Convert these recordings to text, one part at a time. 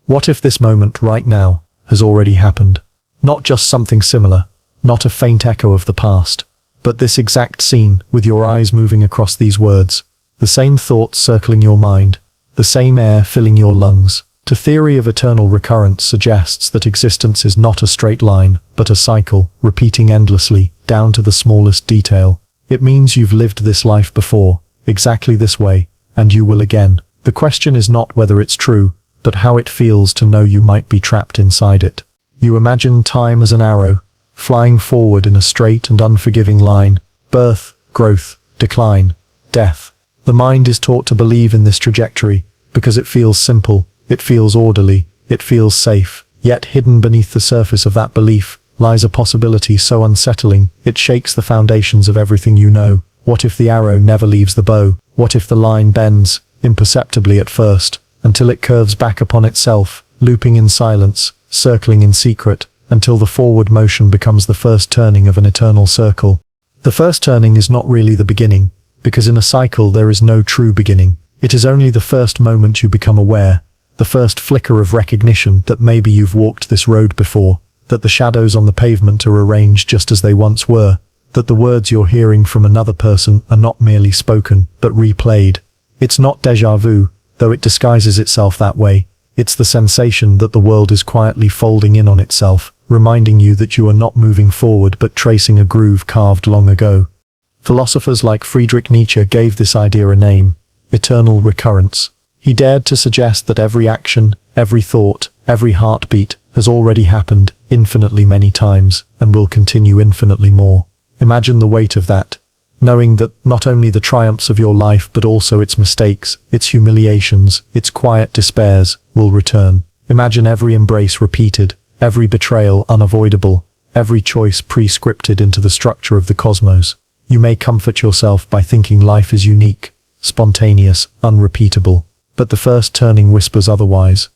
What if this moment right now has already happened? Not just something similar, not a faint echo of the past, but this exact scene with your eyes moving across these words, the same thoughts circling your mind, the same air filling your lungs. The theory of eternal recurrence suggests that existence is not a straight line, but a cycle, repeating endlessly, down to the smallest detail. It means you've lived this life before, exactly this way, and you will again. The question is not whether it's true, but how it feels to know you might be trapped inside it. You imagine time as an arrow, flying forward in a straight and unforgiving line. Birth, growth, decline, death. The mind is taught to believe in this trajectory, because it feels simple, it feels orderly, it feels safe. Yet hidden beneath the surface of that belief lies a possibility so unsettling, it shakes the foundations of everything you know. What if the arrow never leaves the bow? What if the line bends, imperceptibly at first, until it curves back upon itself, looping in silence, circling in secret, until the forward motion becomes the first turning of an eternal circle? The first turning is not really the beginning, because in a cycle there is no true beginning. It is only the first moment you become aware, the first flicker of recognition that maybe you've walked this road before, that the shadows on the pavement are arranged just as they once were, that the words you're hearing from another person are not merely spoken, but replayed. It's not déjà vu, though it disguises itself that way. It's the sensation that the world is quietly folding in on itself, reminding you that you are not moving forward but tracing a groove carved long ago. Philosophers like Friedrich Nietzsche gave this idea a name: eternal recurrence. He dared to suggest that every action, every thought, every heartbeat has already happened infinitely many times and will continue infinitely more. Imagine the weight of that, knowing that not only the triumphs of your life but also its mistakes, its humiliations, its quiet despairs will return. Imagine every embrace repeated, every betrayal unavoidable, every choice pre-scripted into the structure of the cosmos. You may comfort yourself by thinking life is unique, spontaneous, unrepeatable, but the first turning whispers otherwise.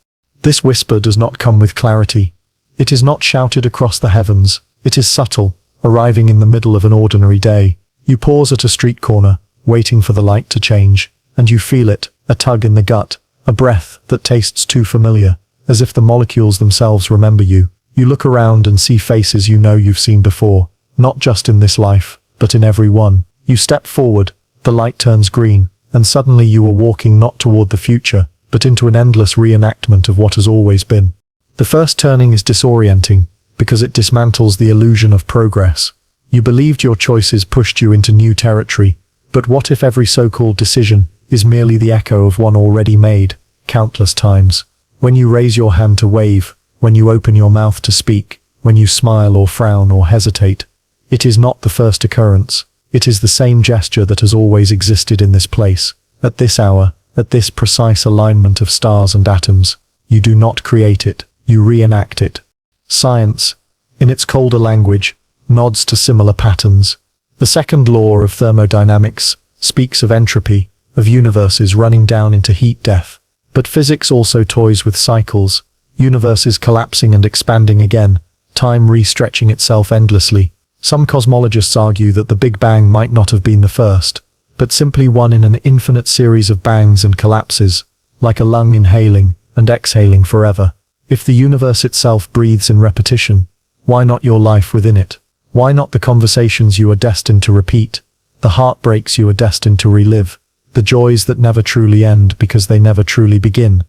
This whisper does not come with clarity. It is not shouted across the heavens. It is subtle, arriving in the middle of an ordinary day. You pause at a street corner, waiting for the light to change, and you feel it, a tug in the gut, a breath that tastes too familiar, as if the molecules themselves remember you. You look around and see faces you know you've seen before, not just in this life, but in every one. You step forward, the light turns green, and suddenly you are walking not toward the future, but into an endless reenactment of what has always been. The first turning is disorienting, because it dismantles the illusion of progress. You believed your choices pushed you into new territory, but what if every so-called decision is merely the echo of one already made, countless times? When you raise your hand to wave, when you open your mouth to speak, when you smile or frown or hesitate, it is not the first occurrence. It is the same gesture that has always existed in this place, at this hour, at this precise alignment of stars and atoms. You do not create it, you reenact it. Science, in its colder language, nods to similar patterns. The second law of thermodynamics speaks of entropy, of universes running down into heat death. But physics also toys with cycles, universes collapsing and expanding again, time re-stretching itself endlessly. Some cosmologists argue that the Big Bang might not have been the first, but simply one in an infinite series of bangs and collapses, like a lung inhaling and exhaling forever. If the universe itself breathes in repetition, why not your life within it? Why not the conversations you are destined to repeat, the heartbreaks you are destined to relive, the joys that never truly end because they never truly begin?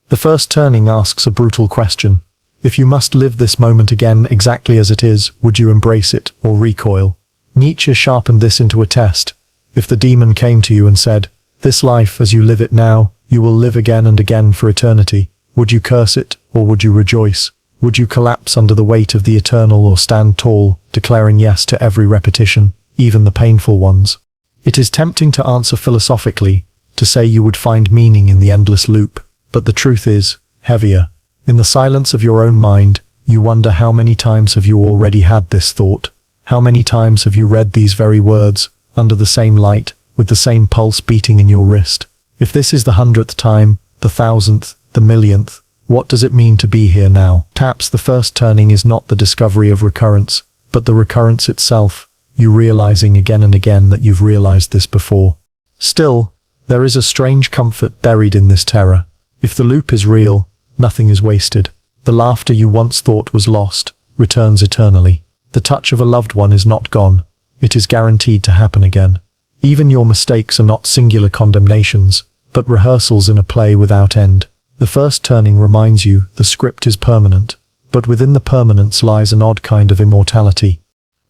The first turning asks a brutal question. If you must live this moment again exactly as it is, would you embrace it or recoil? Nietzsche sharpened this into a test. If the demon came to you and said, "This life as you live it now, you will live again and again for eternity," would you curse it or would you rejoice? Would you collapse under the weight of the eternal or stand tall, declaring yes to every repetition, even the painful ones? It is tempting to answer philosophically, to say you would find meaning in the endless loop, but the truth is heavier. In the silence of your own mind, you wonder how many times have you already had this thought? How many times have you read these very words, under the same light, with the same pulse beating in your wrist? If this is the 100th time, the 1000th, the millionth, what does it mean to be here now? Perhaps the first turning is not the discovery of recurrence, but the recurrence itself, you realizing again and again that you've realized this before. Still, there is a strange comfort buried in this terror. If the loop is real, nothing is wasted. The laughter you once thought was lost returns eternally. The touch of a loved one is not gone. It is guaranteed to happen again. Even your mistakes are not singular condemnations, but rehearsals in a play without end. The first turning reminds you the script is permanent, but within the permanence lies an odd kind of immortality.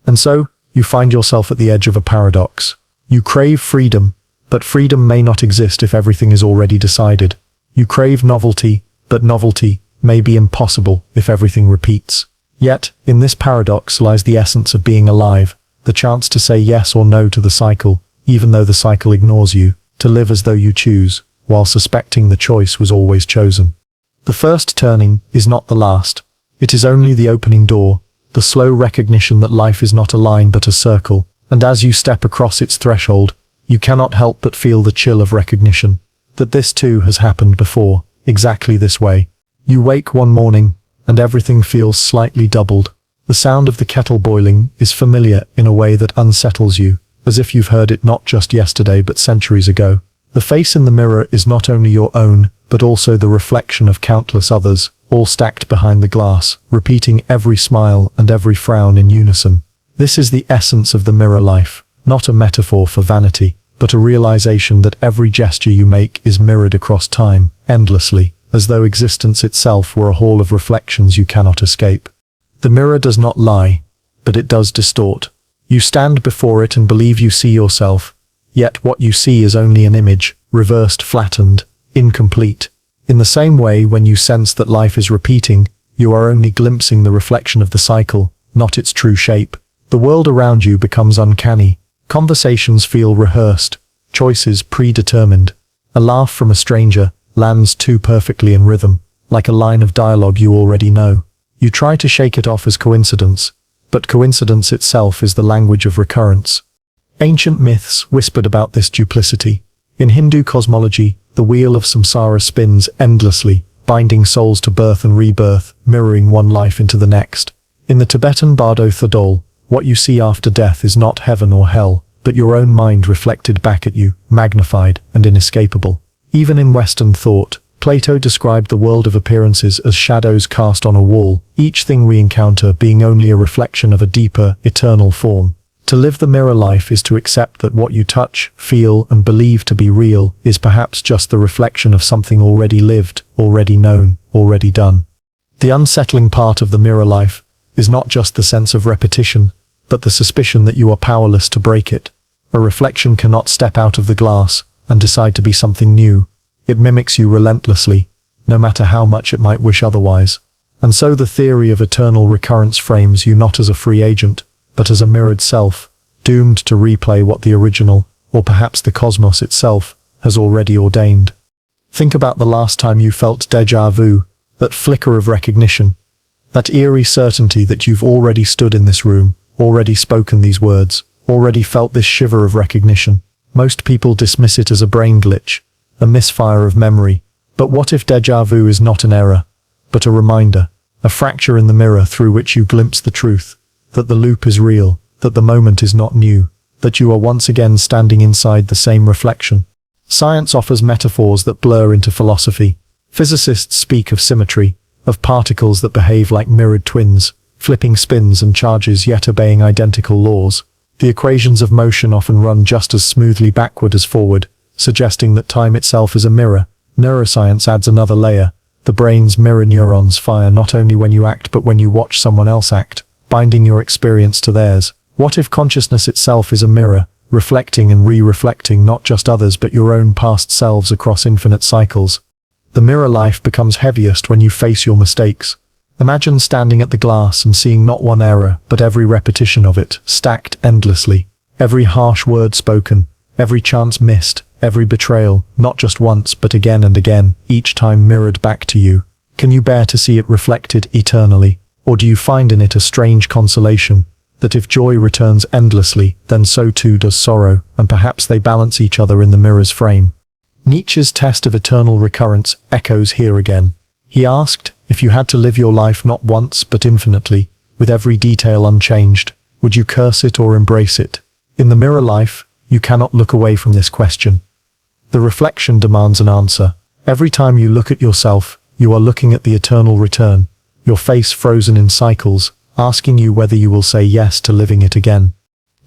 And so, you find yourself at the edge of a paradox. You crave freedom, but freedom may not exist if everything is already decided. You crave novelty, but novelty may be impossible if everything repeats. Yet, in this paradox lies the essence of being alive, the chance to say yes or no to the cycle, even though the cycle ignores you, to live as though you choose, while suspecting the choice was always chosen. The first turning is not the last. It is only the opening door, the slow recognition that life is not a line but a circle, and as you step across its threshold, you cannot help but feel the chill of recognition, that this too has happened before, exactly this way. You wake one morning, and everything feels slightly doubled. The sound of the kettle boiling is familiar in a way that unsettles you, as if you've heard it not just yesterday but centuries ago. The face in the mirror is not only your own, but also the reflection of countless others, all stacked behind the glass, repeating every smile and every frown in unison. This is the essence of the mirror life, not a metaphor for vanity, but a realization that every gesture you make is mirrored across time, endlessly, as though existence itself were a hall of reflections you cannot escape. The mirror does not lie, but it does distort. You stand before it and believe you see yourself, yet what you see is only an image, reversed, flattened, incomplete. In the same way, when you sense that life is repeating, you are only glimpsing the reflection of the cycle, not its true shape. The world around you becomes uncanny. Conversations feel rehearsed, choices predetermined. A laugh from a stranger lands too perfectly in rhythm, like a line of dialogue you already know. You try to shake it off as coincidence, but coincidence itself is the language of recurrence. Ancient myths whispered about this duplicity. In Hindu cosmology, the wheel of samsara spins endlessly, binding souls to birth and rebirth, mirroring one life into the next. In the Tibetan Bardo Thodol, what you see after death is not heaven or hell, but your own mind reflected back at you, magnified and inescapable. Even in Western thought, Plato described the world of appearances as shadows cast on a wall, each thing we encounter being only a reflection of a deeper, eternal form. To live the mirror life is to accept that what you touch, feel, and believe to be real is perhaps just the reflection of something already lived, already known, already done. The unsettling part of the mirror life is not just the sense of repetition, but the suspicion that you are powerless to break it. A reflection cannot step out of the glass and decide to be something new. It mimics you relentlessly, no matter how much it might wish otherwise. And so the theory of eternal recurrence frames you not as a free agent, but as a mirrored self, doomed to replay what the original, or perhaps the cosmos itself, has already ordained. Think about the last time you felt déjà vu, that flicker of recognition, that eerie certainty that you've already stood in this room, already spoken these words, already felt this shiver of recognition. Most people dismiss it as a brain glitch, a misfire of memory. But what if déjà vu is not an error, but a reminder, a fracture in the mirror through which you glimpse the truth, that the loop is real, that the moment is not new, that you are once again standing inside the same reflection. Science offers metaphors that blur into philosophy. Physicists speak of symmetry, of particles that behave like mirrored twins, flipping spins and charges yet obeying identical laws. The equations of motion often run just as smoothly backward as forward, suggesting that time itself is a mirror. Neuroscience adds another layer. The brain's mirror neurons fire not only when you act but when you watch someone else act, binding your experience to theirs. What if consciousness itself is a mirror, reflecting and re-reflecting not just others but your own past selves across infinite cycles? The mirror life becomes heaviest when you face your mistakes. Imagine standing at the glass and seeing not one error, but every repetition of it, stacked endlessly. Every harsh word spoken, every chance missed, every betrayal, not just once but again and again, each time mirrored back to you. Can you bear to see it reflected eternally? Or do you find in it a strange consolation, that if joy returns endlessly, then so too does sorrow, and perhaps they balance each other in the mirror's frame? Nietzsche's test of eternal recurrence echoes here again. He asked, if you had to live your life not once but infinitely, with every detail unchanged, would you curse it or embrace it? In the mirror life, you cannot look away from this question. The reflection demands an answer. Every time you look at yourself, You are looking at the eternal return, your face frozen in cycles, asking you whether you will say yes to living it again.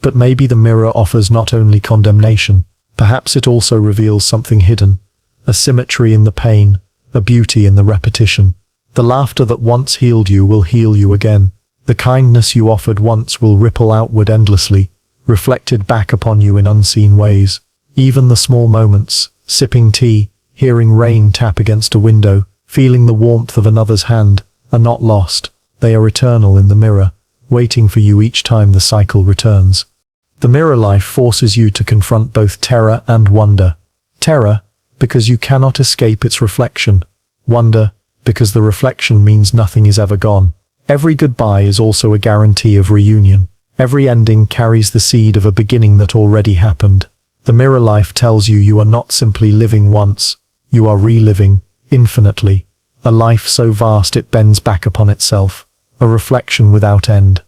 But maybe the mirror offers not only condemnation, perhaps it also reveals something hidden, a symmetry in the pain, a beauty in the repetition. The laughter that once healed you will heal you again. The kindness you offered once will ripple outward endlessly, reflected back upon you in unseen ways. Even the small moments, sipping tea, hearing rain tap against a window, feeling the warmth of another's hand, are not lost. They are eternal in the mirror, waiting for you each time the cycle returns. The mirror life forces you to confront both terror and wonder. Terror, because you cannot escape its reflection. Wonder, because the reflection means nothing is ever gone. Every goodbye is also a guarantee of reunion. Every ending carries the seed of a beginning that already happened. The mirror life tells you you are not simply living once, you are reliving, infinitely. A life so vast it bends back upon itself, a reflection without end.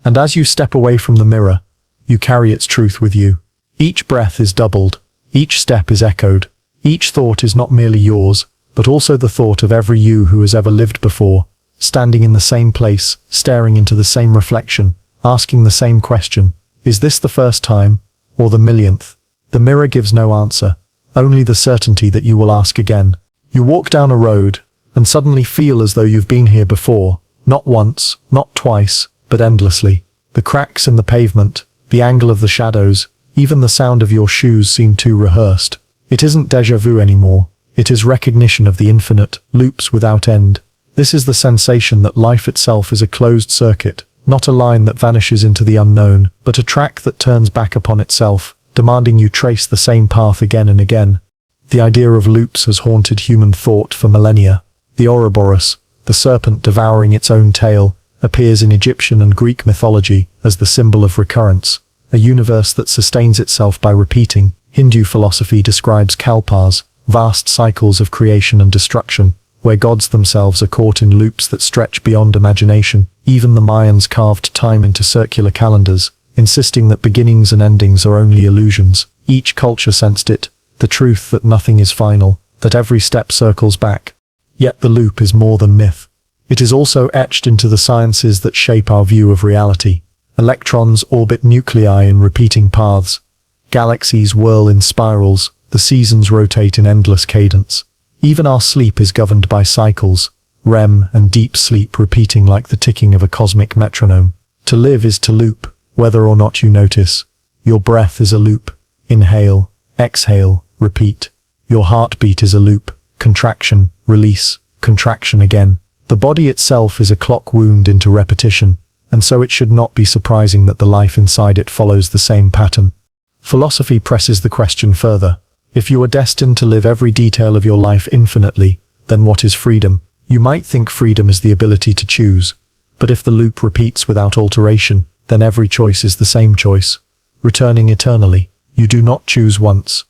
And as you step away from the mirror, you carry its truth with you. Each breath is doubled, each step is echoed, each thought is not merely yours, but also the thought of every you who has ever lived before, standing in the same place, staring into the same reflection, asking the same question, is this the first time, or the millionth? The mirror gives no answer, only the certainty that you will ask again. You walk down a road, and suddenly feel as though you've been here before, not once, not twice, but endlessly. The cracks in the pavement, the angle of the shadows, even the sound of your shoes seem too rehearsed. It isn't déjà vu anymore, it is recognition of the infinite, loops without end. This is the sensation that life itself is a closed circuit, not a line that vanishes into the unknown, but a track that turns back upon itself, demanding you trace the same path again and again. The idea of loops has haunted human thought for millennia. The Ouroboros, the serpent devouring its own tail, appears in Egyptian and Greek mythology as the symbol of recurrence, a universe that sustains itself by repeating. Hindu philosophy describes kalpas, vast cycles of creation and destruction, where gods themselves are caught in loops that stretch beyond imagination. Even the Mayans carved time into circular calendars, insisting that beginnings and endings are only illusions. Each culture sensed it, the truth that nothing is final, that every step circles back. Yet the loop is more than myth. It is also etched into the sciences that shape our view of reality. Electrons orbit nuclei in repeating paths. Galaxies whirl in spirals, the seasons rotate in endless cadence. Even our sleep is governed by cycles, REM and deep sleep repeating like the ticking of a cosmic metronome. To live is to loop, whether or not you notice. Your breath is a loop. Inhale, exhale, repeat. Your heartbeat is a loop. Contraction, release, contraction again. The body itself is a clock wound into repetition, and so it should not be surprising that the life inside it follows the same pattern. Philosophy presses the question further. If you are destined to live every detail of your life infinitely, then what is freedom? You might think freedom is the ability to choose, but if the loop repeats without alteration, then every choice is the same choice. Returning eternally, you do not choose once.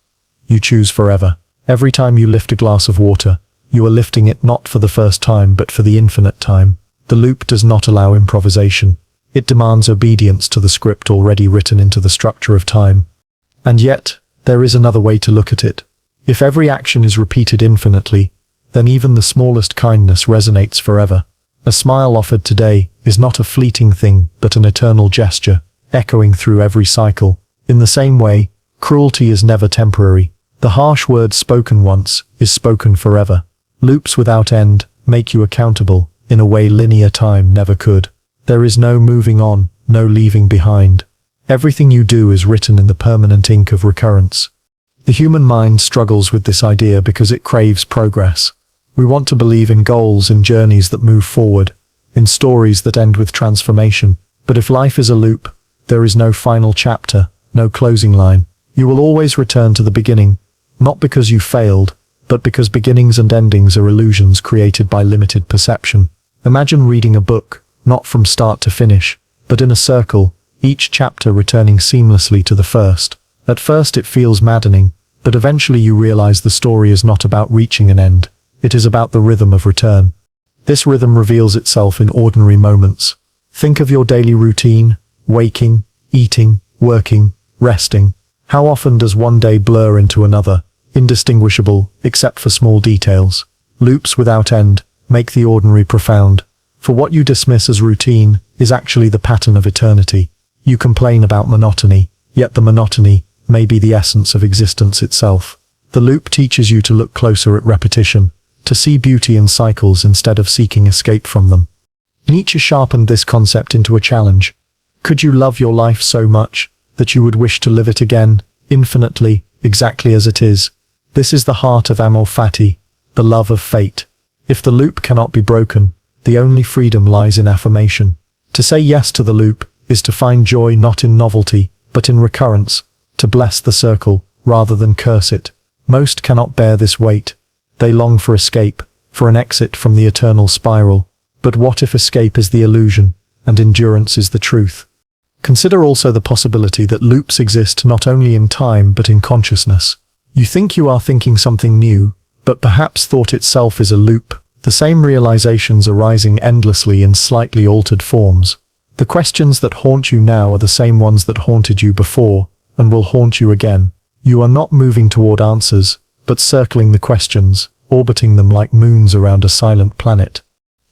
You choose forever. Every time you lift a glass of water, you are lifting it not for the first time but for the infinite time. The loop does not allow improvisation. It demands obedience to the script already written into the structure of time. And yet, there is another way to look at it. If every action is repeated infinitely, then even the smallest kindness resonates forever. A smile offered today is not a fleeting thing but an eternal gesture, echoing through every cycle. In the same way, cruelty is never temporary. The harsh word spoken once is spoken forever. Loops without end make you accountable in a way linear time never could. There is no moving on, no leaving behind. Everything you do is written in the permanent ink of recurrence. The human mind struggles with this idea because it craves progress. We want to believe in goals, in journeys that move forward, in stories that end with transformation. But if life is a loop, there is no final chapter, no closing line. You will always return to the beginning, not because you failed, but because beginnings and endings are illusions created by limited perception. Imagine reading a book, not from start to finish, but in a circle, each chapter returning seamlessly to the first. At first it feels maddening, but eventually you realize the story is not about reaching an end. It is about the rhythm of return. This rhythm reveals itself in ordinary moments. Think of your daily routine, waking, eating, working, resting. How often does one day blur into another, indistinguishable except for small details? Loops without end make the ordinary profound. For what you dismiss as routine is actually the pattern of eternity. You complain about monotony, yet the monotony may be the essence of existence itself. The loop teaches you to look closer at repetition, to see beauty in cycles instead of seeking escape from them. Nietzsche sharpened this concept into a challenge. Could you love your life so much that you would wish to live it again, infinitely, exactly as it is? This is the heart of amor fati, the love of fate. If the loop cannot be broken, the only freedom lies in affirmation. To say yes to the loop is to find joy not in novelty, but in recurrence, to bless the circle rather than curse it. Most cannot bear this weight. They long for escape, for an exit from the eternal spiral. But what if escape is the illusion, and endurance is the truth? Consider also the possibility that loops exist not only in time but in consciousness. You think you are thinking something new, but perhaps thought itself is a loop, the same realizations arising endlessly in slightly altered forms. The questions that haunt you now are the same ones that haunted you before, and will haunt you again. You are not moving toward answers, but circling the questions, orbiting them like moons around a silent planet.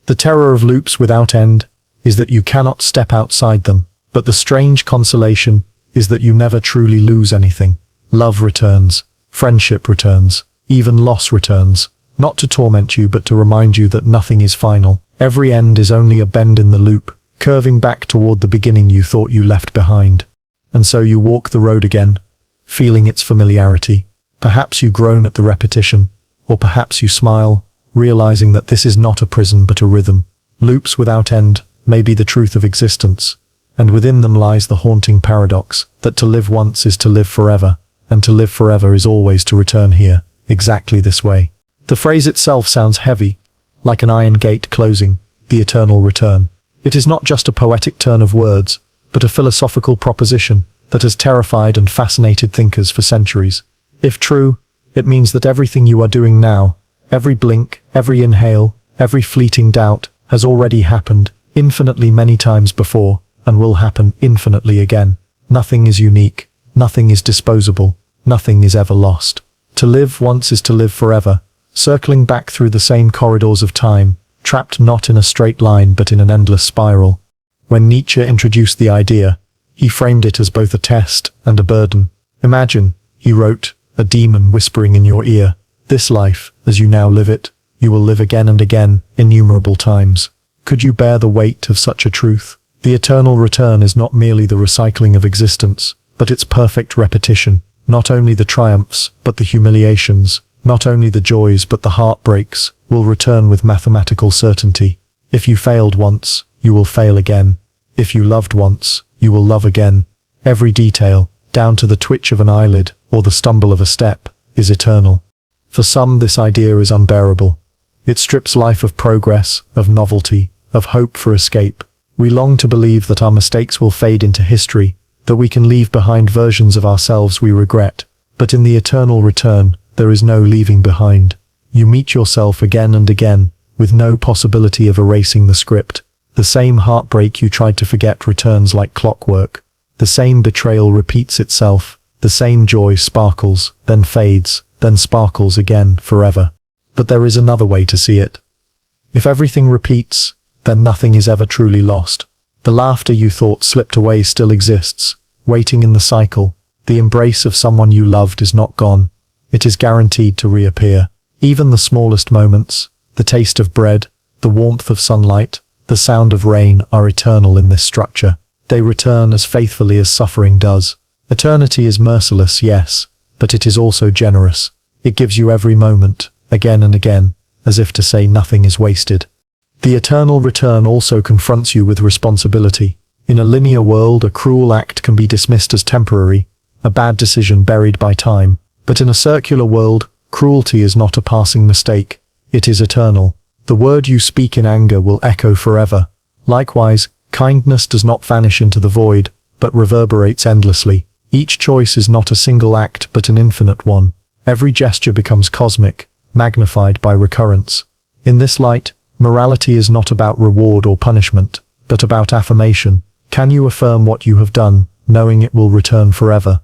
The terror of loops without end is that you cannot step outside them, but the strange consolation is that you never truly lose anything. Love returns, friendship returns, even loss returns, not to torment you but to remind you that nothing is final. Every end is only a bend in the loop, curving back toward the beginning you thought you left behind. And so you walk the road again, feeling its familiarity. Perhaps you groan at the repetition, or perhaps you smile, realizing that this is not a prison but a rhythm. Loops without end may be the truth of existence, and within them lies the haunting paradox that to live once is to live forever, and to live forever is always to return here, exactly this way. The phrase itself sounds heavy, like an iron gate closing, the eternal return. It is not just a poetic turn of words, but a philosophical proposition that has terrified and fascinated thinkers for centuries. If true, it means that everything you are doing now, every blink, every inhale, every fleeting doubt, has already happened infinitely many times before, and will happen infinitely again. Nothing is unique, nothing is disposable, nothing is ever lost. To live once is to live forever, circling back through the same corridors of time, trapped not in a straight line but in an endless spiral. When Nietzsche introduced the idea, he framed it as both a test and a burden. Imagine, he wrote, a demon whispering in your ear, "This life, as you now live it, you will live again and again, innumerable times." Could you bear the weight of such a truth? The eternal return is not merely the recycling of existence, but its perfect repetition. Not only the triumphs, but the humiliations, not only the joys but the heartbreaks, will return with mathematical certainty. If you failed once, you will fail again. If you loved once, you will love again. Every detail, down to the twitch of an eyelid or the stumble of a step, is eternal. For some, this idea is unbearable. It strips life of progress, of novelty, of hope for escape. We long to believe that our mistakes will fade into history, that we can leave behind versions of ourselves we regret. But in the eternal return, there is no leaving behind. You meet yourself again and again, with no possibility of erasing the script. The same heartbreak you tried to forget returns like clockwork. The same betrayal repeats itself. The same joy sparkles, then fades, then sparkles again, forever. But there is another way to see it. If everything repeats, then nothing is ever truly lost. The laughter you thought slipped away still exists, waiting in the cycle. The embrace of someone you loved is not gone. It is guaranteed to reappear. Even the smallest moments, the taste of bread, the warmth of sunlight, the sound of rain are eternal in this structure. They return as faithfully as suffering does. Eternity is merciless, yes, but it is also generous. It gives you every moment, again and again, as if to say nothing is wasted. The eternal return also confronts you with responsibility. In a linear world, a cruel act can be dismissed as temporary, a bad decision buried by time. But in a circular world, cruelty is not a passing mistake. It is eternal. The word you speak in anger will echo forever. Likewise, kindness does not vanish into the void, but reverberates endlessly. Each choice is not a single act but an infinite one. Every gesture becomes cosmic, magnified by recurrence. In this light, morality is not about reward or punishment, but about affirmation. Can you affirm what you have done, knowing it will return forever?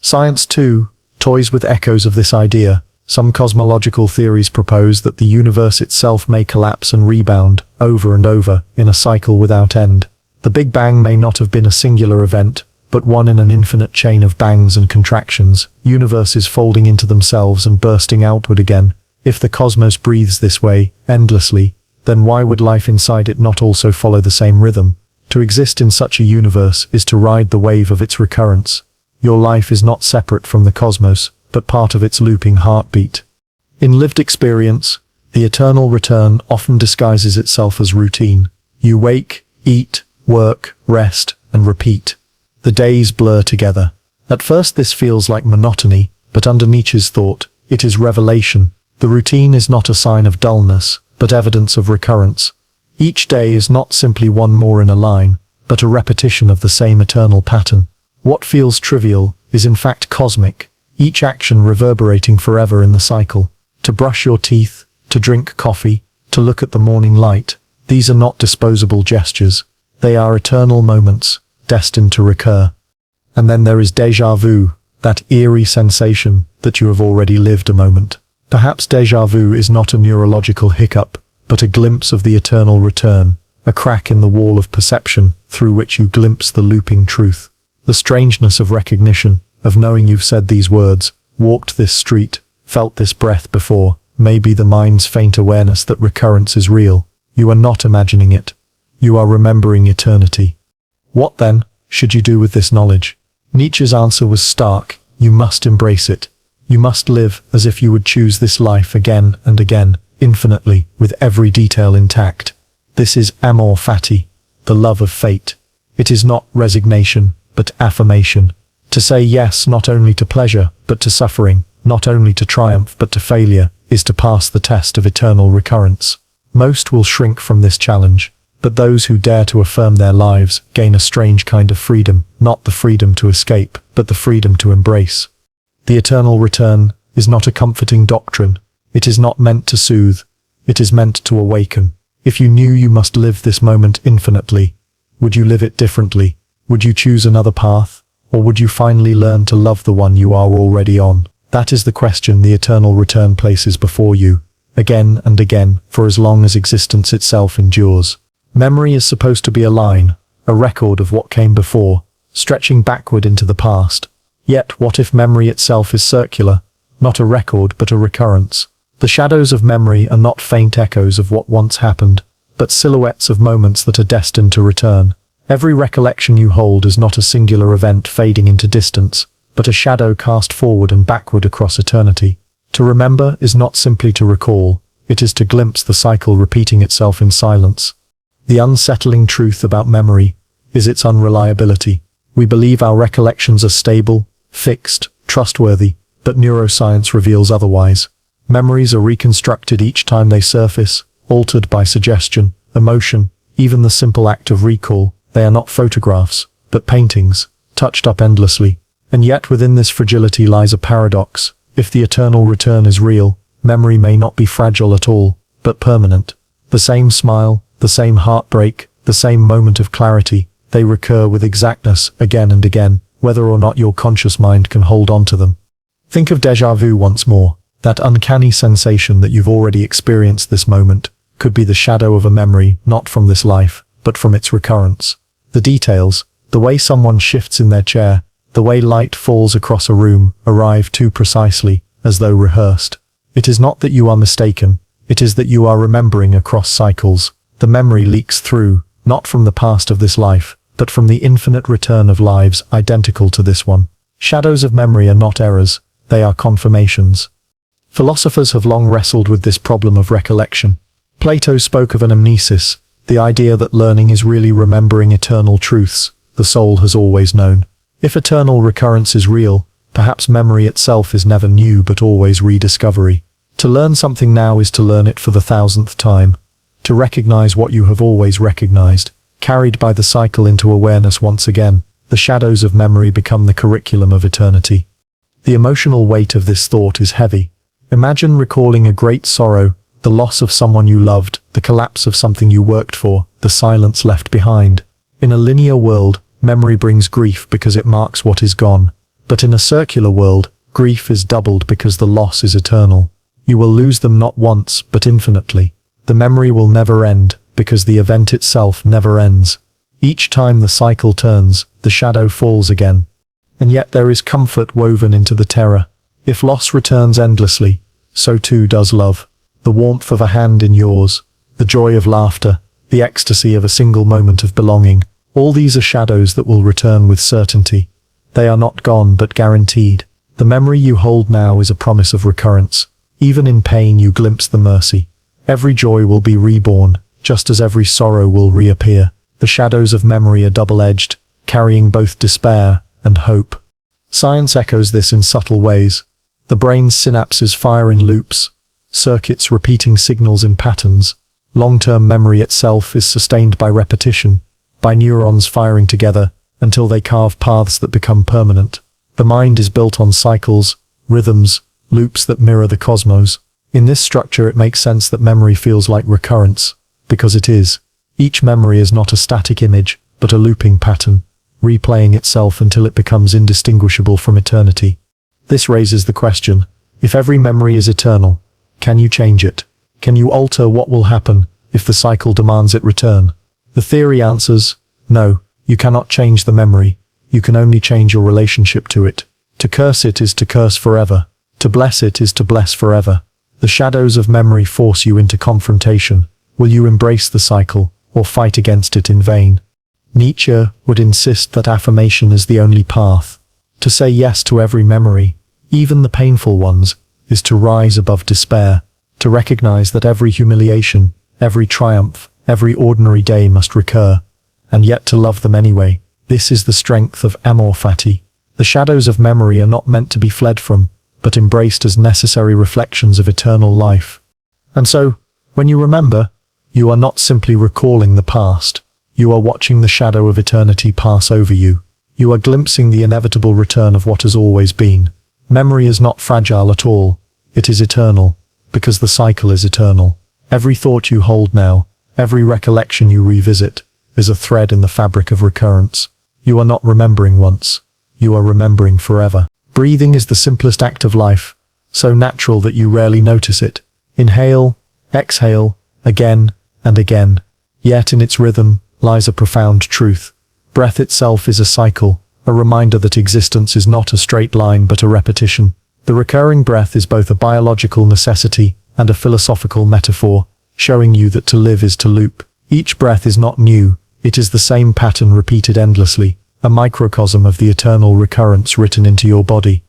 Science, too, toys with echoes of this idea. Some cosmological theories propose that the universe itself may collapse and rebound over and over in a cycle without end. The Big Bang may not have been a singular event, but one in an infinite chain of bangs and contractions, universes folding into themselves and bursting outward again. If the cosmos breathes this way, endlessly, then why would life inside it not also follow the same rhythm? To exist in such a universe is to ride the wave of its recurrence. Your life is not separate from the cosmos, but part of its looping heartbeat. In lived experience, the eternal return often disguises itself as routine. You wake, eat, work, rest, and repeat. The days blur together. At first this feels like monotony, but under Nietzsche's thought, it is revelation. The routine is not a sign of dullness, but evidence of recurrence. Each day is not simply one more in a line, but a repetition of the same eternal pattern. What feels trivial is in fact cosmic, each action reverberating forever in the cycle. To brush your teeth, to drink coffee, to look at the morning light, these are not disposable gestures. They are eternal moments, destined to recur. And then there is déjà vu, that eerie sensation that you have already lived a moment. Perhaps déjà vu is not a neurological hiccup, but a glimpse of the eternal return, a crack in the wall of perception through which you glimpse the looping truth. The strangeness of recognition, of knowing you've said these words, walked this street, felt this breath before, may be the mind's faint awareness that recurrence is real. You are not imagining it. You are remembering eternity. What then should you do with this knowledge? Nietzsche's answer was stark. You must embrace it. You must live as if you would choose this life again and again, infinitely, with every detail intact. This is amor fati, the love of fate. It is not resignation, but affirmation. To say yes not only to pleasure, but to suffering, not only to triumph, but to failure, is to pass the test of eternal recurrence. Most will shrink from this challenge, but those who dare to affirm their lives gain a strange kind of freedom, not the freedom to escape, but the freedom to embrace. The eternal return is not a comforting doctrine. It is not meant to soothe. It is meant to awaken. If you knew you must live this moment infinitely, would you live it differently? Would you choose another path? Or would you finally learn to love the one you are already on? That is the question the eternal return places before you, again and again, for as long as existence itself endures. Memory is supposed to be a line, a record of what came before, stretching backward into the past. Yet what if memory itself is circular, not a record but a recurrence? The shadows of memory are not faint echoes of what once happened, but silhouettes of moments that are destined to return. Every recollection you hold is not a singular event fading into distance, but a shadow cast forward and backward across eternity. To remember is not simply to recall, it is to glimpse the cycle repeating itself in silence. The unsettling truth about memory is its unreliability. We believe our recollections are stable, fixed, trustworthy, but neuroscience reveals otherwise. Memories are reconstructed each time they surface, altered by suggestion, emotion, even the simple act of recall. They are not photographs, but paintings, touched up endlessly. And yet within this fragility lies a paradox. If the eternal return is real, memory may not be fragile at all, but permanent. The same smile, the same heartbreak, the same moment of clarity, they recur with exactness again and again, whether or not your conscious mind can hold on to them. Think of déjà vu once more. That uncanny sensation that you've already experienced this moment could be the shadow of a memory not from this life, but from its recurrence. The details, the way someone shifts in their chair, the way light falls across a room, arrive too precisely, as though rehearsed. It is not that you are mistaken, it is that you are remembering across cycles. The memory leaks through, not from the past of this life, but from the infinite return of lives identical to this one. Shadows of memory are not errors, they are confirmations. Philosophers have long wrestled with this problem of recollection. Plato spoke of anamnesis, the idea that learning is really remembering eternal truths the soul has always known. If eternal recurrence is real, perhaps memory itself is never new but always rediscovery. To learn something now is to learn it for the 1000th time. To recognize what you have always recognized, carried by the cycle into awareness once again, the shadows of memory become the curriculum of eternity. The emotional weight of this thought is heavy. Imagine recalling a great sorrow, the loss of someone you loved, the collapse of something you worked for, the silence left behind. In a linear world, memory brings grief because it marks what is gone. But in a circular world, Grief is doubled because the loss is eternal. You will lose them not once, but infinitely. The memory will never end, because the event itself never ends. Each time the cycle turns, the shadow falls again. And yet there is comfort woven into the terror. If loss returns endlessly, so too does love. The warmth of a hand in yours, the joy of laughter, the ecstasy of a single moment of belonging. All these are shadows that will return with certainty. They are not gone, but guaranteed. The memory you hold now is a promise of recurrence. Even in pain you glimpse the mercy. Every joy will be reborn, just as every sorrow will reappear. The shadows of memory are double-edged, carrying both despair and hope. Science echoes this in subtle ways. The brain's synapses fire in loops, circuits repeating signals in patterns. Long-term memory itself is sustained by repetition, by neurons firing together until they carve paths that become permanent. The mind is built on cycles, rhythms, loops that mirror the cosmos. In this structure it makes sense that memory feels like recurrence, because it is. Each memory is not a static image, but a looping pattern, replaying itself until it becomes indistinguishable from eternity. This raises the question, if every memory is eternal, can you change it? Can you alter what will happen if the cycle demands it return? The theory answers, no, you cannot change the memory. You can only change your relationship to it. To curse it is to curse forever. To bless it is to bless forever. The shadows of memory force you into confrontation. Will you embrace the cycle, or fight against it in vain? Nietzsche would insist that affirmation is the only path. To say yes to every memory, even the painful ones, is to rise above despair, to recognize that every humiliation, every triumph, every ordinary day must recur, and yet to love them anyway. This is the strength of amor fati. The shadows of memory are not meant to be fled from, but embraced as necessary reflections of eternal life. And so, when you remember, you are not simply recalling the past. You are watching the shadow of eternity pass over you. You are glimpsing the inevitable return of what has always been. Memory is not fragile at all. It is eternal, because the cycle is eternal. Every thought you hold now, every recollection you revisit, is a thread in the fabric of recurrence. You are not remembering once. You are remembering forever. Breathing is the simplest act of life, so natural that you rarely notice it. Inhale, exhale, again and again. Yet in its rhythm lies a profound truth. Breath itself is a cycle, a reminder that existence is not a straight line but a repetition. The recurring breath is both a biological necessity and a philosophical metaphor, showing you that to live is to loop. Each breath is not new, it is the same pattern repeated endlessly, a microcosm of the eternal recurrence written into your body.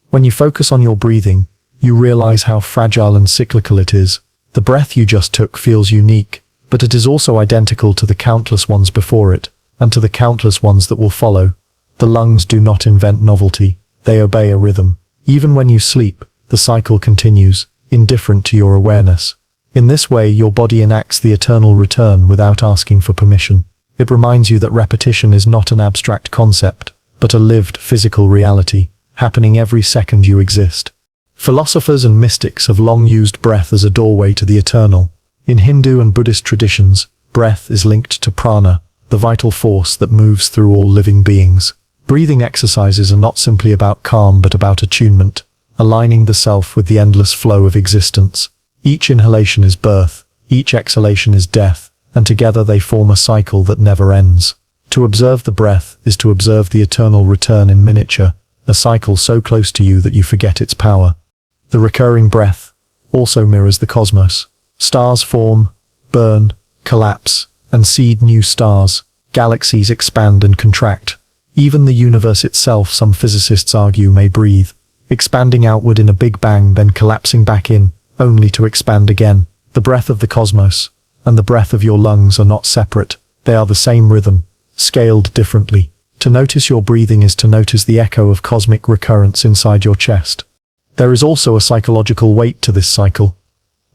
When you focus on your breathing, you realize how fragile and cyclical it is. The breath you just took feels unique, but it is also identical to the countless ones before it, and to the countless ones that will follow. The lungs do not invent novelty, they obey a rhythm. Even when you sleep, the cycle continues, indifferent to your awareness. In this way, your body enacts the eternal return without asking for permission. It reminds you that repetition is not an abstract concept, but a lived physical reality, happening every second you exist. Philosophers and mystics have long used breath as a doorway to the eternal. In Hindu and Buddhist traditions, breath is linked to prana, the vital force that moves through all living beings. Breathing exercises are not simply about calm but about attunement, aligning the self with the endless flow of existence. Each inhalation is birth, each exhalation is death, and together they form a cycle that never ends. To observe the breath is to observe the eternal return in miniature, a cycle so close to you that you forget its power. The recurring breath also mirrors the cosmos. Stars form, burn, collapse, and seed new stars. Galaxies expand and contract. Even the universe itself, some physicists argue, may breathe, expanding outward in a big bang, then collapsing back in, only to expand again. The breath of the cosmos and the breath of your lungs are not separate. They are the same rhythm, scaled differently. To notice your breathing is to notice the echo of cosmic recurrence inside your chest. There is also a psychological weight to this cycle.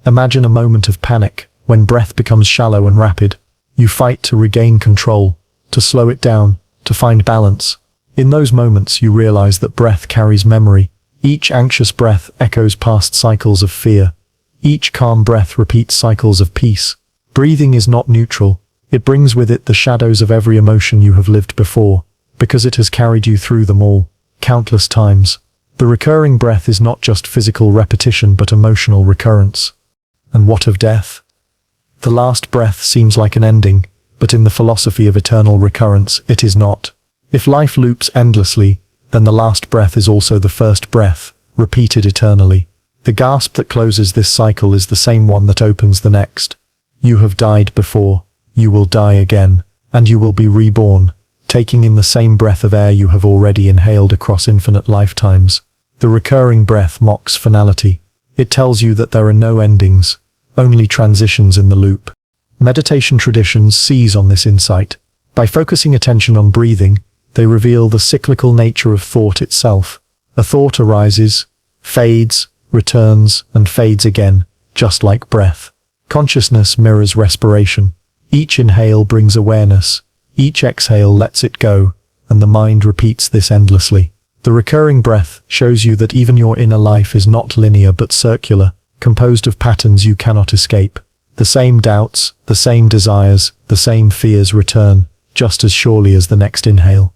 Imagine a moment of panic, when breath becomes shallow and rapid. You fight to regain control, to slow it down, to find balance. In those moments you realize that breath carries memory. Each anxious breath echoes past cycles of fear. Each calm breath repeats cycles of peace. Breathing is not neutral. It brings with it the shadows of every emotion you have lived before, because it has carried you through them all, countless times. The recurring breath is not just physical repetition but emotional recurrence. And what of death? The last breath seems like an ending, but in the philosophy of eternal recurrence, it is not. If life loops endlessly, then the last breath is also the first breath, repeated eternally. The gasp that closes this cycle is the same one that opens the next. You have died before, you will die again, and you will be reborn, taking in the same breath of air you have already inhaled across infinite lifetimes. The recurring breath mocks finality. It tells you that there are no endings, only transitions in the loop. Meditation traditions seize on this insight. By focusing attention on breathing, they reveal the cyclical nature of thought itself. A thought arises, fades, returns, and fades again, just like breath. Consciousness mirrors respiration. Each inhale brings awareness, each exhale lets it go, and the mind repeats this endlessly. The recurring breath shows you that even your inner life is not linear but circular, composed of patterns you cannot escape. The same doubts, the same desires, the same fears return, just as surely as the next inhale.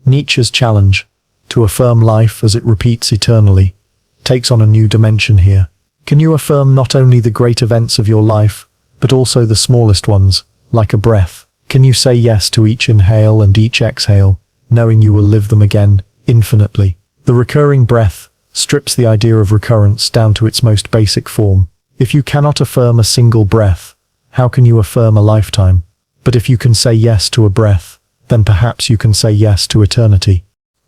Nietzsche's challenge, to affirm life as it repeats eternally, takes on a new dimension here. Can you affirm not only the great events of your life, but also the smallest ones, like a breath? Can you say yes to each inhale and each exhale, knowing you will live them again, infinitely? The recurring breath strips the idea of recurrence down to its most basic form. If you cannot affirm a single breath, how can you affirm a lifetime? But if you can say yes to a breath, then perhaps you can say yes to eternity.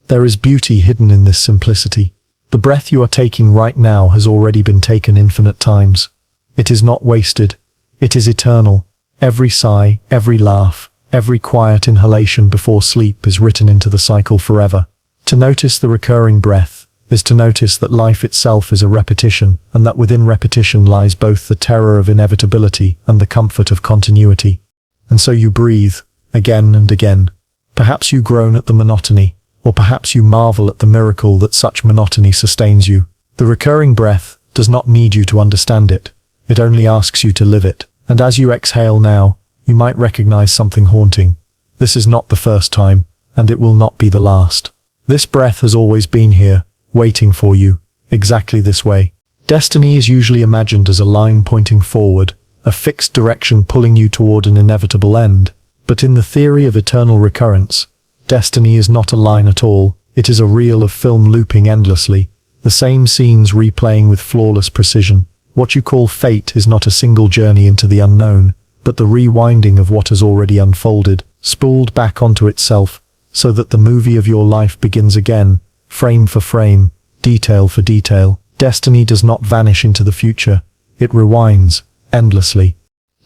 There is beauty hidden in this simplicity. The breath you are taking right now has already been taken infinite times. It is not wasted. It is eternal. Every sigh, every laugh, every quiet inhalation before sleep is written into the cycle forever. To notice the recurring breath is to notice that life itself is a repetition, and that within repetition lies both the terror of inevitability and the comfort of continuity. And so you breathe, again and again. Perhaps you groan at the monotony, or perhaps you marvel at the miracle that such monotony sustains you. The recurring breath does not need you to understand it. It only asks you to live it. And as you exhale now, you might recognize something haunting. This is not the first time, and it will not be the last. This breath has always been here, waiting for you, exactly this way. Destiny is usually imagined as a line pointing forward, a fixed direction pulling you toward an inevitable end. But in the theory of eternal recurrence, destiny is not a line at all. It is a reel of film looping endlessly, the same scenes replaying with flawless precision. What you call fate is not a single journey into the unknown, but the rewinding of what has already unfolded, spooled back onto itself, so that the movie of your life begins again, frame for frame, detail for detail. Destiny does not vanish into the future. It rewinds, endlessly.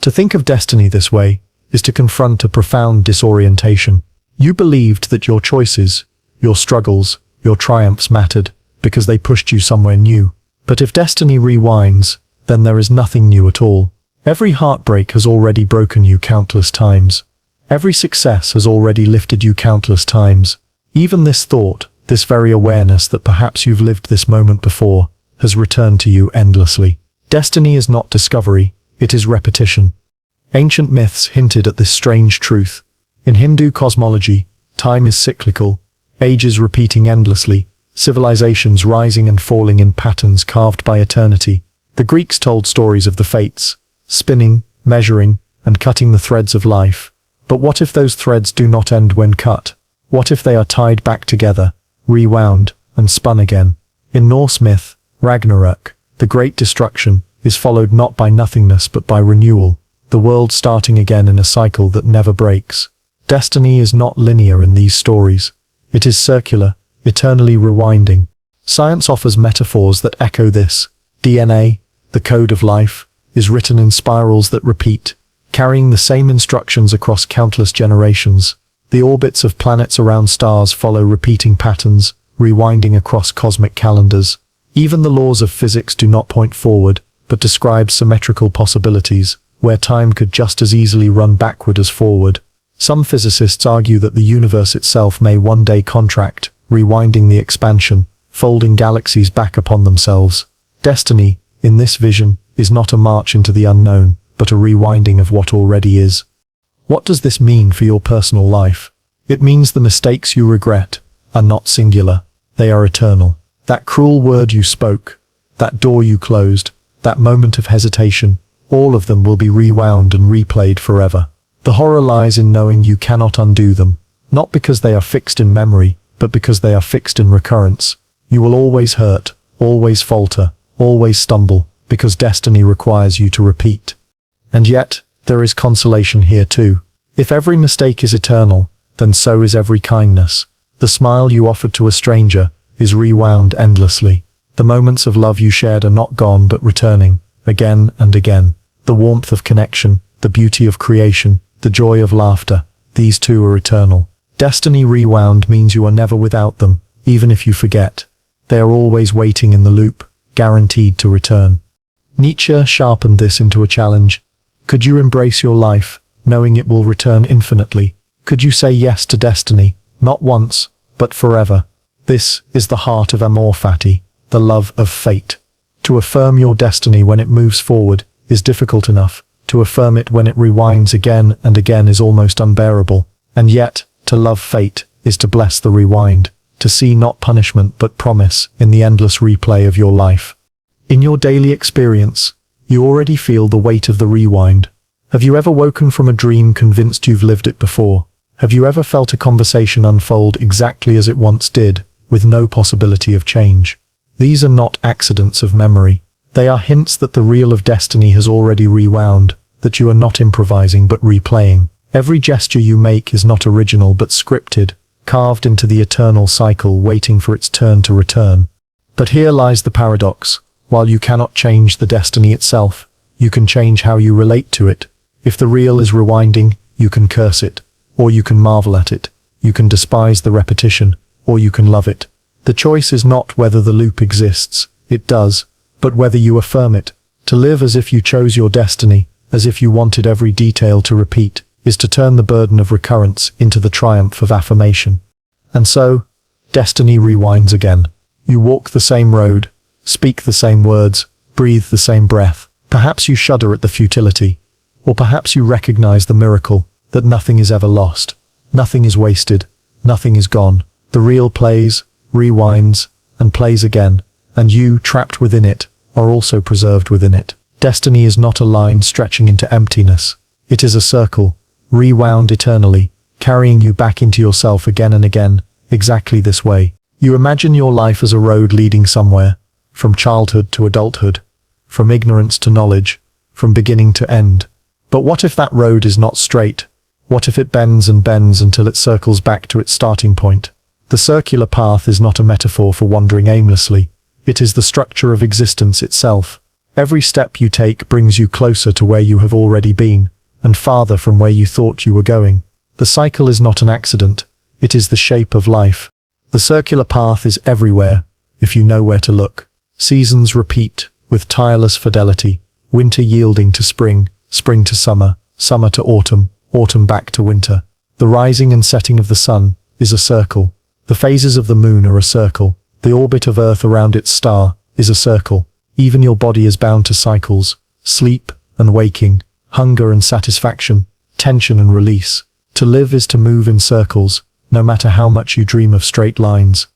To think of destiny this way is to confront a profound disorientation. You believed that your choices, your struggles, your triumphs mattered, because they pushed you somewhere new. But if destiny rewinds, then there is nothing new at all. Every heartbreak has already broken you countless times. Every success has already lifted you countless times. Even this thought, this very awareness that perhaps you've lived this moment before, has returned to you endlessly. Destiny is not discovery, it is repetition. Ancient myths hinted at this strange truth. In Hindu cosmology, time is cyclical, ages repeating endlessly, civilizations rising and falling in patterns carved by eternity. The Greeks told stories of the fates, spinning, measuring, and cutting the threads of life. But what if those threads do not end when cut? What if they are tied back together, rewound, and spun again? In Norse myth, Ragnarök, the great destruction, is followed not by nothingness but by renewal, the world starting again in a cycle that never breaks. Destiny is not linear in these stories. It is circular, eternally rewinding. Science offers metaphors that echo this. DNA, the code of life, is written in spirals that repeat, carrying the same instructions across countless generations. The orbits of planets around stars follow repeating patterns, rewinding across cosmic calendars. Even the laws of physics do not point forward, but describe symmetrical possibilities, where time could just as easily run backward as forward. Some physicists argue that the universe itself may one day contract, rewinding the expansion, folding galaxies back upon themselves. Destiny, in this vision, is not a march into the unknown, but a rewinding of what already is. What does this mean for your personal life? It means the mistakes you regret are not singular, they are eternal. That cruel word you spoke, that door you closed, that moment of hesitation, all of them will be rewound and replayed forever. The horror lies in knowing you cannot undo them, not because they are fixed in memory, but because they are fixed in recurrence. You will always hurt, always falter, always stumble, because destiny requires you to repeat. And yet, there is consolation here too. If every mistake is eternal, then so is every kindness. The smile you offered to a stranger is rewound endlessly. The moments of love you shared are not gone but returning, again and again. The warmth of connection, the beauty of creation, the joy of laughter, these too are eternal. Destiny rewound means you are never without them, even if you forget. They are always waiting in the loop, guaranteed to return. Nietzsche sharpened this into a challenge. Could you embrace your life, knowing it will return infinitely? Could you say yes to destiny, not once, but forever? This is the heart of amor fati, the love of fate. To affirm your destiny when it moves forward is difficult enough. To affirm it when it rewinds again and again is almost unbearable. And yet, to love fate is to bless the rewind, to see not punishment but promise in the endless replay of your life. In your daily experience, you already feel the weight of the rewind. Have you ever woken from a dream convinced you've lived it before? Have you ever felt a conversation unfold exactly as it once did, with no possibility of change? These are not accidents of memory. They are hints that the reel of destiny has already rewound, that you are not improvising but replaying. Every gesture you make is not original but scripted, carved into the eternal cycle waiting for its turn to return. But here lies the paradox. While you cannot change the destiny itself, you can change how you relate to it. If the reel is rewinding, you can curse it, or you can marvel at it. You can despise the repetition, or you can love it. The choice is not whether the loop exists, it does, but whether you affirm it. To live as if you chose your destiny, as if you wanted every detail to repeat, is to turn the burden of recurrence into the triumph of affirmation. And so, destiny rewinds again. You walk the same road, speak the same words, breathe the same breath. Perhaps you shudder at the futility, or perhaps you recognize the miracle that nothing is ever lost, nothing is wasted, nothing is gone. The reel plays, rewinds, and plays again, and you, trapped within it, are also preserved within it. Destiny is not a line stretching into emptiness. It is a circle, rewound eternally, carrying you back into yourself again and again, exactly this way. You imagine your life as a road leading somewhere, from childhood to adulthood, from ignorance to knowledge, from beginning to end. But what if that road is not straight? What if it bends and bends until it circles back to its starting point? The circular path is not a metaphor for wandering aimlessly. It is the structure of existence itself. Every step you take brings you closer to where you have already been, and farther from where you thought you were going. The cycle is not an accident. It is the shape of life. The circular path is everywhere, if you know where to look. Seasons repeat, with tireless fidelity, winter yielding to spring, spring to summer, summer to autumn, autumn back to winter. The rising and setting of the sun is a circle. The phases of the moon are a circle. The orbit of Earth around its star is a circle. Even your body is bound to cycles, sleep and waking, hunger and satisfaction, tension and release. To live is to move in circles, no matter how much you dream of straight lines.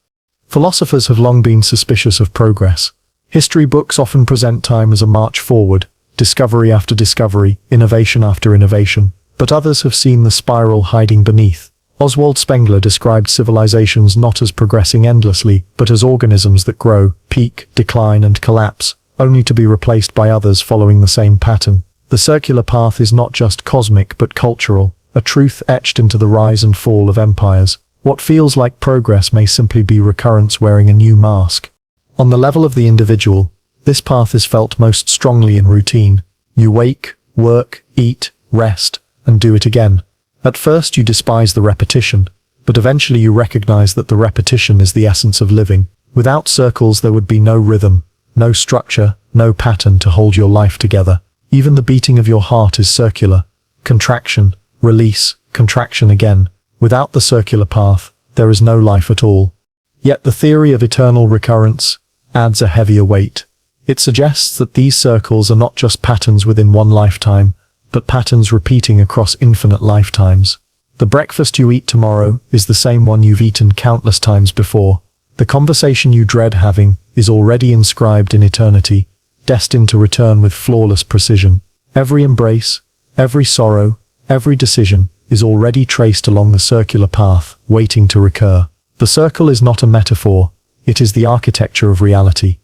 Philosophers have long been suspicious of progress. History books often present time as a march forward, discovery after discovery, innovation after innovation. But others have seen the spiral hiding beneath. Oswald Spengler described civilizations not as progressing endlessly, but as organisms that grow, peak, decline and collapse, only to be replaced by others following the same pattern. The circular path is not just cosmic but cultural, a truth etched into the rise and fall of empires. What feels like progress may simply be recurrence wearing a new mask. On the level of the individual, this path is felt most strongly in routine. You wake, work, eat, rest, and do it again. At first you despise the repetition, but eventually you recognize that the repetition is the essence of living. Without circles there would be no rhythm, no structure, no pattern to hold your life together. Even the beating of your heart is circular. Contraction, release, contraction again. Without the circular path, there is no life at all. Yet the theory of eternal recurrence adds a heavier weight. It suggests that these circles are not just patterns within one lifetime, but patterns repeating across infinite lifetimes. The breakfast you eat tomorrow is the same one you've eaten countless times before. The conversation you dread having is already inscribed in eternity, destined to return with flawless precision. Every embrace, every sorrow, every decision is already traced along the circular path, waiting to recur. The circle is not a metaphor, it is the architecture of reality.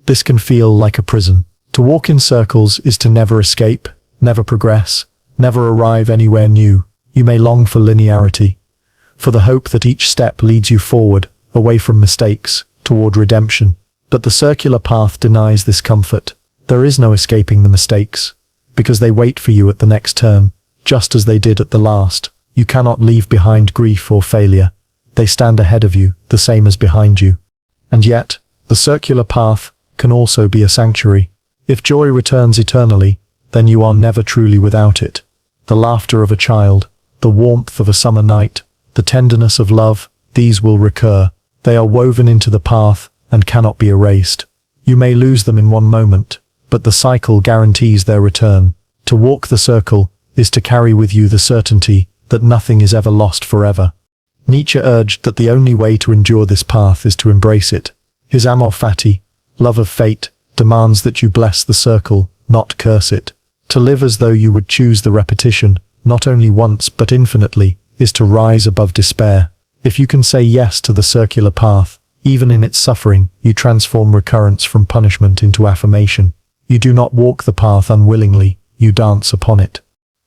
This can feel like a prison. To walk in circles is to never escape, never progress, never arrive anywhere new. You may long for linearity, for the hope that each step leads you forward, away from mistakes, toward redemption. But the circular path denies this comfort. There is no escaping the mistakes, because they wait for you at the next turn, just as they did at the last. You cannot leave behind grief or failure. They stand ahead of you, the same as behind you. And yet, the circular path can also be a sanctuary. If joy returns eternally, then you are never truly without it. The laughter of a child, the warmth of a summer night, the tenderness of love, these will recur. They are woven into the path and cannot be erased. You may lose them in one moment, but the cycle guarantees their return. To walk the circle is to carry with you the certainty that nothing is ever lost forever. Nietzsche urged that the only way to endure this path is to embrace it. His amor fati, love of fate, demands that you bless the circle, not curse it. To live as though you would choose the repetition, not only once but infinitely, is to rise above despair. If you can say yes to the circular path, even in its suffering, you transform recurrence from punishment into affirmation. You do not walk the path unwillingly, you dance upon it.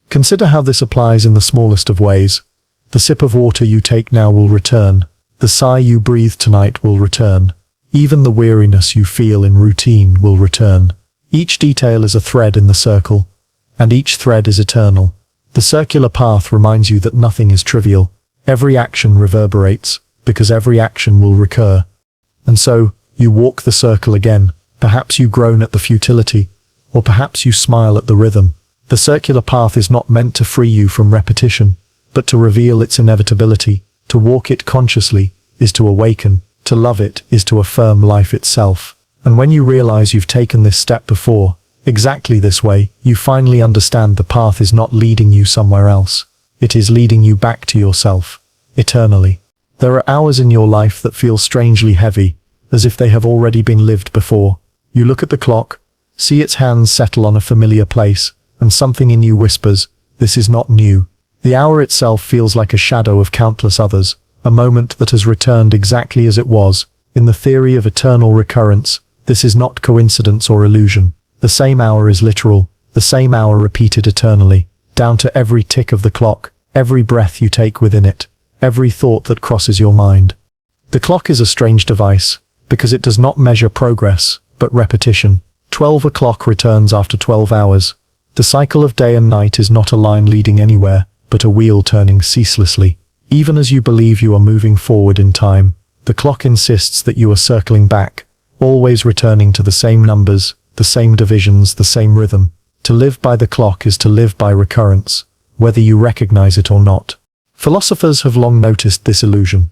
Consider how this applies in the smallest of ways. The sip of water you take now will return. The sigh you breathe tonight will return. Even the weariness you feel in routine will return. Each detail is a thread in the circle, and each thread is eternal. The circular path reminds you that nothing is trivial. Every action reverberates, because every action will recur. And so, you walk the circle again. Perhaps you groan at the futility, or perhaps you smile at the rhythm. The circular path is not meant to free you from repetition, but to reveal its inevitability. To walk it consciously is to awaken. To love it is to affirm life itself. And when you realize you've taken this step before, exactly this way, you finally understand the path is not leading you somewhere else. It is leading you back to yourself, eternally. There are hours in your life that feel strangely heavy, as if they have already been lived before. You look at the clock, see its hands settle on a familiar place, and something in you whispers, this is not new. The hour itself feels like a shadow of countless others, a moment that has returned exactly as it was. In the theory of eternal recurrence, this is not coincidence or illusion. The same hour is literal, the same hour repeated eternally, down to every tick of the clock, every breath you take within it, every thought that crosses your mind. The clock is a strange device, because it does not measure progress, but repetition. 12 o'clock returns after 12 hours. The cycle of day and night is not a line leading anywhere, but a wheel turning ceaselessly. Even as you believe you are moving forward in time, the clock insists that you are circling back, always returning to the same numbers, the same divisions, the same rhythm. To live by the clock is to live by recurrence, whether you recognize it or not. Philosophers have long noticed this illusion.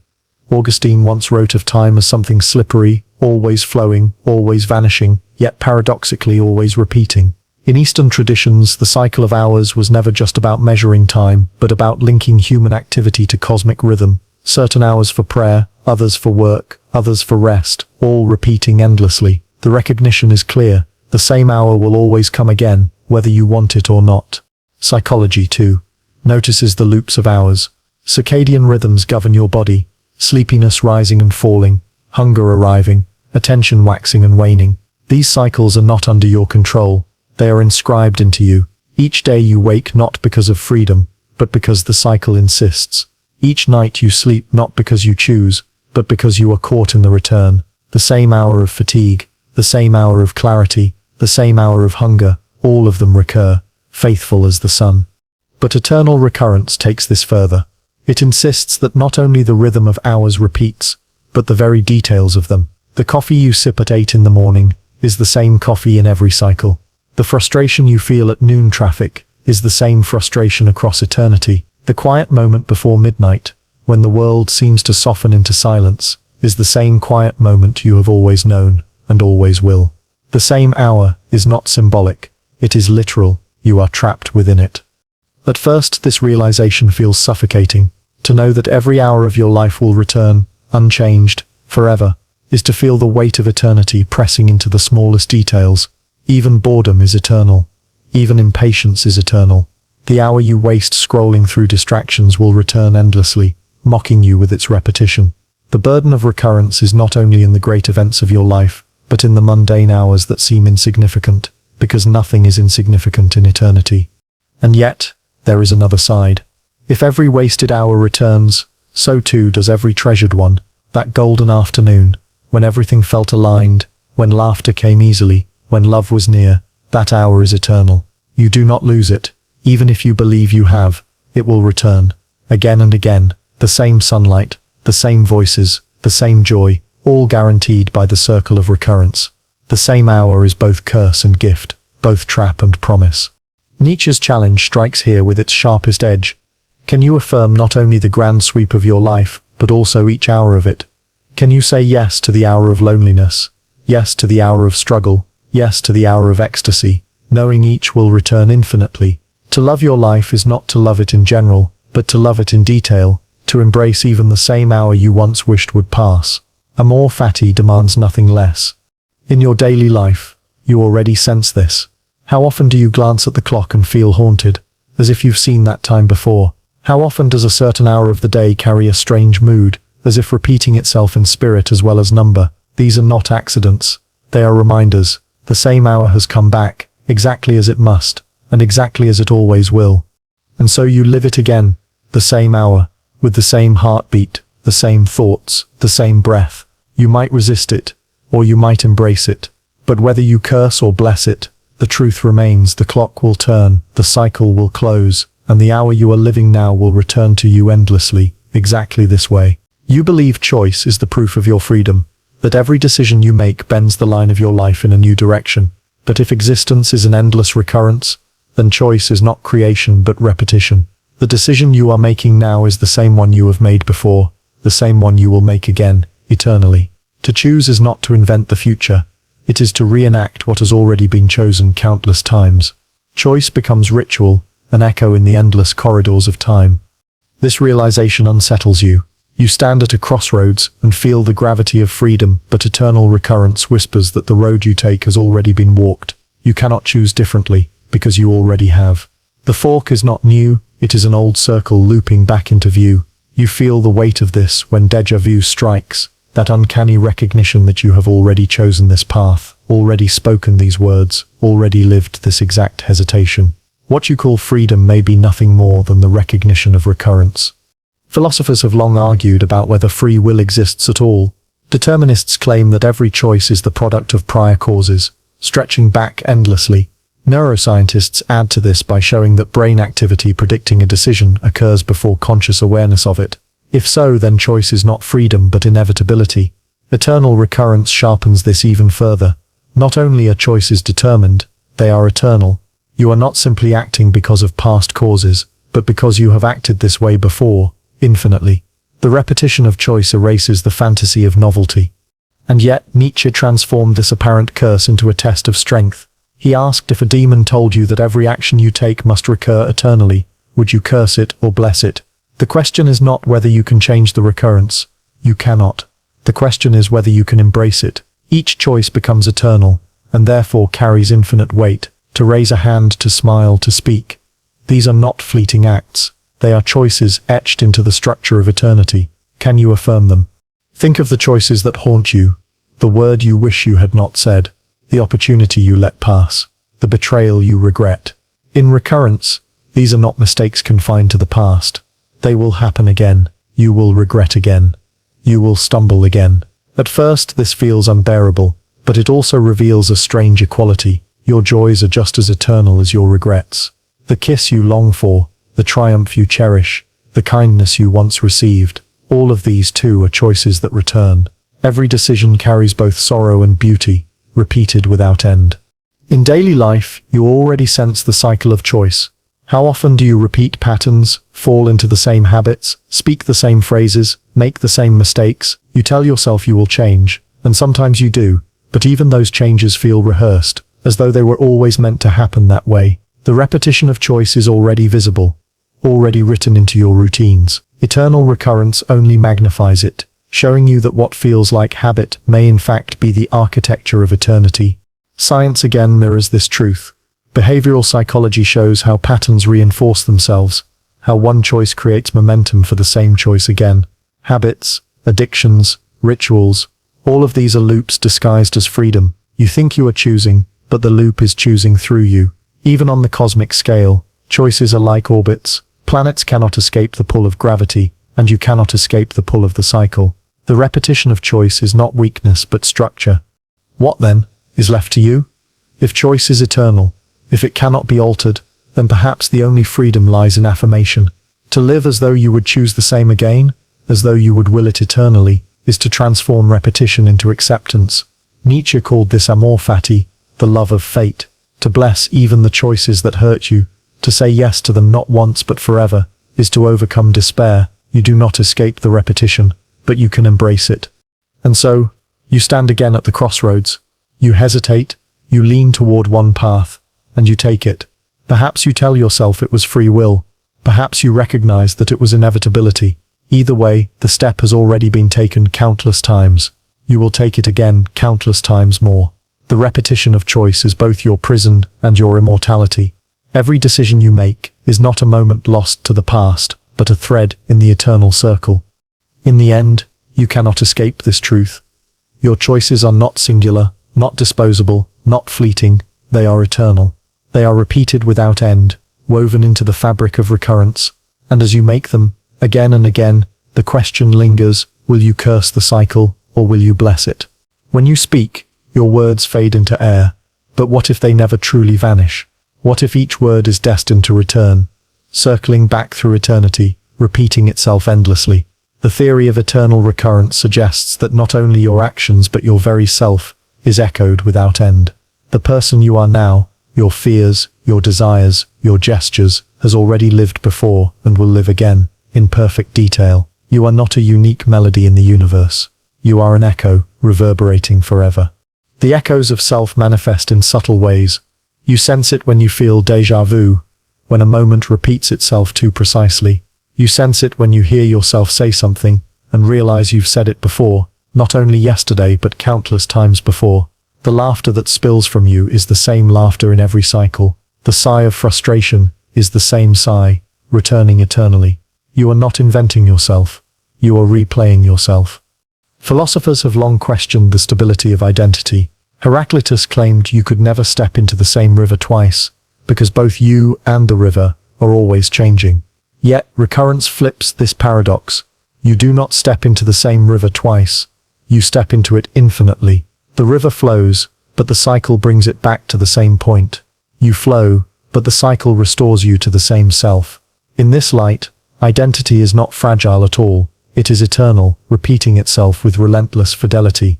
Augustine once wrote of time as something slippery, always flowing, always vanishing, yet paradoxically always repeating. In Eastern traditions, the cycle of hours was never just about measuring time, but about linking human activity to cosmic rhythm. Certain hours for prayer, others for work, others for rest, all repeating endlessly. The recognition is clear. The same hour will always come again, whether you want it or not. Psychology, too, notices the loops of hours. Circadian rhythms govern your body, sleepiness rising and falling, hunger arriving, attention waxing and waning. These cycles are not under your control. They are inscribed into you. Each day you wake not because of freedom, but because the cycle insists. Each night you sleep not because you choose, but because you are caught in the return. The same hour of fatigue, the same hour of clarity, the same hour of hunger, all of them recur, faithful as the sun. But eternal recurrence takes this further. It insists that not only the rhythm of hours repeats, but the very details of them. The coffee you sip at 8 in the morning is the same coffee in every cycle. The frustration you feel at noon traffic is the same frustration across eternity. The quiet moment before midnight, when the world seems to soften into silence, is the same quiet moment you have always known, and always will. The same hour is not symbolic, it is literal, you are trapped within it. At first, this realization feels suffocating, to know that every hour of your life will return, unchanged, forever. is to feel the weight of eternity pressing into the smallest details. Even boredom is eternal. Even impatience is eternal. The hour you waste scrolling through distractions will return endlessly, mocking you with its repetition. The burden of recurrence is not only in the great events of your life, but in the mundane hours that seem insignificant, because nothing is insignificant in eternity. And yet, there is another side. If every wasted hour returns, so too does every treasured one. That golden afternoon, when everything felt aligned, when laughter came easily, when love was near, that hour is eternal. You do not lose it, even if you believe you have. It will return, again and again, the same sunlight, the same voices, the same joy, all guaranteed by the circle of recurrence. The same hour is both curse and gift, both trap and promise. Nietzsche's challenge strikes here with its sharpest edge. Can you affirm not only the grand sweep of your life, but also each hour of it? Can you say yes to the hour of loneliness, yes to the hour of struggle, yes to the hour of ecstasy, knowing each will return infinitely? To love your life is not to love it in general, but to love it in detail, to embrace even the same hour you once wished would pass. Amor fati demands nothing less. In your daily life, you already sense this. How often do you glance at the clock and feel haunted, as if you've seen that time before? How often does a certain hour of the day carry a strange mood, as if repeating itself in spirit as well as number? These are not accidents. They are reminders. The same hour has come back, exactly as it must, and exactly as it always will. And so you live it again, the same hour, with the same heartbeat, the same thoughts, the same breath. You might resist it, or you might embrace it. But whether you curse or bless it, the truth remains. The clock will turn, the cycle will close, and the hour you are living now will return to you endlessly, exactly this way. You believe choice is the proof of your freedom, that every decision you make bends the line of your life in a new direction. But if existence is an endless recurrence, then choice is not creation but repetition. The decision you are making now is the same one you have made before, the same one you will make again, eternally. To choose is not to invent the future, it is to reenact what has already been chosen countless times. Choice becomes ritual, an echo in the endless corridors of time. This realization unsettles you. You stand at a crossroads and feel the gravity of freedom, but eternal recurrence whispers that the road you take has already been walked. You cannot choose differently, because you already have. The fork is not new, it is an old circle looping back into view. You feel the weight of this when déjà vu strikes, that uncanny recognition that you have already chosen this path, already spoken these words, already lived this exact hesitation. What you call freedom may be nothing more than the recognition of recurrence. Philosophers have long argued about whether free will exists at all. Determinists claim that every choice is the product of prior causes, stretching back endlessly. Neuroscientists add to this by showing that brain activity predicting a decision occurs before conscious awareness of it. If so, then choice is not freedom but inevitability. Eternal recurrence sharpens this even further. Not only are choices determined, they are eternal. You are not simply acting because of past causes, but because you have acted this way before, infinitely. The repetition of choice erases the fantasy of novelty. And yet, Nietzsche transformed this apparent curse into a test of strength. He asked, if a demon told you that every action you take must recur eternally, would you curse it or bless it? The question is not whether you can change the recurrence. You cannot. The question is whether you can embrace it. Each choice becomes eternal, and therefore carries infinite weight. To raise a hand, to smile, to speak. These are not fleeting acts. They are choices etched into the structure of eternity. Can you affirm them? Think of the choices that haunt you, the word you wish you had not said, the opportunity you let pass, the betrayal you regret. In recurrence, these are not mistakes confined to the past. They will happen again. You will regret again. You will stumble again. At first, this feels unbearable, but it also reveals a strange equality. Your joys are just as eternal as your regrets. The kiss you long for, the triumph you cherish, the kindness you once received, all of these too are choices that return. Every decision carries both sorrow and beauty, repeated without end. In daily life, you already sense the cycle of choice. How often do you repeat patterns, fall into the same habits, speak the same phrases, make the same mistakes? You tell yourself you will change, and sometimes you do, but even those changes feel rehearsed, as though they were always meant to happen that way. The repetition of choice is already visible, already written into your routines. Eternal recurrence only magnifies it. showing you that what feels like habit may in fact be the architecture of eternity. Science again mirrors this truth. Behavioral psychology shows how patterns reinforce themselves, how one choice creates momentum for the same choice again. Habits, addictions, rituals, all of these are loops disguised as freedom. You think you are choosing, but the loop is choosing through you. Even on the cosmic scale, choices are like orbits. Planets cannot escape the pull of gravity, and you cannot escape the pull of the cycle. The repetition of choice is not weakness but structure. What then is left to you? If choice is eternal, if it cannot be altered, then perhaps the only freedom lies in affirmation. To live as though you would choose the same again, as though you would will it eternally, is to transform repetition into acceptance. Nietzsche called this amor fati, the love of fate. To bless even the choices that hurt you, to say yes to them not once but forever, is to overcome despair. You do not escape the repetition, but you can embrace it. And so, you stand again at the crossroads. You hesitate, you lean toward one path, and you take it. Perhaps you tell yourself it was free will. Perhaps you recognize that it was inevitability. Either way, the step has already been taken countless times. You will take it again countless times more. The repetition of choice is both your prison and your immortality. Every decision you make is not a moment lost to the past, but a thread in the eternal circle. In the end, you cannot escape this truth. Your choices are not singular, not disposable, not fleeting. They are eternal. They are repeated without end, woven into the fabric of recurrence. And as you make them, again and again, the question lingers, will you curse the cycle, or will you bless it? When you speak, your words fade into air. But what if they never truly vanish? What if each word is destined to return, circling back through eternity, repeating itself endlessly? The theory of eternal recurrence suggests that not only your actions but your very self is echoed without end. The person you are now, your fears, your desires, your gestures, has already lived before and will live again, in perfect detail. You are not a unique melody in the universe. You are an echo, reverberating forever. The echoes of self manifest in subtle ways. You sense it when you feel déjà vu, when a moment repeats itself too precisely. You sense it when you hear yourself say something and realize you've said it before, not only yesterday but countless times before. The laughter that spills from you is the same laughter in every cycle. The sigh of frustration is the same sigh, returning eternally. You are not inventing yourself. You are replaying yourself. Philosophers have long questioned the stability of identity. Heraclitus claimed you could never step into the same river twice, because both you and the river are always changing. Yet, recurrence flips this paradox. You do not step into the same river twice. You step into it infinitely. The river flows, but the cycle brings it back to the same point. You flow, but the cycle restores you to the same self. In this light, identity is not fragile at all. It is eternal, repeating itself with relentless fidelity.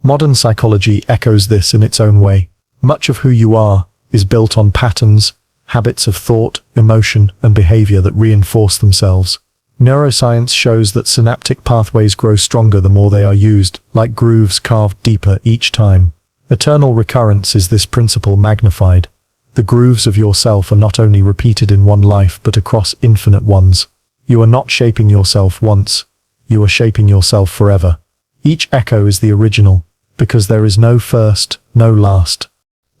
Modern psychology echoes this in its own way. Much of who you are is built on patterns, habits of thought, emotion, and behavior that reinforce themselves. Neuroscience shows that synaptic pathways grow stronger the more they are used, like grooves carved deeper each time. Eternal recurrence is this principle magnified. The grooves of yourself are not only repeated in one life but across infinite ones. You are not shaping yourself once. You are shaping yourself forever. Each echo is the original, because there is no first, no last.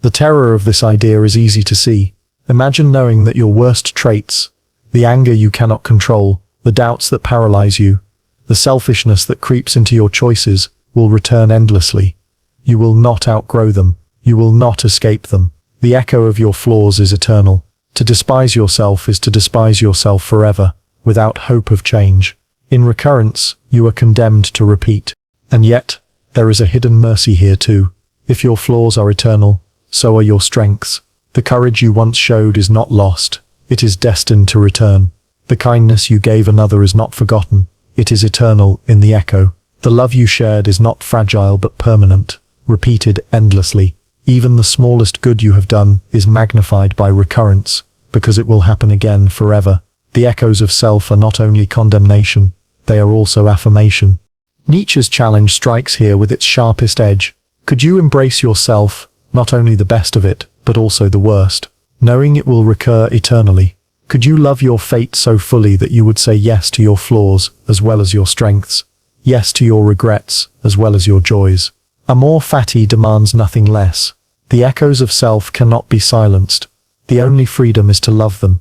The terror of this idea is easy to see. Imagine knowing that your worst traits, the anger you cannot control, the doubts that paralyze you, the selfishness that creeps into your choices, will return endlessly. You will not outgrow them. You will not escape them. The echo of your flaws is eternal. To despise yourself is to despise yourself forever, without hope of change. In recurrence, you are condemned to repeat. And yet, there is a hidden mercy here too. If your flaws are eternal, so are your strengths. The courage you once showed is not lost. It is destined to return. The kindness you gave another is not forgotten. It is eternal in the echo. The love you shared is not fragile but permanent, repeated endlessly. Even the smallest good you have done is magnified by recurrence, because it will happen again forever. The echoes of self are not only condemnation, they are also affirmation. Nietzsche's challenge strikes here with its sharpest edge. Could you embrace yourself, not only the best of it, but also the worst, knowing it will recur eternally? Could you love your fate so fully that you would say yes to your flaws as well as your strengths? yes to your regrets as well as your joys. Amor fati demands nothing less. The echoes of self cannot be silenced. The only freedom is to love them.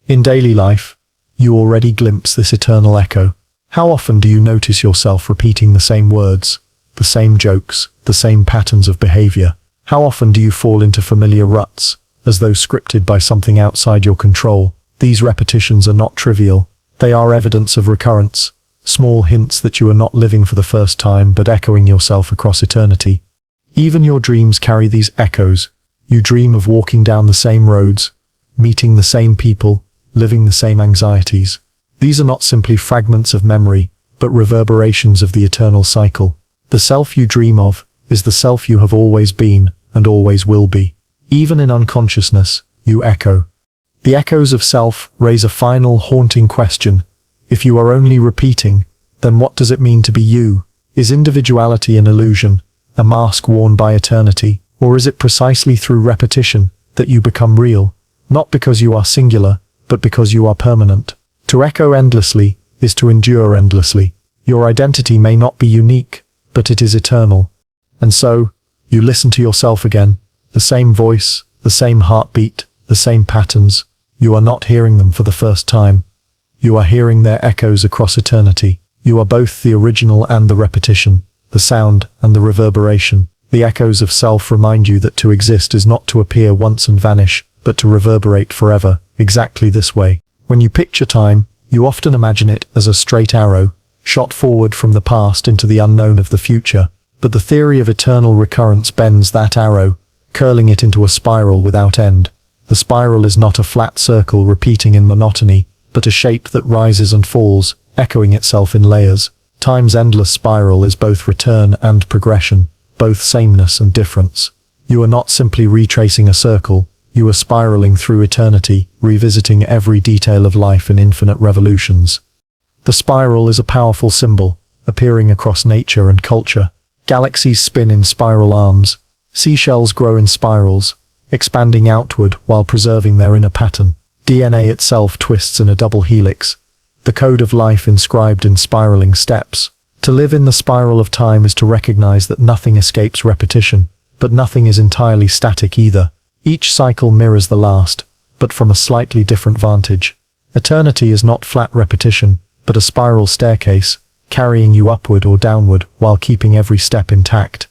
In daily life, you already glimpse this eternal echo. How often do you notice yourself repeating the same words, the same jokes, the same patterns of behavior? How often do you fall into familiar ruts, as though scripted by something outside your control? These repetitions are not trivial. They are evidence of recurrence, small hints that you are not living for the first time but echoing yourself across eternity. Even your dreams carry these echoes. You dream of walking down the same roads, meeting the same people, living the same anxieties. These are not simply fragments of memory, but reverberations of the eternal cycle. The self you dream of is the self you have always been and always will be. Even in unconsciousness, you echo. The echoes of self raise a final haunting question. If you are only repeating, then what does it mean to be you? Is individuality an illusion, a mask worn by eternity, or is it precisely through repetition that you become real? Not because you are singular, but because you are permanent. To echo endlessly is to endure endlessly. Your identity may not be unique, but it is eternal. And so, you listen to yourself again, the same voice, the same heartbeat, the same patterns. You are not hearing them for the first time. You are hearing their echoes across eternity. You are both the original and the repetition, the sound and the reverberation. The echoes of self remind you that to exist is not to appear once and vanish, but to reverberate forever, exactly this way. When you picture time, you often imagine it as a straight arrow, shot forward from the past into the unknown of the future. But the theory of eternal recurrence bends that arrow, curling it into a spiral without end. The spiral is not a flat circle repeating in monotony, but a shape that rises and falls, echoing itself in layers. Time's endless spiral is both return and progression, both sameness and difference. You are not simply retracing a circle, you are spiraling through eternity, revisiting every detail of life in infinite revolutions. The spiral is a powerful symbol, appearing across nature and culture. Galaxies spin in spiral arms. Seashells grow in spirals, expanding outward while preserving their inner pattern. DNA itself twists in a double helix, the code of life inscribed in spiraling steps. To live in the spiral of time is to recognize that nothing escapes repetition, but nothing is entirely static either. Each cycle mirrors the last, but from a slightly different vantage. Eternity is not flat repetition, but a spiral staircase, carrying you upward or downward while keeping every step intact.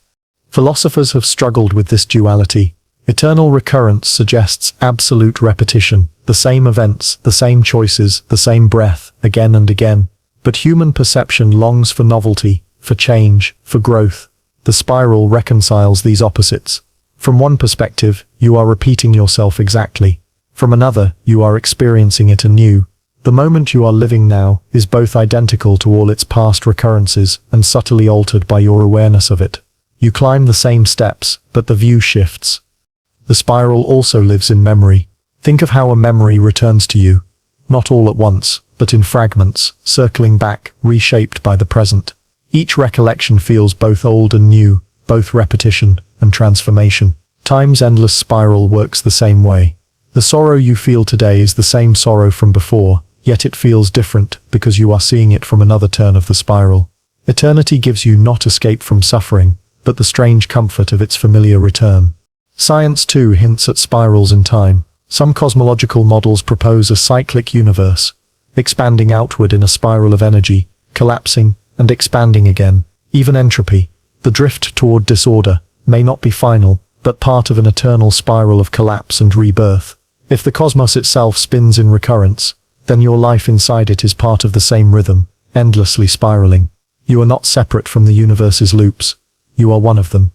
Philosophers have struggled with this duality. Eternal recurrence suggests absolute repetition, the same events, the same choices, the same breath, again and again. But human perception longs for novelty, for change, for growth. The spiral reconciles these opposites. From one perspective, you are repeating yourself exactly. From another, you are experiencing it anew. The moment you are living now is both identical to all its past recurrences and subtly altered by your awareness of it. You climb the same steps, but the view shifts. The spiral also lives in memory. Think of how a memory returns to you, not all at once, but in fragments, circling back, reshaped by the present. Each recollection feels both old and new, both repetition and transformation. Time's endless spiral works the same way. The sorrow you feel today is the same sorrow from before, yet it feels different because you are seeing it from another turn of the spiral. Eternity gives you not escape from suffering, but the strange comfort of its familiar return. Science too hints at spirals in time. Some cosmological models propose a cyclic universe, expanding outward in a spiral of energy, collapsing and expanding again. Even entropy, the drift toward disorder, may not be final, but part of an eternal spiral of collapse and rebirth. If the cosmos itself spins in recurrence, then your life inside it is part of the same rhythm, endlessly spiraling. You are not separate from the universe's loops. You are one of them.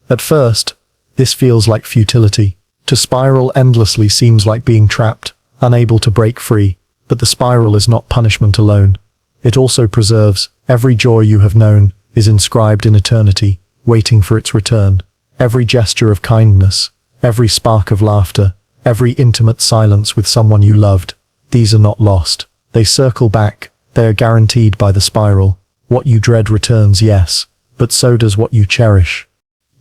At first, this feels like futility. To spiral endlessly seems like being trapped, unable to break free. But the spiral is not punishment alone. It also preserves. Every joy you have known is inscribed in eternity, waiting for its return. Every gesture of kindness, every spark of laughter, every intimate silence with someone you loved, these are not lost. They circle back. They are guaranteed by the spiral. What you dread returns, yes, but so does what you cherish.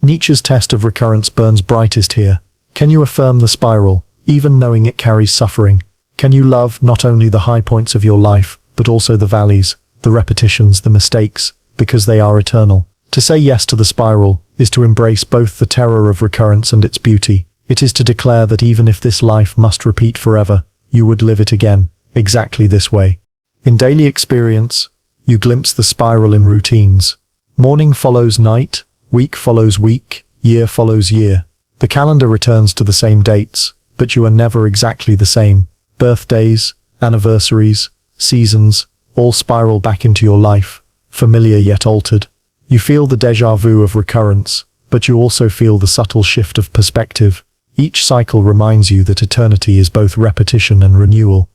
Nietzsche's test of recurrence burns brightest here. Can you affirm the spiral, even knowing it carries suffering? Can you love not only the high points of your life, but also the valleys, the repetitions, the mistakes, because they are eternal. To say yes to the spiral is to embrace both the terror of recurrence and its beauty. It is to declare that even if this life must repeat forever, you would live it again, exactly this way. In daily experience, you glimpse the spiral in routines. Morning follows night, week follows week, year follows year. The calendar returns to the same dates, but you are never exactly the same. Birthdays, anniversaries, seasons, all spiral back into your life, familiar yet altered. You feel the déjà vu of recurrence, but you also feel the subtle shift of perspective. Each cycle reminds you that eternity is both repetition and renewal.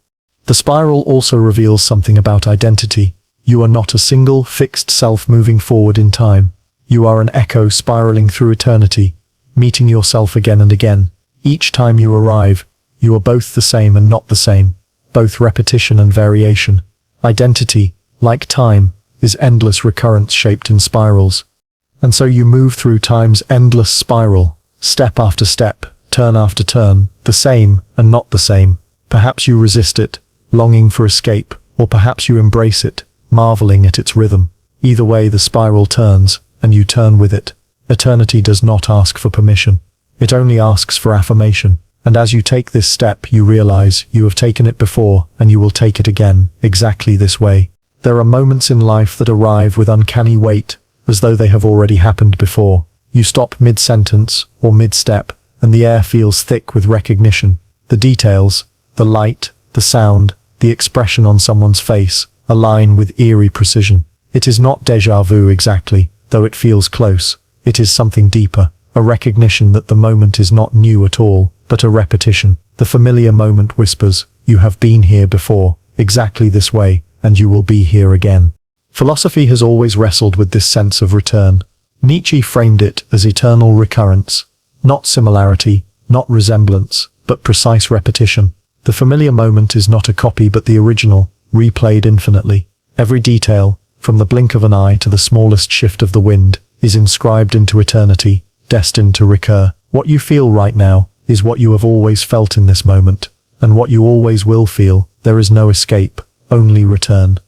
The spiral also reveals something about identity. You are not a single, fixed self moving forward in time. You are an echo spiraling through eternity, meeting yourself again and again. Each time you arrive, you are both the same and not the same, both repetition and variation. Identity, like time, is endless recurrence shaped in spirals. And so you move through time's endless spiral, step after step, turn after turn, the same and not the same. Perhaps you resist it, longing for escape, or perhaps you embrace it, marveling at its rhythm. Either way, the spiral turns, and you turn with it. Eternity does not ask for permission. It only asks for affirmation. And as you take this step, you realize you have taken it before, and you will take it again, exactly this way. There are moments in life that arrive with uncanny weight, as though they have already happened before. You stop mid-sentence, or mid-step, and the air feels thick with recognition. The details, the light, the sound, the expression on someone's face, align with eerie precision. It is not déjà vu exactly, though it feels close. It is something deeper, a recognition that the moment is not new at all, but a repetition. The familiar moment whispers, "You have been here before, exactly this way, and you will be here again." Philosophy has always wrestled with this sense of return. Nietzsche framed it as eternal recurrence, not similarity, not resemblance, but precise repetition. The familiar moment is not a copy but the original, replayed infinitely. Every detail, from the blink of an eye to the smallest shift of the wind, is inscribed into eternity, destined to recur. What you feel right now is what you have always felt in this moment, and what you always will feel. There is no escape, only return.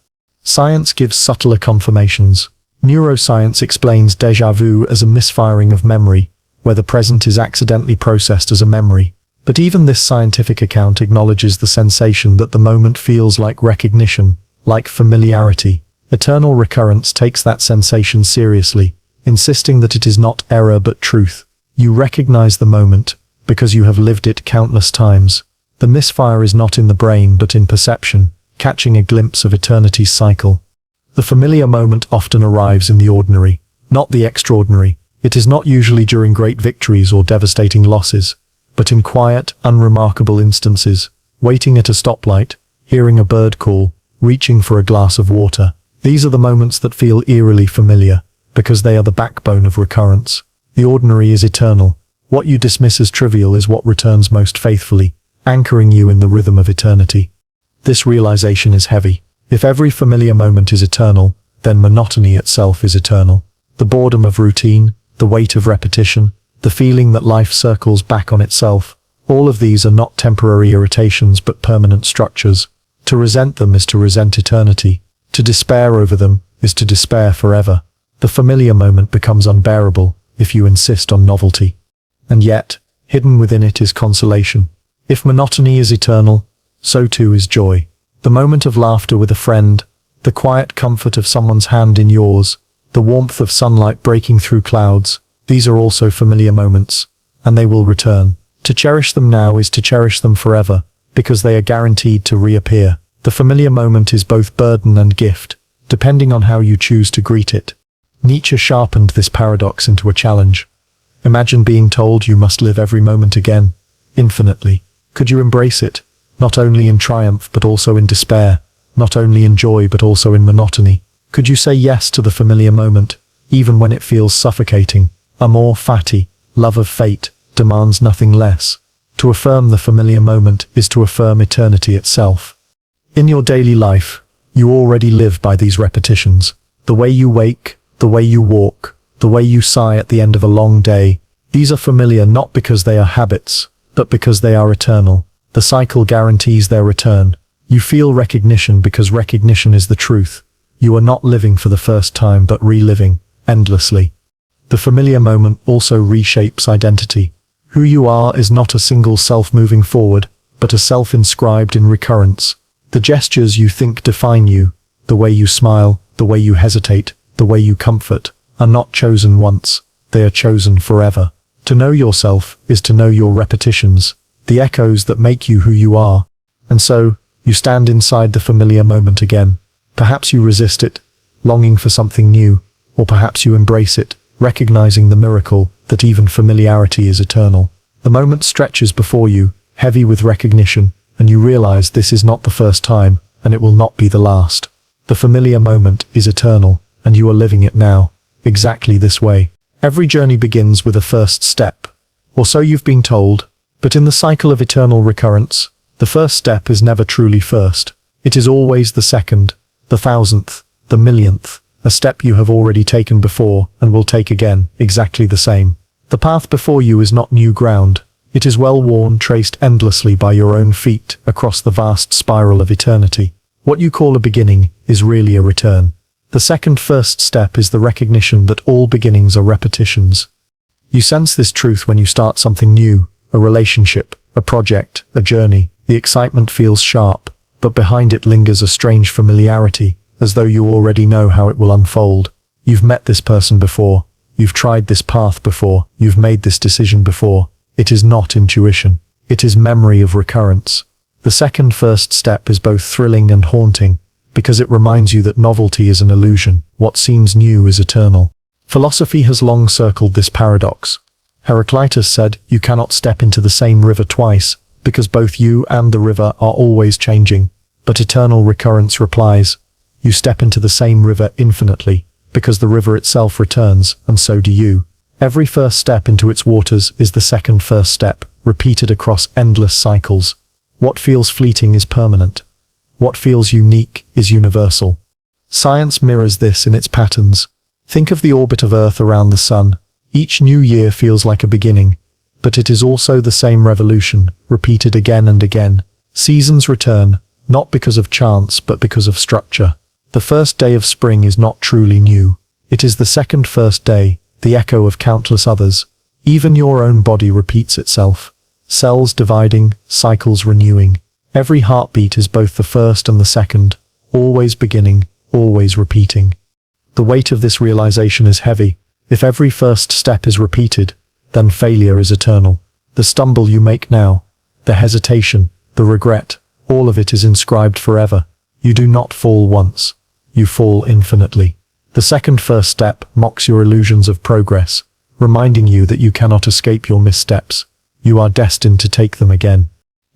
Science gives subtler confirmations. Neuroscience explains déjà vu as a misfiring of memory, where the present is accidentally processed as a memory. But even this scientific account acknowledges the sensation that the moment feels like recognition, like familiarity. Eternal recurrence takes that sensation seriously, insisting that it is not error but truth. You recognize the moment, because you have lived it countless times. The misfire is not in the brain but in perception, catching a glimpse of eternity's cycle. The familiar moment often arrives in the ordinary, not the extraordinary. It is not usually during great victories or devastating losses, but in quiet, unremarkable instances, waiting at a stoplight, hearing a bird call, reaching for a glass of water. These are the moments that feel eerily familiar, because they are the backbone of recurrence. The ordinary is eternal. What you dismiss as trivial is what returns most faithfully, anchoring you in the rhythm of eternity. This realization is heavy. If every familiar moment is eternal, then monotony itself is eternal. The boredom of routine, the weight of repetition, the feeling that life circles back on itself, all of these are not temporary irritations but permanent structures. To resent them is to resent eternity. To despair over them is to despair forever. The familiar moment becomes unbearable if you insist on novelty. And yet, hidden within it is consolation. If monotony is eternal, so too is joy. The moment of laughter with a friend, the quiet comfort of someone's hand in yours, the warmth of sunlight breaking through clouds, these are also familiar moments, and they will return. To cherish them now is to cherish them forever, because they are guaranteed to reappear. The familiar moment is both burden and gift, depending on how you choose to greet it. Nietzsche sharpened this paradox into a challenge. Imagine being told you must live every moment again, infinitely. Could you embrace it, not only in triumph but also in despair, not only in joy but also in monotony? Could you say yes to the familiar moment, even when it feels suffocating? Amor fati, love of fate, demands nothing less. To affirm the familiar moment is to affirm eternity itself. In your daily life, you already live by these repetitions. The way you wake, the way you walk, the way you sigh at the end of a long day, these are familiar not because they are habits, but because they are eternal. The cycle guarantees their return. You feel recognition because recognition is the truth. You are not living for the first time but reliving, endlessly. The familiar moment also reshapes identity. Who you are is not a single self moving forward, but a self inscribed in recurrence. The gestures you think define you, the way you smile, the way you hesitate, the way you comfort, are not chosen once, they are chosen forever. To know yourself is to know your repetitions, the echoes that make you who you are. And so, you stand inside the familiar moment again. Perhaps you resist it, longing for something new, or perhaps you embrace it, recognizing the miracle that even familiarity is eternal. The moment stretches before you, heavy with recognition, and you realize this is not the first time, and it will not be the last. The familiar moment is eternal, and you are living it now, exactly this way. Every journey begins with a first step, or so you've been told, but in the cycle of eternal recurrence, the first step is never truly first. It is always the second, the thousandth, the millionth, a step you have already taken before and will take again, exactly the same. The path before you is not new ground. It is well-worn, traced endlessly by your own feet across the vast spiral of eternity. What you call a beginning is really a return. The second first step is the recognition that all beginnings are repetitions. You sense this truth when you start something new, a relationship, a project, a journey. The excitement feels sharp, but behind it lingers a strange familiarity, as though you already know how it will unfold. You've met this person before, you've tried this path before, you've made this decision before. It is not intuition, it is memory of recurrence. The second first step is both thrilling and haunting, because it reminds you that novelty is an illusion, what seems new is eternal. Philosophy has long circled this paradox. Heraclitus said, you cannot step into the same river twice, because both you and the river are always changing. But eternal recurrence replies, you step into the same river infinitely, because the river itself returns, and so do you. Every first step into its waters is the second first step, repeated across endless cycles. What feels fleeting is permanent. What feels unique is universal. Science mirrors this in its patterns. Think of the orbit of Earth around the Sun. Each new year feels like a beginning, but it is also the same revolution, repeated again and again. Seasons return, not because of chance but because of structure. The first day of spring is not truly new. It is the second first day, the echo of countless others. Even your own body repeats itself. Cells dividing, cycles renewing. Every heartbeat is both the first and the second, always beginning, always repeating. The weight of this realization is heavy. If every first step is repeated, then failure is eternal. The stumble you make now, the hesitation, the regret, all of it is inscribed forever. You do not fall once. You fall infinitely. The second first step mocks your illusions of progress, reminding you that you cannot escape your missteps. You are destined to take them again.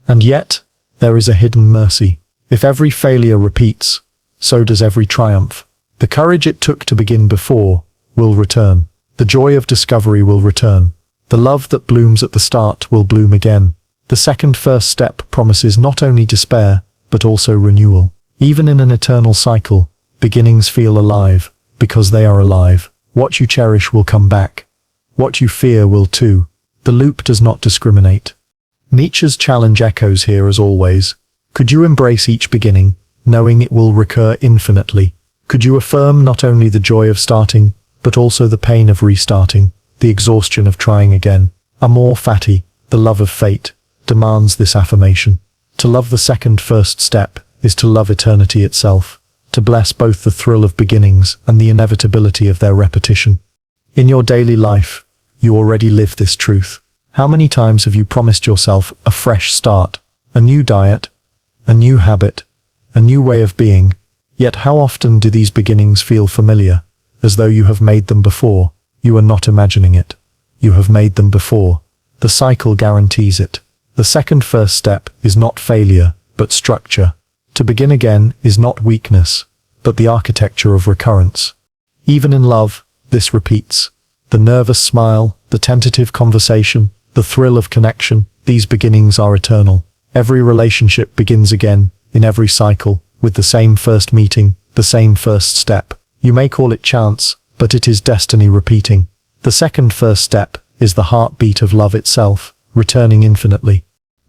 And yet, there is a hidden mercy. If every failure repeats, so does every triumph. The courage it took to begin before will return. The joy of discovery will return. The love that blooms at the start will bloom again. The second first step promises not only despair, but also renewal. Even in an eternal cycle, beginnings feel alive, because they are alive. What you cherish will come back. What you fear will too. The loop does not discriminate. Nietzsche's challenge echoes here as always. Could you embrace each beginning, knowing it will recur infinitely? Could you affirm not only the joy of starting, but also the pain of restarting, the exhaustion of trying again? Amor fati, the love of fate, demands this affirmation. To love the second first step is to love eternity itself, to bless both the thrill of beginnings and the inevitability of their repetition. In your daily life, you already live this truth. How many times have you promised yourself a fresh start, a new diet, a new habit, a new way of being? Yet how often do these beginnings feel familiar, as though you have made them before? You are not imagining it. You have made them before. The cycle guarantees it. The second first step is not failure, but structure. To begin again is not weakness, but the architecture of recurrence. Even in love, this repeats. The nervous smile, the tentative conversation, the thrill of connection, these beginnings are eternal. Every relationship begins again, in every cycle, with the same first meeting, the same first step. You may call it chance, but it is destiny repeating. The second first step is the heartbeat of love itself, returning infinitely.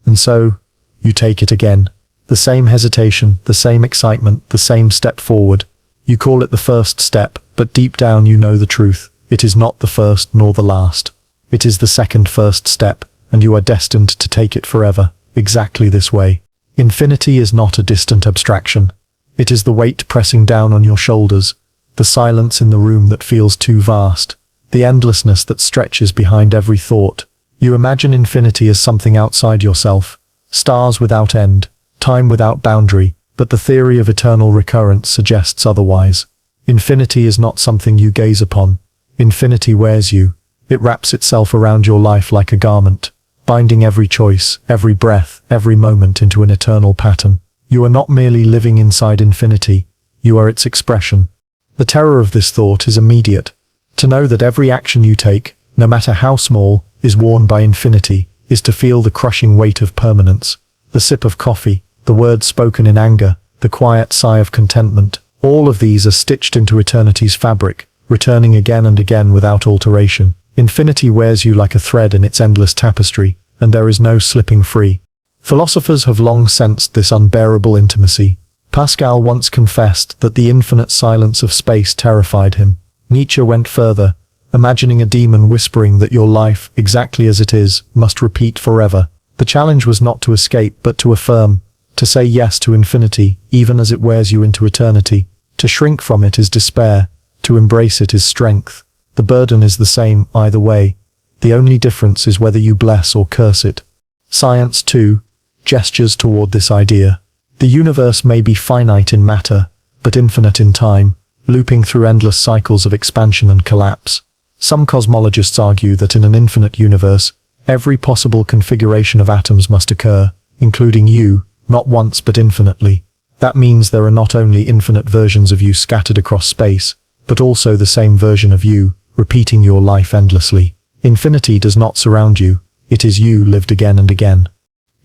And so, you take it again. The same hesitation, the same excitement, the same step forward. You call it the first step, but deep down you know the truth. It is not the first nor the last. It is the second first step, and you are destined to take it forever, exactly this way. Infinity is not a distant abstraction. It is the weight pressing down on your shoulders, the silence in the room that feels too vast, the endlessness that stretches behind every thought. You imagine infinity as something outside yourself, stars without end, time without boundary, but the theory of eternal recurrence suggests otherwise. Infinity is not something you gaze upon. Infinity wears you. It wraps itself around your life like a garment, binding every choice, every breath, every moment into an eternal pattern. You are not merely living inside infinity, you are its expression. The terror of this thought is immediate. To know that every action you take, no matter how small, is worn by infinity, is to feel the crushing weight of permanence. The sip of coffee, the words spoken in anger, the quiet sigh of contentment, all of these are stitched into eternity's fabric, returning again and again without alteration. Infinity wears you like a thread in its endless tapestry, and there is no slipping free. Philosophers have long sensed this unbearable intimacy. Pascal once confessed that the infinite silence of space terrified him. Nietzsche went further, imagining a demon whispering that your life, exactly as it is, must repeat forever. The challenge was not to escape but to affirm, to say yes to infinity, even as it wears you into eternity. To shrink from it is despair, to embrace it is strength. The burden is the same either way. The only difference is whether you bless or curse it. Science, too, gestures toward this idea. The universe may be finite in matter, but infinite in time, looping through endless cycles of expansion and collapse. Some cosmologists argue that in an infinite universe, every possible configuration of atoms must occur, including you, not once but infinitely. That means there are not only infinite versions of you scattered across space, but also the same version of you, repeating your life endlessly. Infinity does not surround you, it is you lived again and again.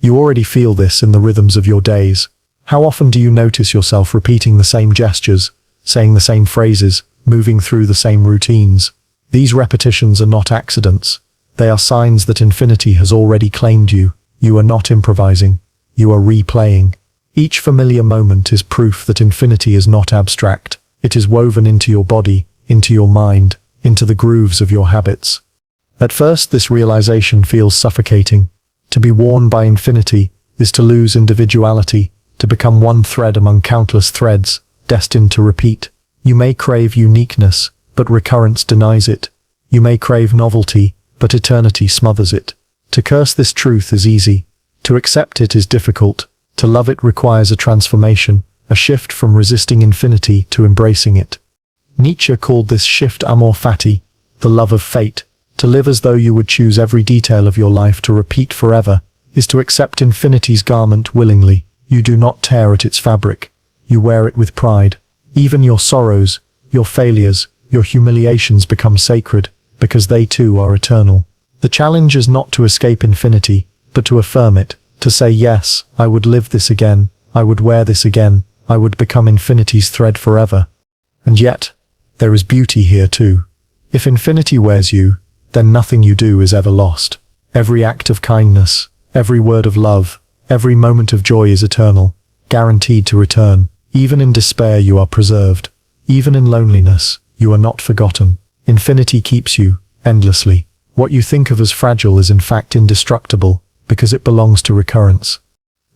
You already feel this in the rhythms of your days. How often do you notice yourself repeating the same gestures, saying the same phrases, moving through the same routines? These repetitions are not accidents. They are signs that infinity has already claimed you. You are not improvising. You are replaying. Each familiar moment is proof that infinity is not abstract. It is woven into your body, into your mind, into the grooves of your habits. At first, this realization feels suffocating. To be worn by infinity is to lose individuality, to become one thread among countless threads, destined to repeat. You may crave uniqueness, but recurrence denies it. You may crave novelty, but eternity smothers it. To curse this truth is easy. To accept it is difficult. To love it requires a transformation, a shift from resisting infinity to embracing it. Nietzsche called this shift amor fati, the love of fate. To live as though you would choose every detail of your life to repeat forever, is to accept infinity's garment willingly. You do not tear at its fabric. You wear it with pride. Even your sorrows, your failures, your humiliations become sacred, because they too are eternal. The challenge is not to escape infinity, but to affirm it, to say yes, I would live this again, I would wear this again, I would become infinity's thread forever. And yet, there is beauty here too. If infinity wears you, then nothing you do is ever lost. Every act of kindness, every word of love, every moment of joy is eternal, guaranteed to return. Even in despair you are preserved. Even in loneliness, you are not forgotten. Infinity keeps you, endlessly. What you think of as fragile is in fact indestructible, because it belongs to recurrence.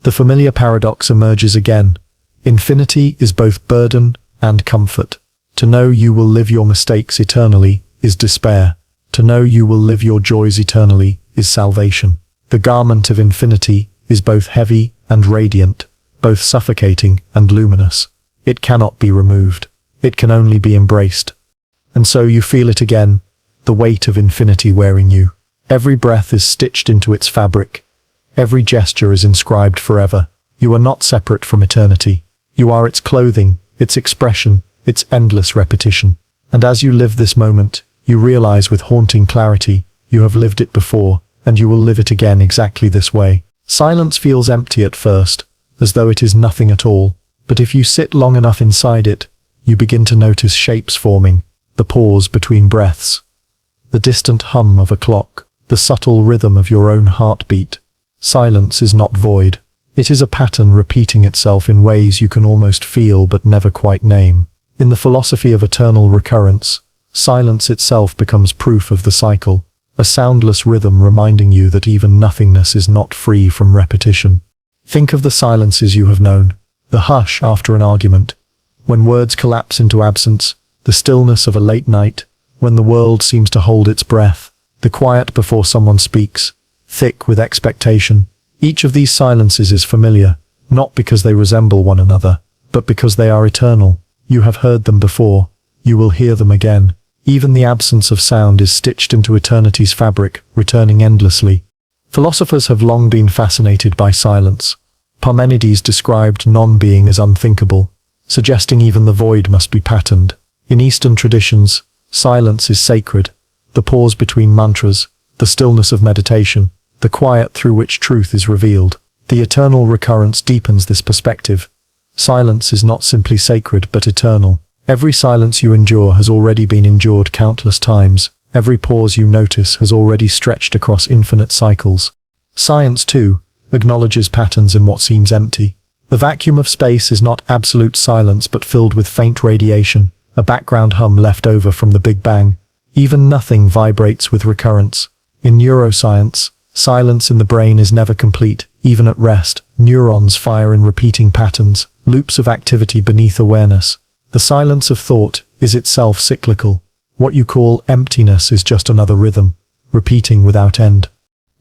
The familiar paradox emerges again. Infinity is both burden and comfort. To know you will live your mistakes eternally is despair. To know you will live your joys eternally is salvation. The garment of infinity is both heavy and radiant, both suffocating and luminous. It cannot be removed. It can only be embraced. And so you feel it again, the weight of infinity wearing you. Every breath is stitched into its fabric. Every gesture is inscribed forever. You are not separate from eternity. You are its clothing, its expression, its endless repetition. And as you live this moment, you realize with haunting clarity, you have lived it before, and you will live it again exactly this way. Silence feels empty at first, as though it is nothing at all. But if you sit long enough inside it, you begin to notice shapes forming, the pause between breaths, the distant hum of a clock, the subtle rhythm of your own heartbeat. Silence is not void. It is a pattern repeating itself in ways you can almost feel but never quite name. In the philosophy of eternal recurrence, silence itself becomes proof of the cycle, a soundless rhythm reminding you that even nothingness is not free from repetition. Think of the silences you have known, the hush after an argument, when words collapse into absence, the stillness of a late night, when the world seems to hold its breath, the quiet before someone speaks, thick with expectation. Each of these silences is familiar, not because they resemble one another, but because they are eternal. You have heard them before, you will hear them again. Even the absence of sound is stitched into eternity's fabric, returning endlessly. Philosophers have long been fascinated by silence. Parmenides described non-being as unthinkable, suggesting even the void must be patterned. In Eastern traditions, silence is sacred, the pause between mantras, the stillness of meditation, the quiet through which truth is revealed. The eternal recurrence deepens this perspective. Silence is not simply sacred but eternal. Every silence you endure has already been endured countless times. Every pause you notice has already stretched across infinite cycles. Science, too, acknowledges patterns in what seems empty. The vacuum of space is not absolute silence but filled with faint radiation, a background hum left over from the Big Bang. Even nothing vibrates with recurrence. In neuroscience, silence in the brain is never complete. Even at rest, neurons fire in repeating patterns, loops of activity beneath awareness. The silence of thought is itself cyclical. What you call emptiness is just another rhythm, repeating without end.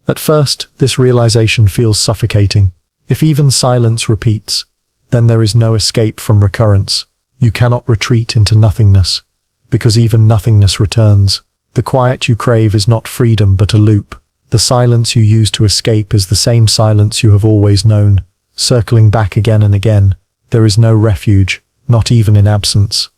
At first, this realization feels suffocating. If even silence repeats, then there is no escape from recurrence. You cannot retreat into nothingness, because even nothingness returns. The quiet you crave is not freedom but a loop. The silence you use to escape is the same silence you have always known, circling back again and again. There is no refuge, not even in absence.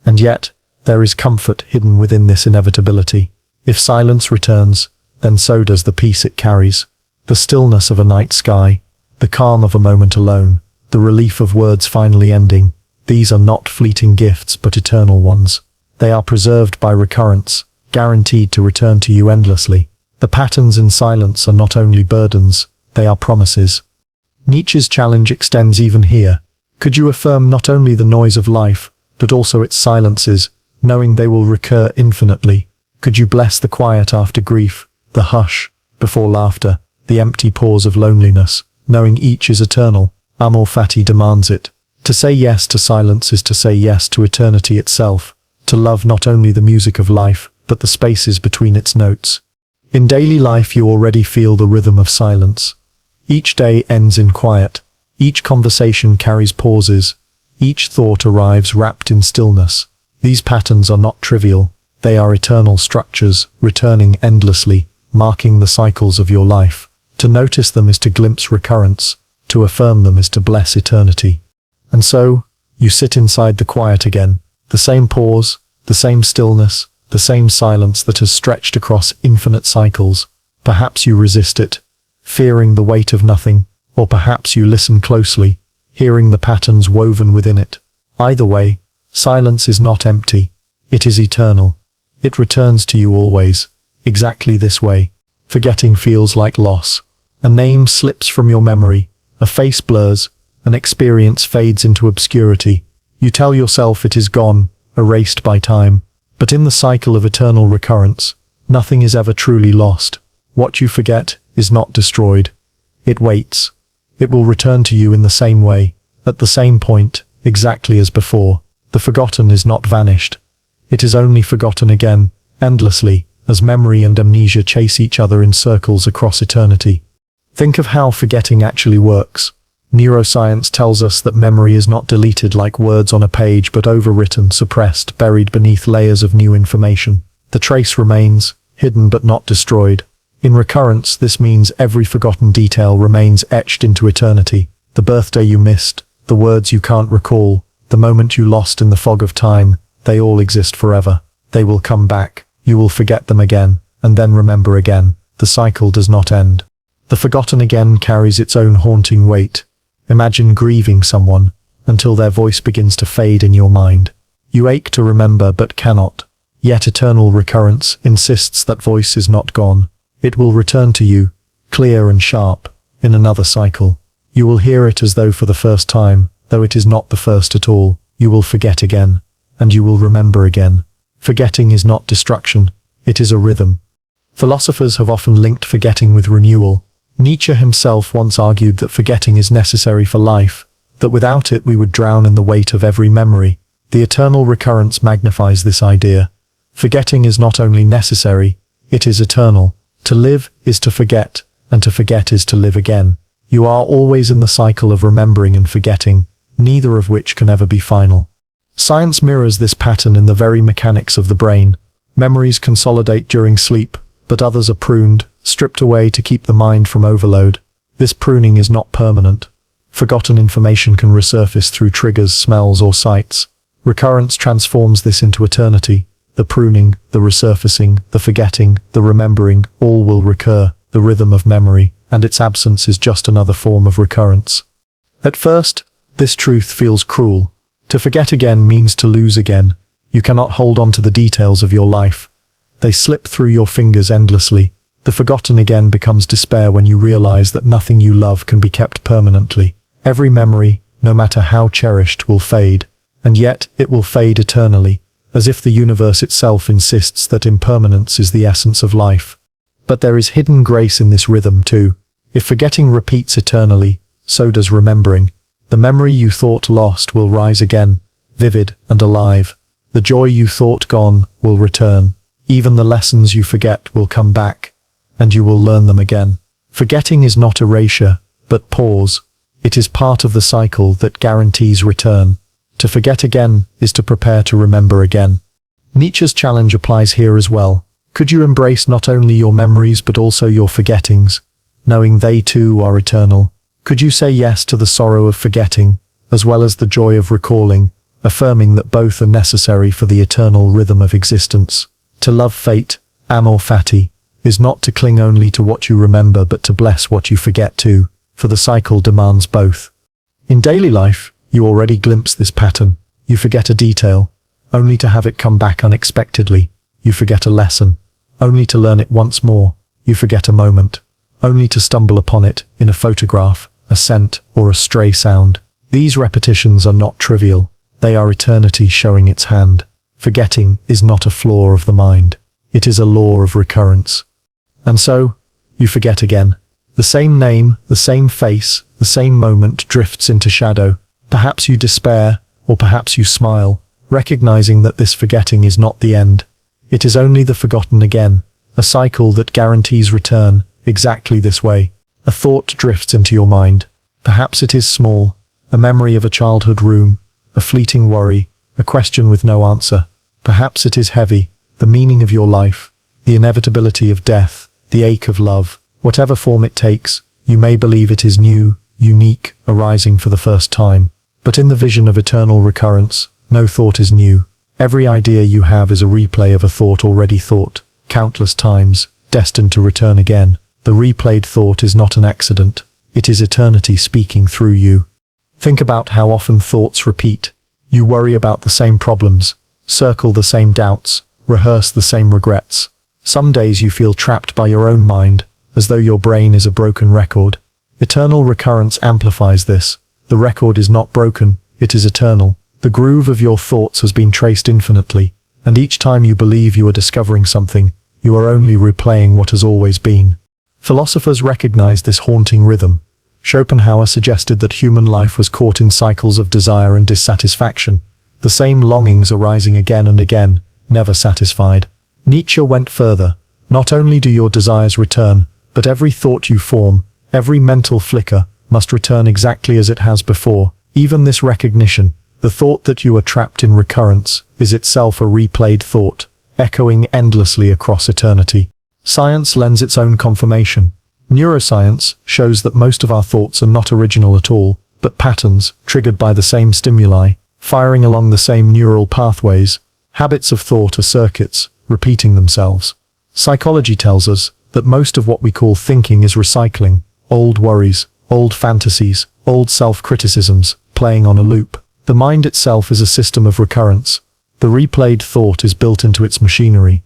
And yet, there is comfort hidden within this inevitability. If silence returns, then so does the peace it carries. The stillness of a night sky, the calm of a moment alone, the relief of words finally ending. These are not fleeting gifts but eternal ones. They are preserved by recurrence, guaranteed to return to you endlessly. The patterns in silence are not only burdens, they are promises. Nietzsche's challenge extends even here. Could you affirm not only the noise of life, but also its silences, knowing they will recur infinitely? Could you bless the quiet after grief, the hush before laughter, the empty pause of loneliness, knowing each is eternal? Amor Fati demands it. To say yes to silence is to say yes to eternity itself, to love not only the music of life, but the spaces between its notes. In daily life you already feel the rhythm of silence. Each day ends in quiet. Each conversation carries pauses. Each thought arrives wrapped in stillness. These patterns are not trivial. They are eternal structures, returning endlessly, marking the cycles of your life. To notice them is to glimpse recurrence. To affirm them is to bless eternity. And so, you sit inside the quiet again. The same pause, the same stillness, the same silence that has stretched across infinite cycles. Perhaps you resist it, fearing the weight of nothing, or perhaps you listen closely, hearing the patterns woven within it. Either way, silence is not empty. It is eternal. It returns to you always, exactly this way. Forgetting feels like loss. A name slips from your memory, a face blurs, an experience fades into obscurity. You tell yourself it is gone, erased by time. But in the cycle of eternal recurrence, nothing is ever truly lost. What you forget is not destroyed. It waits. It will return to you in the same way, at the same point, exactly as before. The forgotten is not vanished. It is only forgotten again, endlessly, as memory and amnesia chase each other in circles across eternity. Think of how forgetting actually works. Neuroscience tells us that memory is not deleted like words on a page but overwritten, suppressed, buried beneath layers of new information. The trace remains, hidden but not destroyed. In recurrence, this means every forgotten detail remains etched into eternity. The birthday you missed, the words you can't recall, the moment you lost in the fog of time, they all exist forever. They will come back. You will forget them again, and then remember again. The cycle does not end. The forgotten again carries its own haunting weight. Imagine grieving someone, until their voice begins to fade in your mind. You ache to remember but cannot. Yet eternal recurrence insists that voice is not gone. It will return to you, clear and sharp, in another cycle. You will hear it as though for the first time, though it is not the first at all. You will forget again. and you will remember again. Forgetting is not destruction, it is a rhythm. Philosophers have often linked forgetting with renewal. Nietzsche himself once argued that forgetting is necessary for life, that without it we would drown in the weight of every memory. The eternal recurrence magnifies this idea. Forgetting is not only necessary, it is eternal. To live is to forget, and to forget is to live again. You are always in the cycle of remembering and forgetting, neither of which can ever be final. Science mirrors this pattern in the very mechanics of the brain. Memories consolidate during sleep, but others are pruned, stripped away to keep the mind from overload. This pruning is not permanent. Forgotten information can resurface through triggers, smells, or sights. Recurrence transforms this into eternity. The pruning, the resurfacing, the forgetting, the remembering, all will recur, the rhythm of memory, and its absence is just another form of recurrence. At first, this truth feels cruel. To forget again means to lose again. You cannot hold on to the details of your life. They slip through your fingers endlessly. The forgotten again becomes despair when you realize that nothing you love can be kept permanently. Every memory, no matter how cherished, will fade, and yet it will fade eternally, as if the universe itself insists that impermanence is the essence of life. But there is hidden grace in this rhythm too. If forgetting repeats eternally, so does remembering. The memory you thought lost will rise again, vivid and alive. The joy you thought gone will return. Even the lessons you forget will come back, and you will learn them again. Forgetting is not erasure, but pause. It is part of the cycle that guarantees return. To forget again is to prepare to remember again. Nietzsche's challenge applies here as well. Could you embrace not only your memories but also your forgettings, knowing they too are eternal? Could you say yes to the sorrow of forgetting, as well as the joy of recalling, affirming that both are necessary for the eternal rhythm of existence? To love fate, amor fati, is not to cling only to what you remember but to bless what you forget too, for the cycle demands both. In daily life, you already glimpse this pattern. You forget a detail, only to have it come back unexpectedly. You forget a lesson, only to learn it once more. You forget a moment, only to stumble upon it in a photograph, a scent, or a stray sound. These repetitions are not trivial. They are eternity showing its hand. Forgetting is not a flaw of the mind. It is a law of recurrence. And so, you forget again. The same name, the same face, the same moment drifts into shadow. Perhaps you despair, or perhaps you smile, recognizing that this forgetting is not the end. It is only the forgotten again, a cycle that guarantees return, exactly this way. A thought drifts into your mind. Perhaps it is small, a memory of a childhood room, a fleeting worry, a question with no answer. Perhaps it is heavy, the meaning of your life, the inevitability of death, the ache of love. Whatever form it takes, you may believe it is new, unique, arising for the first time. But in the vision of eternal recurrence, no thought is new. Every idea you have is a replay of a thought already thought, countless times, destined to return again. The replayed thought is not an accident. It is eternity speaking through you. Think about how often thoughts repeat. You worry about the same problems, circle the same doubts, rehearse the same regrets. Some days you feel trapped by your own mind, as though your brain is a broken record. Eternal recurrence amplifies this. The record is not broken, it is eternal. The groove of your thoughts has been traced infinitely, and each time you believe you are discovering something, you are only replaying what has always been. Philosophers recognized this haunting rhythm. Schopenhauer suggested that human life was caught in cycles of desire and dissatisfaction, the same longings arising again and again, never satisfied. Nietzsche went further. Not only do your desires return, but every thought you form, every mental flicker, must return exactly as it has before. Even this recognition, the thought that you are trapped in recurrence, is itself a replayed thought, echoing endlessly across eternity. Science lends its own confirmation. Neuroscience shows that most of our thoughts are not original at all, but patterns, triggered by the same stimuli, firing along the same neural pathways. Habits of thought are circuits, repeating themselves. Psychology tells us that most of what we call thinking is recycling, old worries, old fantasies, old self-criticisms, playing on a loop. The mind itself is a system of recurrence. The replayed thought is built into its machinery.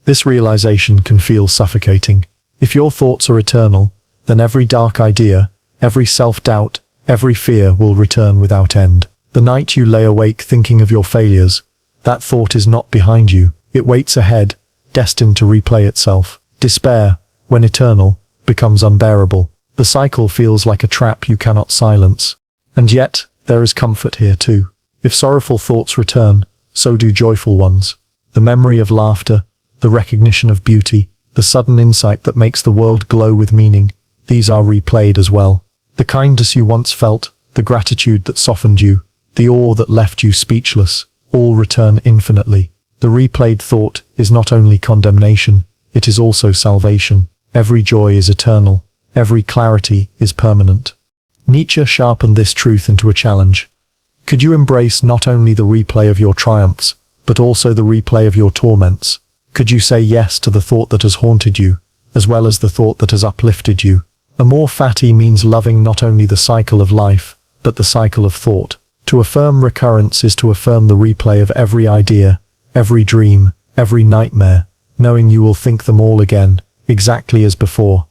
This realization can feel suffocating. If your thoughts are eternal, then every dark idea, every self-doubt, every fear will return without end. The night you lay awake thinking of your failures, That thought is not behind you. It waits ahead, destined to replay itself. Despair, when eternal, becomes unbearable. The cycle feels like a trap you cannot silence. And yet, there is comfort here too. If sorrowful thoughts return, so do joyful ones. The memory of laughter, the recognition of beauty, the sudden insight that makes the world glow with meaning, these are replayed as well. The kindness you once felt, the gratitude that softened you, the awe that left you speechless, all return infinitely. The replayed thought is not only condemnation, it is also salvation. Every joy is eternal. Every clarity is permanent. Nietzsche sharpened this truth into a challenge. Could you embrace not only the replay of your triumphs, but also the replay of your torments? Could you say yes to the thought that has haunted you, as well as the thought that has uplifted you? Amor fati means loving not only the cycle of life, but the cycle of thought. To affirm recurrence is to affirm the replay of every idea, every dream, every nightmare, knowing you will think them all again, exactly as before.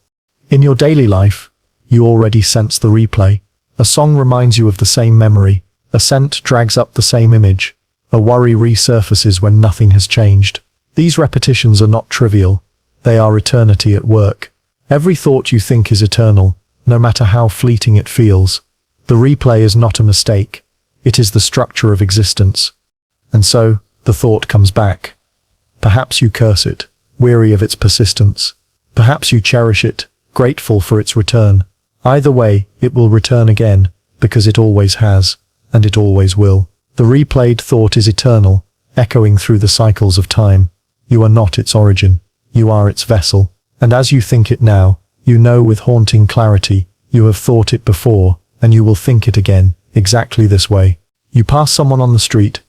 In your daily life, you already sense the replay. A song reminds you of the same memory. A scent drags up the same image. A worry resurfaces when nothing has changed. These repetitions are not trivial. They are eternity at work. Every thought you think is eternal, no matter how fleeting it feels. The replay is not a mistake. It is the structure of existence. And so, the thought comes back. Perhaps you curse it, weary of its persistence. Perhaps you cherish it, grateful for its return. Either way, it will return again, because it always has, and it always will. The replayed thought is eternal, echoing through the cycles of time. You are not its origin. You are its vessel. And as you think it now, you know with haunting clarity, you have thought it before, and you will think it again, exactly this way. You pass someone on the street,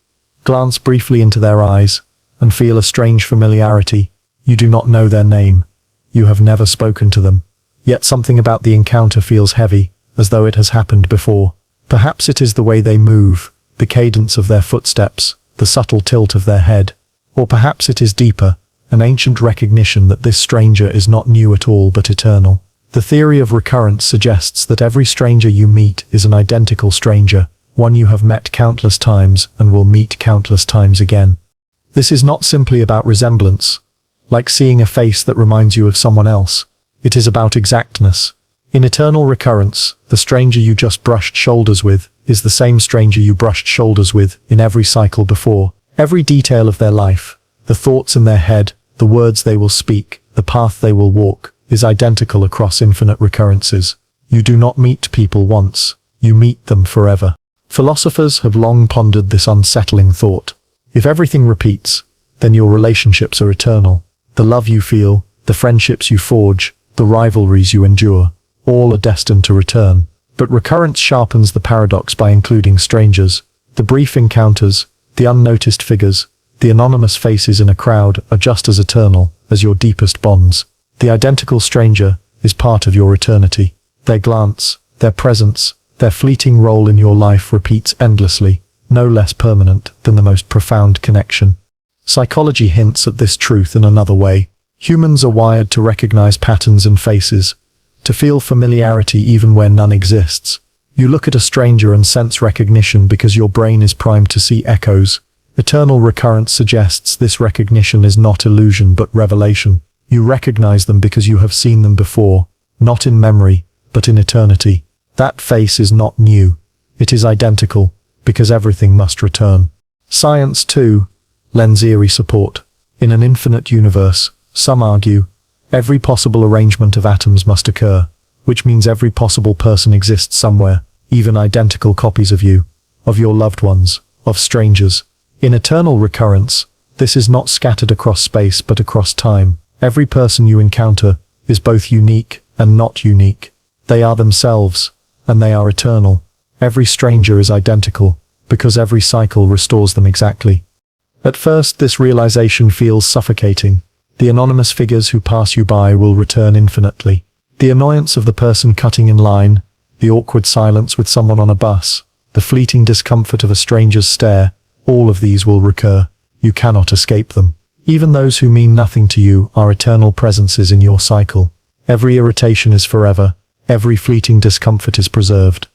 glance briefly into their eyes, and feel a strange familiarity. You do not know their name. You have never spoken to them. Yet something about the encounter feels heavy, as though it has happened before. Perhaps it is the way they move, the cadence of their footsteps, the subtle tilt of their head. Or perhaps it is deeper, an ancient recognition that this stranger is not new at all but eternal. The theory of recurrence suggests that every stranger you meet is an identical stranger, one you have met countless times and will meet countless times again. This is not simply about resemblance, like seeing a face that reminds you of someone else. It is about exactness. In eternal recurrence, the stranger you just brushed shoulders with is the same stranger you brushed shoulders with in every cycle before. Every detail of their life, the thoughts in their head, the words they will speak, the path they will walk, is identical across infinite recurrences. You do not meet people once, you meet them forever. Philosophers have long pondered this unsettling thought. If everything repeats, then your relationships are eternal. The love you feel, the friendships you forge, the rivalries you endure, all are destined to return. But recurrence sharpens the paradox by including strangers. The brief encounters, the unnoticed figures, the anonymous faces in a crowd are just as eternal as your deepest bonds. The identical stranger is part of your eternity. Their glance, their presence, their fleeting role in your life repeats endlessly, no less permanent than the most profound connection. Psychology hints at this truth in another way. Humans are wired to recognize patterns and faces, to feel familiarity even where none exists. You look at a stranger and sense recognition because your brain is primed to see echoes. Eternal recurrence suggests this recognition is not illusion but revelation. You recognize them because you have seen them before, not in memory, but in eternity. That face is not new. It is identical, because everything must return. Science, too, lends eerie support. In an infinite universe, some argue, every possible arrangement of atoms must occur, which means every possible person exists somewhere, even identical copies of you, of your loved ones, of strangers. In eternal recurrence, this is not scattered across space but across time. Every person you encounter is both unique and not unique. They are themselves, and they are eternal. Every stranger is identical, because every cycle restores them exactly. At first, this realization feels suffocating. The anonymous figures who pass you by will return infinitely. The annoyance of the person cutting in line, the awkward silence with someone on a bus, the fleeting discomfort of a stranger's stare, all of these will recur. You cannot escape them. Even those who mean nothing to you are eternal presences in your cycle. Every irritation is forever. Every fleeting discomfort is preserved.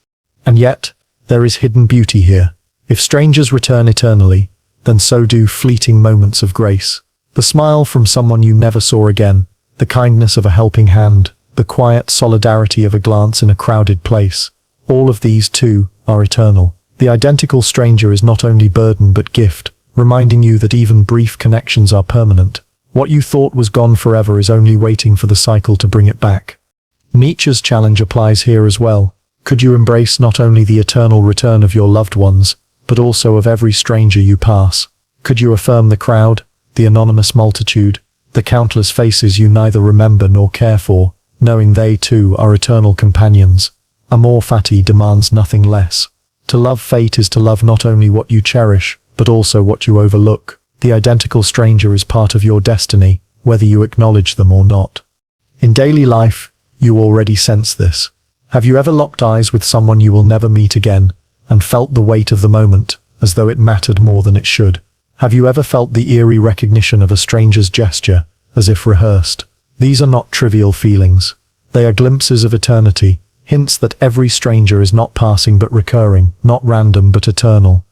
And yet, there is hidden beauty here. If strangers return eternally, then so do fleeting moments of grace. The smile from someone you never saw again, the kindness of a helping hand, the quiet solidarity of a glance in a crowded place. All of these, too, are eternal. The identical stranger is not only burden but gift, reminding you that even brief connections are permanent. What you thought was gone forever is only waiting for the cycle to bring it back. Nietzsche's challenge applies here as well. Could you embrace not only the eternal return of your loved ones, but also of every stranger you pass? Could you affirm the crowd, the anonymous multitude, the countless faces you neither remember nor care for, knowing they too are eternal companions? Amor fati demands nothing less. To love fate is to love not only what you cherish, but also what you overlook. The identical stranger is part of your destiny, whether you acknowledge them or not. In daily life, you already sense this. Have you ever locked eyes with someone you will never meet again, and felt the weight of the moment, as though it mattered more than it should? Have you ever felt the eerie recognition of a stranger's gesture, as if rehearsed? These are not trivial feelings. They are glimpses of eternity, hints that every stranger is not passing but recurring, not random but eternal.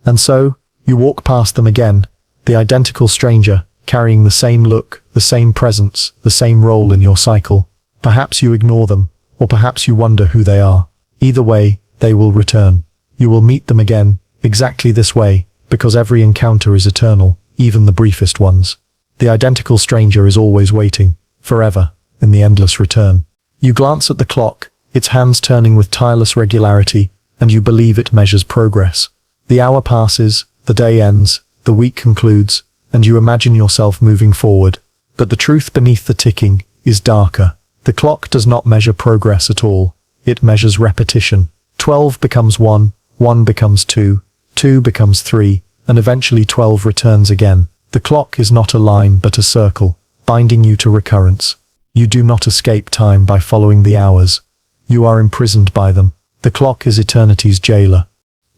And so, you walk past them again, the identical stranger, carrying the same look, the same presence, the same role in your cycle. Perhaps you ignore them, or perhaps you wonder who they are. Either way, they will return. You will meet them again, exactly this way, because every encounter is eternal, even the briefest ones. The identical stranger is always waiting, forever, in the endless return. You glance at the clock, its hands turning with tireless regularity, and you believe it measures progress. The hour passes, the day ends, the week concludes, and you imagine yourself moving forward. But the truth beneath the ticking is darker. The clock does not measure progress at all. It measures repetition. 12 becomes 1, 1 becomes 2, 2 becomes 3, and eventually 12 returns again. The clock is not a line but a circle, binding you to recurrence. You do not escape time by following the hours. You are imprisoned by them. The clock is eternity's jailer.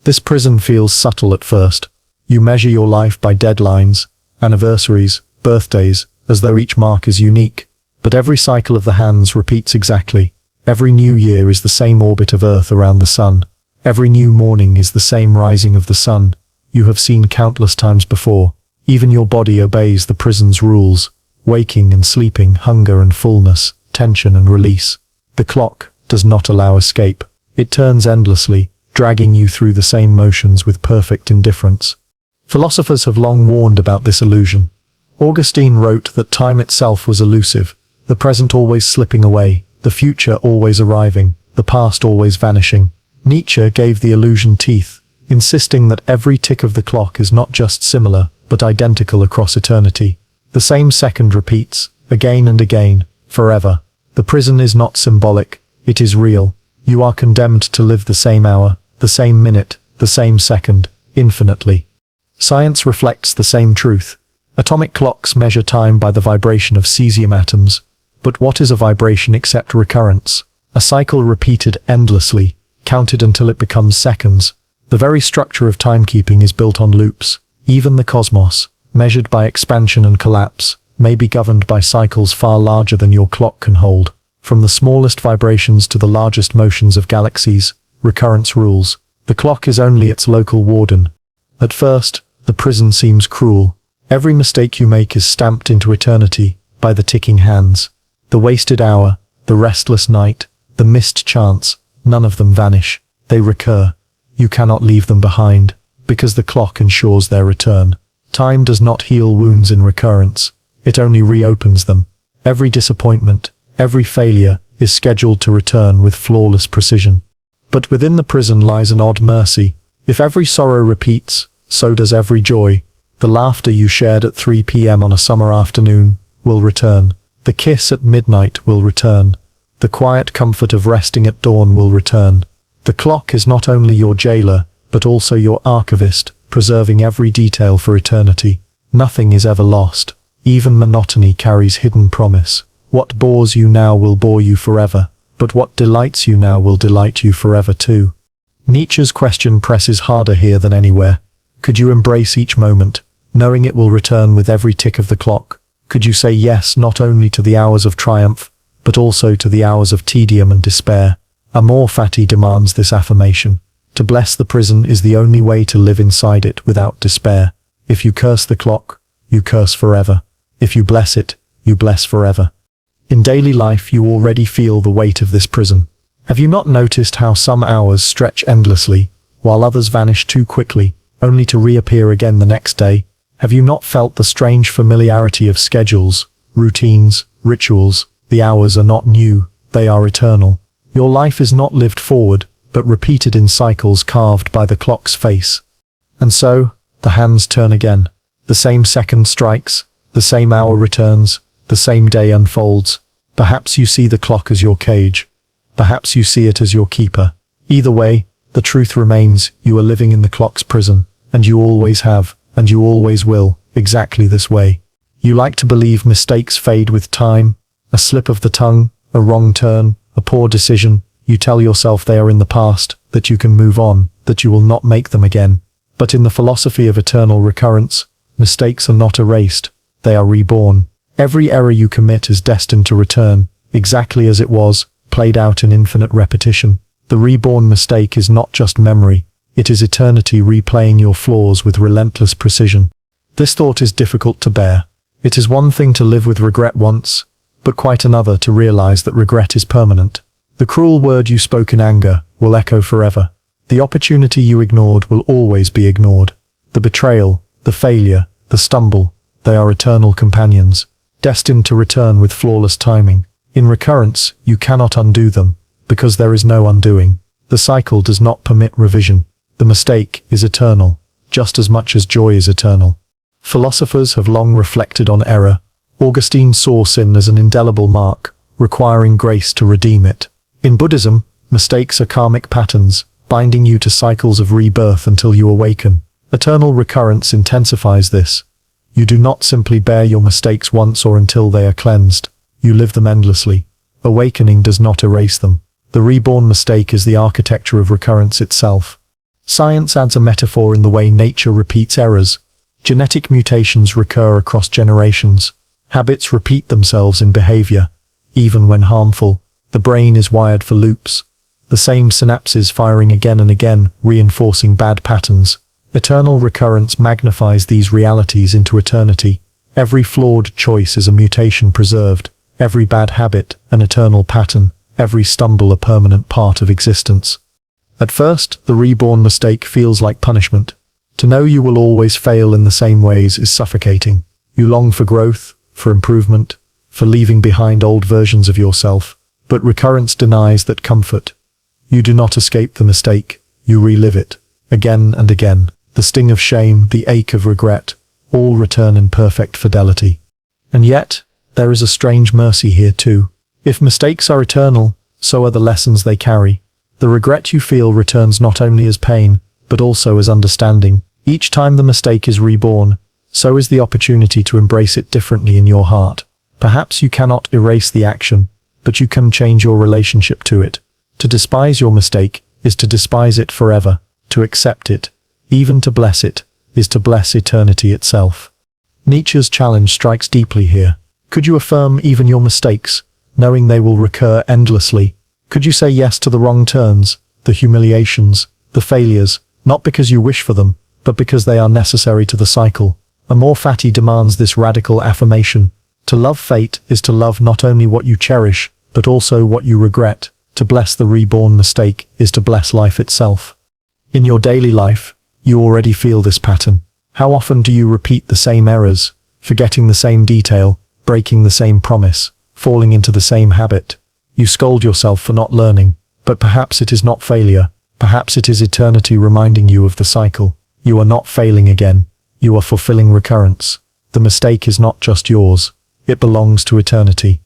This prison feels subtle at first. You measure your life by deadlines, anniversaries, birthdays, as though each mark is unique. But every cycle of the hands repeats exactly. Every new year is the same orbit of Earth around the sun. Every new morning is the same rising of the sun. You have seen countless times before. Even your body obeys the prison's rules. Waking and sleeping, hunger and fullness, tension and release. The clock does not allow escape. It turns endlessly, dragging you through the same motions with perfect indifference. Philosophers have long warned about this illusion. Augustine wrote that time itself was elusive, the present always slipping away, the future always arriving, the past always vanishing. Nietzsche gave the illusion teeth, insisting that every tick of the clock is not just similar, but identical across eternity. The same second repeats, again and again, forever. The prison is not symbolic, it is real. You are condemned to live the same hour, the same minute, the same second, infinitely. Science reflects the same truth. Atomic clocks measure time by the vibration of cesium atoms. But what is a vibration except recurrence? A cycle repeated endlessly, counted until it becomes seconds. The very structure of timekeeping is built on loops. Even the cosmos, measured by expansion and collapse, may be governed by cycles far larger than your clock can hold. From the smallest vibrations to the largest motions of galaxies, recurrence rules. The clock is only its local warden. At first, the prison seems cruel. Every mistake you make is stamped into eternity by the ticking hands. The wasted hour, the restless night, the missed chance, none of them vanish. They recur. You cannot leave them behind, because the clock ensures their return. Time does not heal wounds in recurrence. It only reopens them. Every disappointment, every failure, is scheduled to return with flawless precision. But within the prison lies an odd mercy. If every sorrow repeats, so does every joy. The laughter you shared at 3 p.m. on a summer afternoon will return. The kiss at midnight will return. The quiet comfort of resting at dawn will return. The clock is not only your jailer, but also your archivist, preserving every detail for eternity. Nothing is ever lost. Even monotony carries hidden promise. What bores you now will bore you forever, but what delights you now will delight you forever too. Nietzsche's question presses harder here than anywhere. Could you embrace each moment, knowing it will return with every tick of the clock? Could you say yes not only to the hours of triumph, but also to the hours of tedium and despair? Amor fati demands this affirmation. To bless the prison is the only way to live inside it without despair. If you curse the clock, you curse forever. If you bless it, you bless forever. In daily life, you already feel the weight of this prison. Have you not noticed how some hours stretch endlessly, while others vanish too quickly, only to reappear again the next day? Have you not felt the strange familiarity of schedules, routines, rituals? The hours are not new, they are eternal. Your life is not lived forward, but repeated in cycles carved by the clock's face. And so, the hands turn again. The same second strikes, the same hour returns, the same day unfolds. Perhaps you see the clock as your cage. Perhaps you see it as your keeper. Either way, the truth remains, you are living in the clock's prison, and you always have, and you always will, exactly this way. You like to believe mistakes fade with time, a slip of the tongue, a wrong turn, a poor decision. You tell yourself they are in the past, that you can move on, that you will not make them again. But in the philosophy of eternal recurrence, mistakes are not erased, they are reborn. Every error you commit is destined to return, exactly as it was, played out in infinite repetition. The reborn mistake is not just memory, it is eternity replaying your flaws with relentless precision. This thought is difficult to bear. It is one thing to live with regret once, but quite another to realize that regret is permanent. The cruel word you spoke in anger will echo forever. The opportunity you ignored will always be ignored. The betrayal, the failure, the stumble, they are eternal companions, destined to return with flawless timing. In recurrence, you cannot undo them, because there is no undoing. The cycle does not permit revision. The mistake is eternal, just as much as joy is eternal. Philosophers have long reflected on error. Augustine saw sin as an indelible mark, requiring grace to redeem it. In Buddhism, mistakes are karmic patterns, binding you to cycles of rebirth until you awaken. Eternal recurrence intensifies this. You do not simply bear your mistakes once or until they are cleansed. You live them endlessly. Awakening does not erase them. The reborn mistake is the architecture of recurrence itself. Science adds a metaphor in the way nature repeats errors. Genetic mutations recur across generations. Habits repeat themselves in behavior, even when harmful. The brain is wired for loops. The same synapses firing again and again, reinforcing bad patterns. Eternal recurrence magnifies these realities into eternity. Every flawed choice is a mutation preserved. Every bad habit, an eternal pattern. Every stumble a permanent part of existence. At first, the reborn mistake feels like punishment. To know you will always fail in the same ways is suffocating. You long for growth, for improvement, for leaving behind old versions of yourself. But recurrence denies that comfort. You do not escape the mistake, you relive it, again and again. The sting of shame, the ache of regret, all return in perfect fidelity. And yet, there is a strange mercy here too. If mistakes are eternal, so are the lessons they carry. The regret you feel returns not only as pain, but also as understanding. Each time the mistake is reborn, so is the opportunity to embrace it differently in your heart. Perhaps you cannot erase the action, but you can change your relationship to it. To despise your mistake is to despise it forever. To accept it, even to bless it, is to bless eternity itself. Nietzsche's challenge strikes deeply here. Could you affirm even your mistakes, knowing they will recur endlessly? Could you say yes to the wrong turns, the humiliations, the failures, not because you wish for them, but because they are necessary to the cycle? Amor Fati demands this radical affirmation. To love fate is to love not only what you cherish, but also what you regret. To bless the reborn mistake is to bless life itself. In your daily life, you already feel this pattern. How often do you repeat the same errors, forgetting the same detail, breaking the same promise, falling into the same habit? You scold yourself for not learning, but perhaps it is not failure. Perhaps it is eternity reminding you of the cycle. You are not failing again. You are fulfilling recurrence. The mistake is not just yours. It belongs to eternity.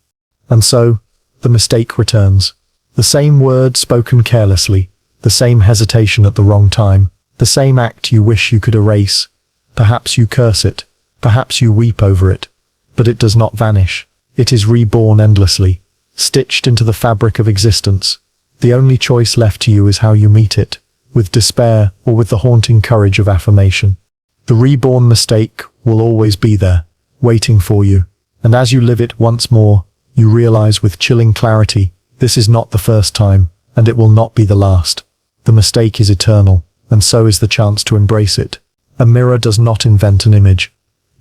And so, the mistake returns. The same word spoken carelessly, the same hesitation at the wrong time, the same act you wish you could erase. Perhaps you curse it, perhaps you weep over it, but it does not vanish. It is reborn endlessly, stitched into the fabric of existence. The only choice left to you is how you meet it, with despair or with the haunting courage of affirmation. The reborn mistake will always be there, waiting for you, and as you live it once more, you realize with chilling clarity, this is not the first time, and it will not be the last. The mistake is eternal, and so is the chance to embrace it. A mirror does not invent an image.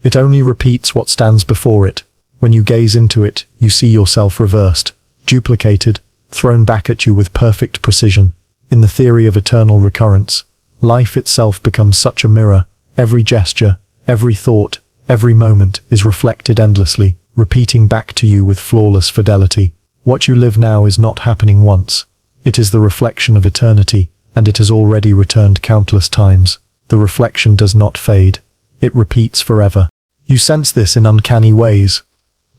It only repeats what stands before it. When you gaze into it, you see yourself reversed, duplicated, thrown back at you with perfect precision. In the theory of eternal recurrence, life itself becomes such a mirror. Every gesture, every thought, every moment is reflected endlessly, repeating back to you with flawless fidelity. What you live now is not happening once. It is the reflection of eternity, and it has already returned countless times. The reflection does not fade. It repeats forever. You sense this in uncanny ways.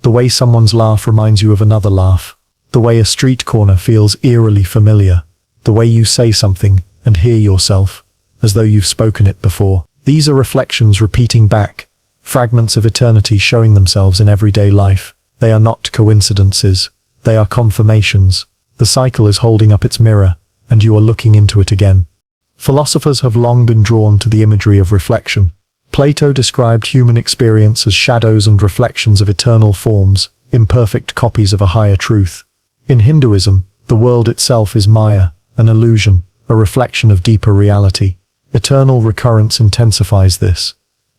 The way someone's laugh reminds you of another laugh. The way a street corner feels eerily familiar. The way you say something and hear yourself, as though you've spoken it before. These are reflections repeating back, fragments of eternity showing themselves in everyday life. They are not coincidences. They are confirmations. The cycle is holding up its mirror, and you are looking into it again. Philosophers have long been drawn to the imagery of reflection. Plato described human experience as shadows and reflections of eternal forms, imperfect copies of a higher truth. In Hinduism, the world itself is Maya, an illusion, a reflection of deeper reality. Eternal recurrence intensifies this.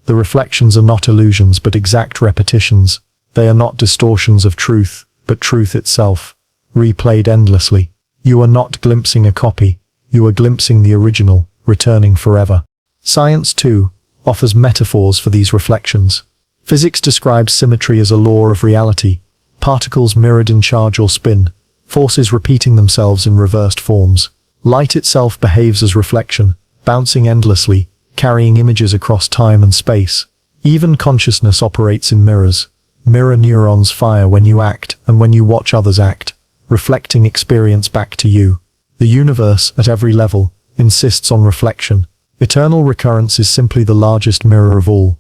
The reflections are not illusions but exact repetitions. They are not distortions of truth, but truth itself, replayed endlessly. You are not glimpsing a copy, you are glimpsing the original, returning forever. Science, too, offers metaphors for these reflections. Physics describes symmetry as a law of reality, particles mirrored in charge or spin, forces repeating themselves in reversed forms. Light itself behaves as reflection, bouncing endlessly, carrying images across time and space. Even consciousness operates in mirrors. Mirror neurons fire when you act and when you watch others act, reflecting experience back to you. The universe, at every level, insists on reflection. Eternal recurrence is simply the largest mirror of all.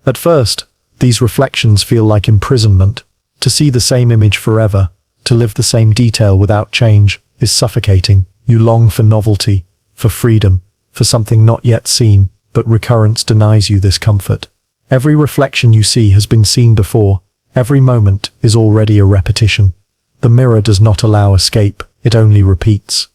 At first, these reflections feel like imprisonment. To see the same image forever, to live the same detail without change, is suffocating. You long for novelty, for freedom, for something not yet seen, but recurrence denies you this comfort. Every reflection you see has been seen before. Every moment is already a repetition. The mirror does not allow escape, it only repeats.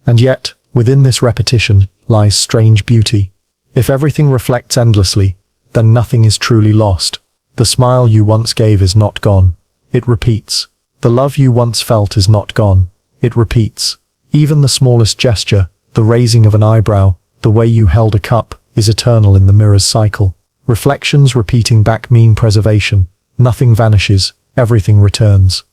And yet, within this repetition, lies strange beauty. If everything reflects endlessly, then nothing is truly lost. The smile you once gave is not gone. It repeats. The love you once felt is not gone. It repeats. Even the smallest gesture, the raising of an eyebrow, the way you held a cup, is eternal in the mirror's cycle. Reflections repeating back mean preservation. Nothing vanishes, everything returns.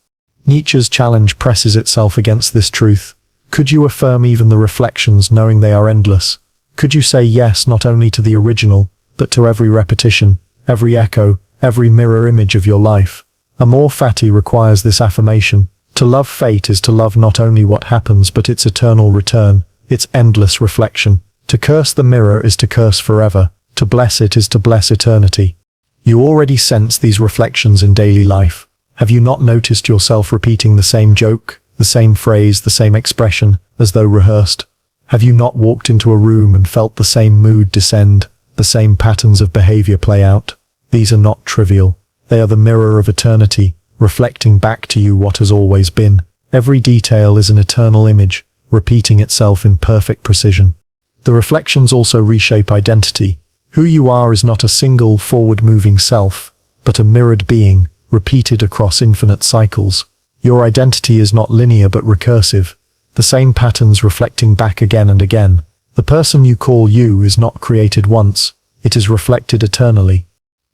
Nietzsche's challenge presses itself against this truth. Could you affirm even the reflections knowing they are endless? Could you say yes not only to the original, but to every repetition, every echo, every mirror image of your life? Amor Fati requires this affirmation. To love fate is to love not only what happens but its eternal return, its endless reflection. To curse the mirror is to curse forever. To bless it is to bless eternity. You already sense these reflections in daily life. Have you not noticed yourself repeating the same joke, the same phrase, the same expression, as though rehearsed? Have you not walked into a room and felt the same mood descend, the same patterns of behavior play out? These are not trivial. They are the mirror of eternity, reflecting back to you what has always been. Every detail is an eternal image, repeating itself in perfect precision. The reflections also reshape identity. Who you are is not a single forward-moving self, but a mirrored being, repeated across infinite cycles. Your identity is not linear but recursive, the same patterns reflecting back again and again. The person you call you is not created once, it is reflected eternally.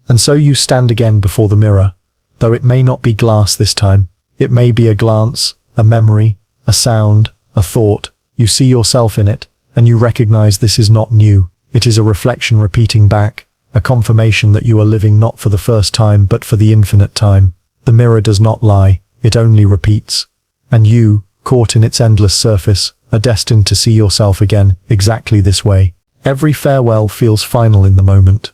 And so you stand again before the mirror. Though it may not be glass this time, it may be a glance, a memory, a sound, a thought. You see yourself in it, and you recognize this is not new. It is a reflection repeating back, a confirmation that you are living not for the first time but for the infinite time. The mirror does not lie, it only repeats. And you, caught in its endless surface, are destined to see yourself again, exactly this way. Every farewell feels final in the moment.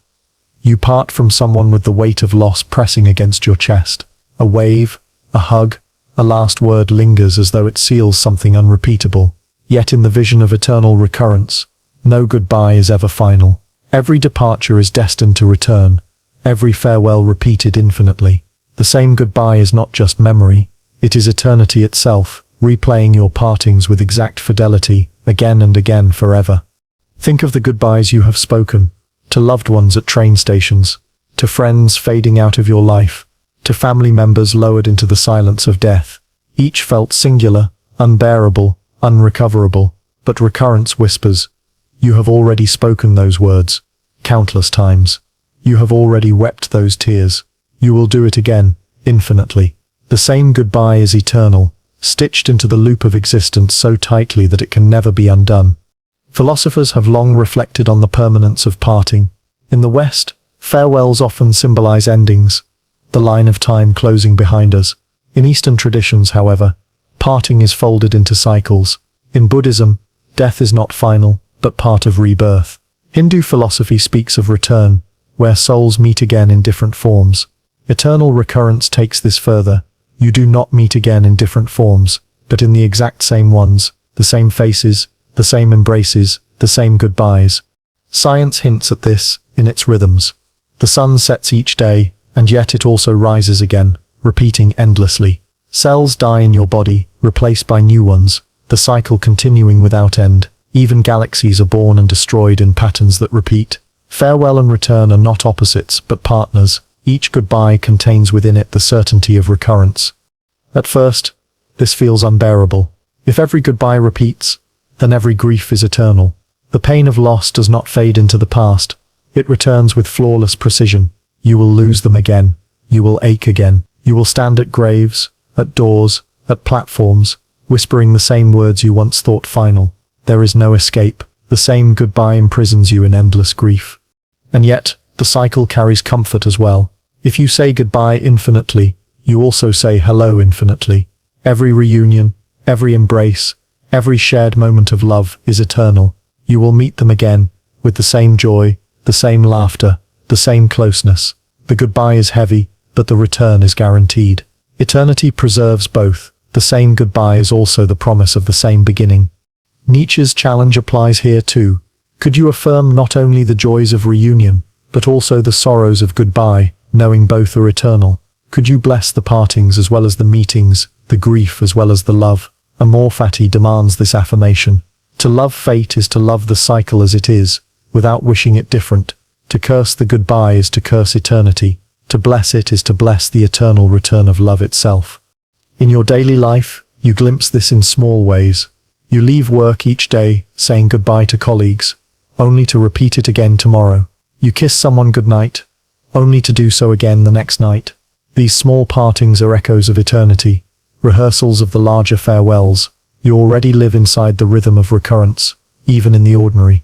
You part from someone with the weight of loss pressing against your chest. A wave, a hug, a last word lingers as though it seals something unrepeatable. Yet in the vision of eternal recurrence, no goodbye is ever final. Every departure is destined to return, every farewell repeated infinitely. The same goodbye is not just memory, it is eternity itself, replaying your partings with exact fidelity, again and again forever. Think of the goodbyes you have spoken. to loved ones at train stations, to friends fading out of your life, to family members lowered into the silence of death. Each felt singular, unbearable, unrecoverable, but recurrence whispers, "You have already spoken those words countless times. You have already wept those tears. You will do it again, infinitely." The same goodbye is eternal, stitched into the loop of existence so tightly that it can never be undone. Philosophers have long reflected on the permanence of parting. In the West, farewells often symbolize endings, the line of time closing behind us. In Eastern traditions, however, parting is folded into cycles. In Buddhism, death is not final, but part of rebirth. Hindu philosophy speaks of return, where souls meet again in different forms. Eternal recurrence takes this further. You do not meet again in different forms, but in the exact same ones, the same faces, the same embraces, the same goodbyes. Science hints at this in its rhythms. The sun sets each day, and yet it also rises again, repeating endlessly. Cells die in your body, replaced by new ones, the cycle continuing without end. Even galaxies are born and destroyed in patterns that repeat. Farewell and return are not opposites, but partners. Each goodbye contains within it the certainty of recurrence. At first, this feels unbearable. If every goodbye repeats, then every grief is eternal. The pain of loss does not fade into the past. It returns with flawless precision. You will lose them again. You will ache again. You will stand at graves, at doors, at platforms, whispering the same words you once thought final. There is no escape. The same goodbye imprisons you in endless grief. And yet, the cycle carries comfort as well. If you say goodbye infinitely, you also say hello infinitely. Every reunion, every embrace, every shared moment of love is eternal. You will meet them again, with the same joy, the same laughter, the same closeness. The goodbye is heavy, but the return is guaranteed. Eternity preserves both. The same goodbye is also the promise of the same beginning. Nietzsche's challenge applies here too. Could you affirm not only the joys of reunion, but also the sorrows of goodbye, knowing both are eternal? Could you bless the partings as well as the meetings, the grief as well as the love? Amor Fati demands this affirmation. To love fate is to love the cycle as it is, without wishing it different. To curse the goodbye is to curse eternity. To bless it is to bless the eternal return of love itself. In your daily life, you glimpse this in small ways. You leave work each day, saying goodbye to colleagues, only to repeat it again tomorrow. You kiss someone goodnight, only to do so again the next night. These small partings are echoes of eternity, rehearsals of the larger farewells. You already live inside the rhythm of recurrence, even in the ordinary.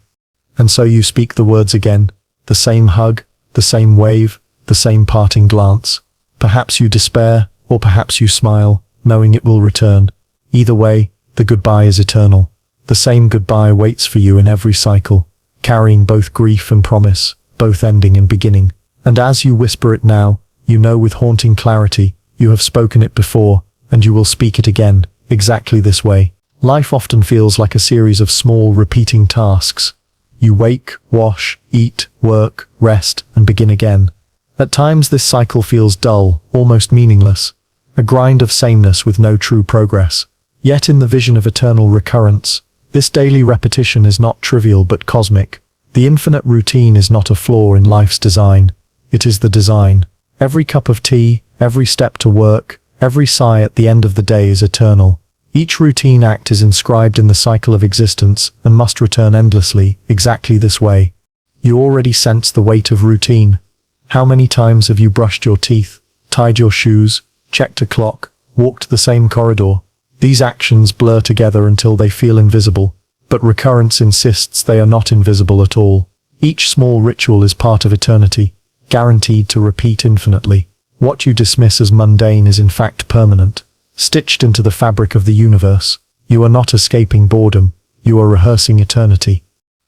And so you speak the words again, the same hug, the same wave, the same parting glance. Perhaps you despair, or perhaps you smile, knowing it will return. Either way, the goodbye is eternal. The same goodbye waits for you in every cycle, carrying both grief and promise, both ending and beginning. And as you whisper it now, you know with haunting clarity, you have spoken it before, and you will speak it again, exactly this way. Life often feels like a series of small, repeating tasks. You wake, wash, eat, work, rest, and begin again. At times this cycle feels dull, almost meaningless, a grind of sameness with no true progress. Yet in the vision of eternal recurrence, this daily repetition is not trivial but cosmic. The infinite routine is not a flaw in life's design. It is the design. Every cup of tea, every step to work, every sigh at the end of the day is eternal. Each routine act is inscribed in the cycle of existence and must return endlessly, exactly this way. You already sense the weight of routine. How many times have you brushed your teeth, tied your shoes, checked a clock, walked the same corridor? These actions blur together until they feel invisible, but recurrence insists they are not invisible at all. Each small ritual is part of eternity, guaranteed to repeat infinitely. What you dismiss as mundane is in fact permanent, stitched into the fabric of the universe. You are not escaping boredom, you are rehearsing eternity.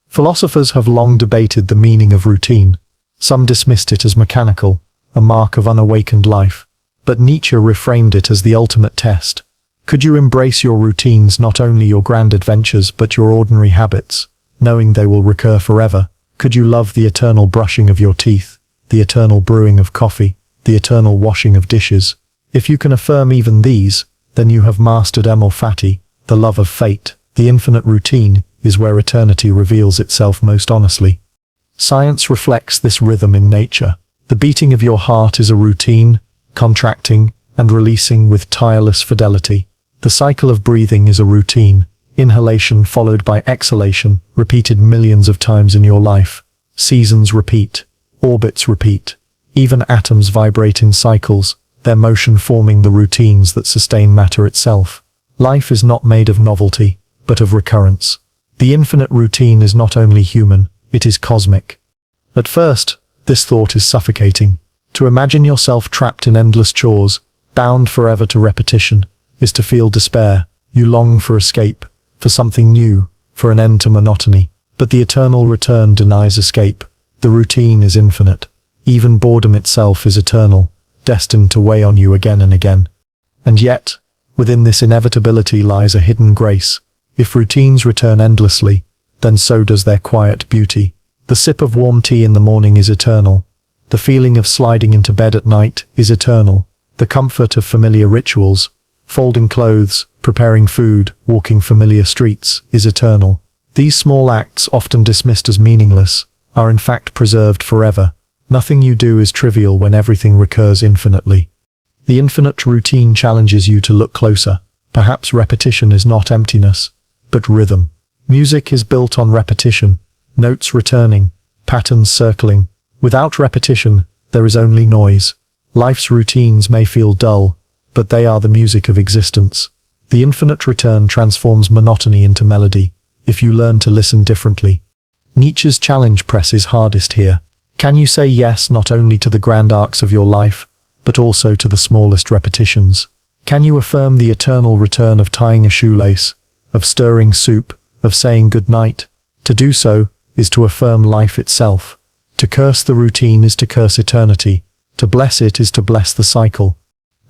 Philosophers have long debated the meaning of routine. Some dismissed it as mechanical, a mark of unawakened life, but Nietzsche reframed it as the ultimate test. Could you embrace your routines, not only your grand adventures but your ordinary habits, knowing they will recur forever? Could you love the eternal brushing of your teeth, the eternal brewing of coffee, the eternal washing of dishes? If you can affirm even these, then you have mastered Amor Fati, the love of fate. The infinite routine is where eternity reveals itself most honestly. Science reflects this rhythm in nature. The beating of your heart is a routine, contracting and releasing with tireless fidelity. The cycle of breathing is a routine, inhalation followed by exhalation, repeated millions of times in your life. Seasons repeat, orbits repeat. Even atoms vibrate in cycles, their motion forming the routines that sustain matter itself. Life is not made of novelty, but of recurrence. The infinite routine is not only human, it is cosmic. At first, this thought is suffocating. To imagine yourself trapped in endless chores, bound forever to repetition, is to feel despair. You long for escape, for something new, for an end to monotony. But the eternal return denies escape. The routine is infinite. Even boredom itself is eternal, destined to weigh on you again and again. And yet, within this inevitability lies a hidden grace. If routines return endlessly, then so does their quiet beauty. The sip of warm tea in the morning is eternal. The feeling of sliding into bed at night is eternal. The comfort of familiar rituals, folding clothes, preparing food, walking familiar streets, is eternal. These small acts, often dismissed as meaningless, are in fact preserved forever. Nothing you do is trivial when everything recurs infinitely. The infinite routine challenges you to look closer. Perhaps repetition is not emptiness, but rhythm. Music is built on repetition, notes returning, patterns circling. Without repetition, there is only noise. Life's routines may feel dull, but they are the music of existence. The infinite return transforms monotony into melody, if you learn to listen differently. Nietzsche's challenge presses hardest here. Can you say yes not only to the grand arcs of your life, but also to the smallest repetitions? Can you affirm the eternal return of tying a shoelace, of stirring soup, of saying good night? To do so is to affirm life itself. To curse the routine is to curse eternity. To bless it is to bless the cycle.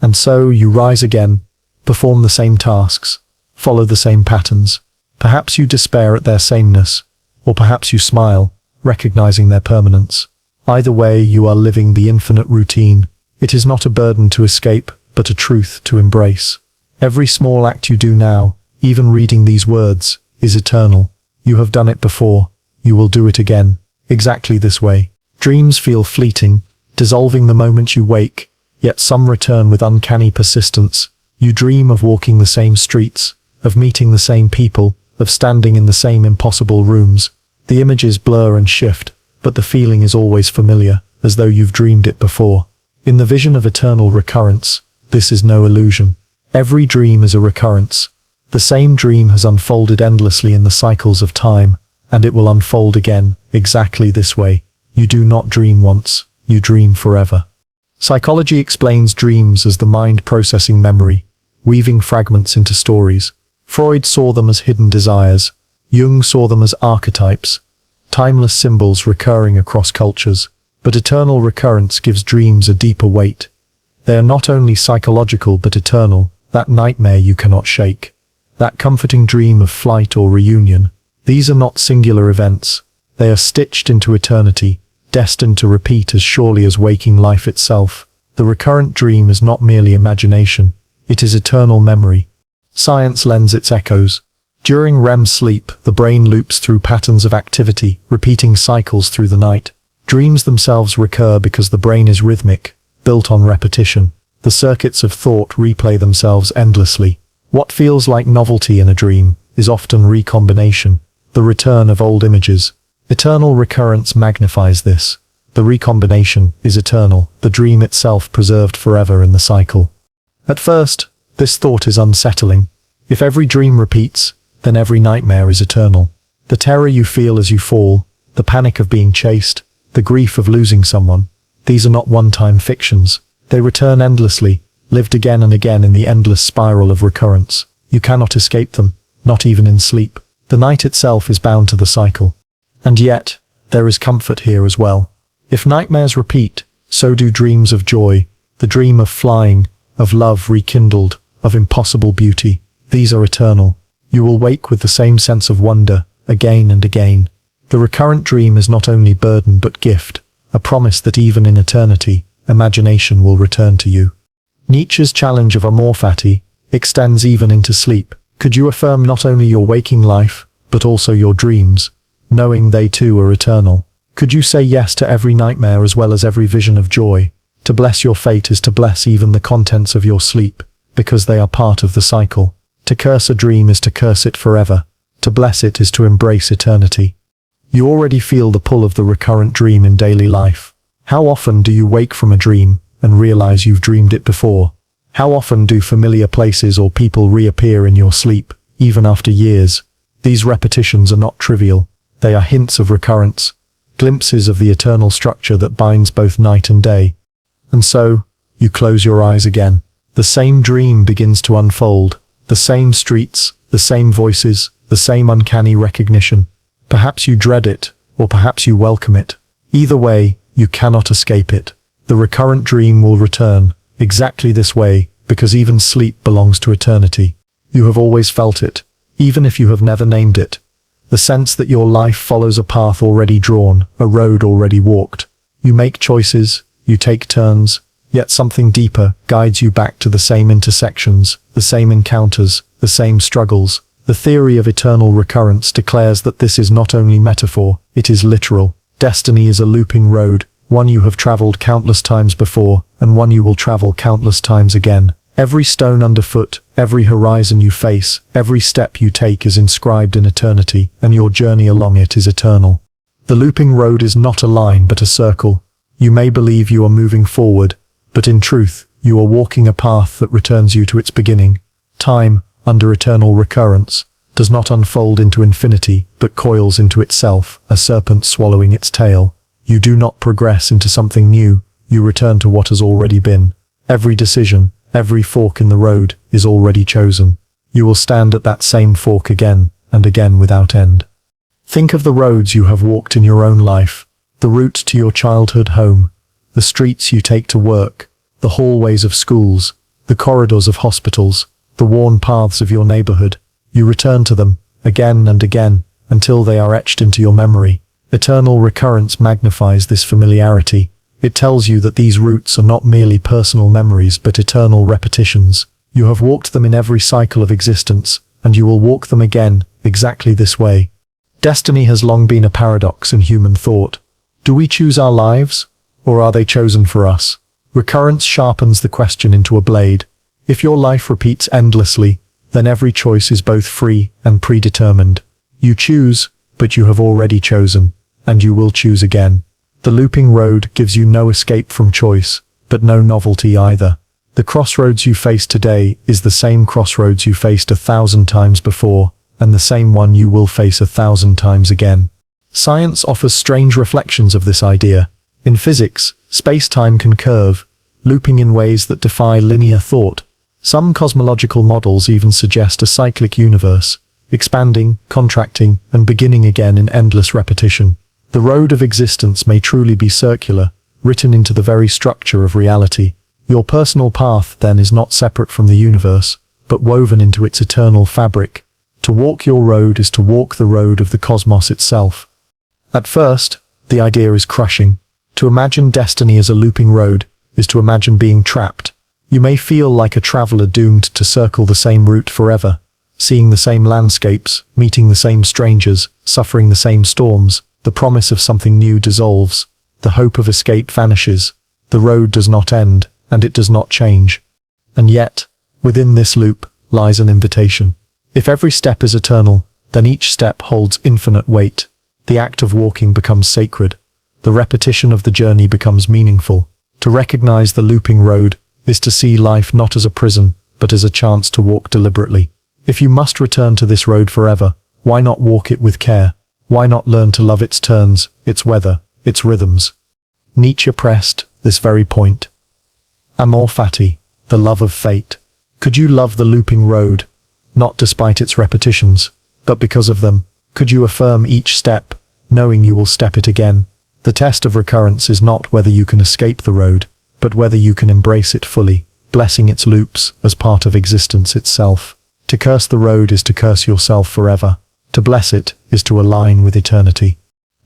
And so you rise again, perform the same tasks, follow the same patterns. Perhaps you despair at their sameness, or perhaps you smile, recognizing their permanence. Either way, you are living the infinite routine. It is not a burden to escape, but a truth to embrace. Every small act you do now, even reading these words, is eternal. You have done it before. You will do it again, exactly this way. Dreams feel fleeting, dissolving the moment you wake, yet some return with uncanny persistence. You dream of walking the same streets, of meeting the same people, of standing in the same impossible rooms. The images blur and shift, but the feeling is always familiar, as though you've dreamed it before. In the vision of eternal recurrence, this is no illusion. Every dream is a recurrence. The same dream has unfolded endlessly in the cycles of time, and it will unfold again, exactly this way. You do not dream once, you dream forever. Psychology explains dreams as the mind processing memory, weaving fragments into stories. Freud saw them as hidden desires. Jung saw them as archetypes, timeless symbols recurring across cultures. But eternal recurrence gives dreams a deeper weight. They are not only psychological but eternal, that nightmare you cannot shake. That comforting dream of flight or reunion. These are not singular events. They are stitched into eternity, destined to repeat as surely as waking life itself. The recurrent dream is not merely imagination. It is eternal memory. Science lends its echoes. During REM sleep, the brain loops through patterns of activity, repeating cycles through the night. Dreams themselves recur because the brain is rhythmic, built on repetition. The circuits of thought replay themselves endlessly. What feels like novelty in a dream is often recombination, the return of old images. Eternal recurrence magnifies this. The recombination is eternal, the dream itself preserved forever in the cycle. At first, this thought is unsettling. If every dream repeats, then every nightmare is eternal. The terror you feel as you fall, the panic of being chased, the grief of losing someone, these are not one-time fictions. They return endlessly, lived again and again in the endless spiral of recurrence. You cannot escape them, not even in sleep. The night itself is bound to the cycle. And yet, there is comfort here as well. If nightmares repeat, so do dreams of joy, the dream of flying, of love rekindled, of impossible beauty. These are eternal. You will wake with the same sense of wonder, again and again. The recurrent dream is not only burden but gift, a promise that even in eternity, imagination will return to you. Nietzsche's challenge of amor fati extends even into sleep. Could you affirm not only your waking life, but also your dreams, knowing they too are eternal? Could you say yes to every nightmare as well as every vision of joy? To bless your fate is to bless even the contents of your sleep, because they are part of the cycle. To curse a dream is to curse it forever. To bless it is to embrace eternity. You already feel the pull of the recurrent dream in daily life. How often do you wake from a dream and realize you've dreamed it before? How often do familiar places or people reappear in your sleep, even after years? These repetitions are not trivial. They are hints of recurrence, glimpses of the eternal structure that binds both night and day. And so, you close your eyes again. The same dream begins to unfold. The same streets, the same voices, the same uncanny recognition. Perhaps you dread it, or perhaps you welcome it. Either way, you cannot escape it. The recurrent dream will return, exactly this way, because even sleep belongs to eternity. You have always felt it, even if you have never named it. The sense that your life follows a path already drawn, a road already walked. You make choices, you take turns, yet something deeper guides you back to the same intersections, the same encounters, the same struggles. The theory of eternal recurrence declares that this is not only metaphor, it is literal. Destiny is a looping road, one you have traveled countless times before, and one you will travel countless times again. Every stone underfoot, every horizon you face, every step you take is inscribed in eternity, and your journey along it is eternal. The looping road is not a line but a circle. You may believe you are moving forward, but in truth, you are walking a path that returns you to its beginning. Time, under eternal recurrence, does not unfold into infinity, but coils into itself, a serpent swallowing its tail. You do not progress into something new, you return to what has already been. Every decision, every fork in the road, is already chosen. You will stand at that same fork again, and again without end. Think of the roads you have walked in your own life, the route to your childhood home, the streets you take to work, the hallways of schools, the corridors of hospitals, the worn paths of your neighborhood. You return to them, again and again, until they are etched into your memory. Eternal recurrence magnifies this familiarity. It tells you that these routes are not merely personal memories but eternal repetitions. You have walked them in every cycle of existence, and you will walk them again, exactly this way. Destiny has long been a paradox in human thought. Do we choose our lives, or are they chosen for us? Recurrence sharpens the question into a blade. If your life repeats endlessly, then every choice is both free and predetermined. You choose, but you have already chosen, and you will choose again. The looping road gives you no escape from choice, but no novelty either. The crossroads you face today is the same crossroads you faced 1,000 times before, and the same one you will face 1,000 times again. Science offers strange reflections of this idea. In physics, space-time can curve, looping in ways that defy linear thought. Some cosmological models even suggest a cyclic universe, expanding, contracting, and beginning again in endless repetition. The road of existence may truly be circular, written into the very structure of reality. Your personal path, then, is not separate from the universe, but woven into its eternal fabric. To walk your road is to walk the road of the cosmos itself. At first, the idea is crushing. To imagine destiny as a looping road is to imagine being trapped. You may feel like a traveler doomed to circle the same route forever, seeing the same landscapes, meeting the same strangers, suffering the same storms. The promise of something new dissolves. The hope of escape vanishes. The road does not end, and it does not change. And yet, within this loop lies an invitation. If every step is eternal, then each step holds infinite weight. The act of walking becomes sacred. The repetition of the journey becomes meaningful. To recognize the looping road is to see life not as a prison, but as a chance to walk deliberately. If you must return to this road forever, why not walk it with care? Why not learn to love its turns, its weather, its rhythms? Nietzsche pressed this very point. Amor fati, the love of fate. Could you love the looping road, not despite its repetitions, but because of them? Could you affirm each step, knowing you will step it again? The test of recurrence is not whether you can escape the road, but whether you can embrace it fully, blessing its loops as part of existence itself. To curse the road is to curse yourself forever. To bless it is to align with eternity.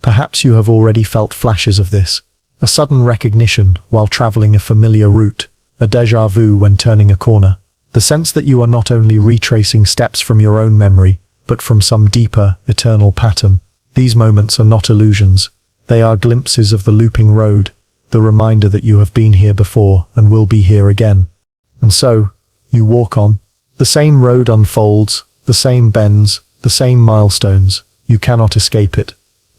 Perhaps you have already felt flashes of this. A sudden recognition while traveling a familiar route, a déjà vu when turning a corner. The sense that you are not only retracing steps from your own memory, but from some deeper, eternal pattern. These moments are not illusions. They are glimpses of the looping road, the reminder that you have been here before and will be here again. And so, you walk on. The same road unfolds, the same bends, the same milestones. You cannot escape it,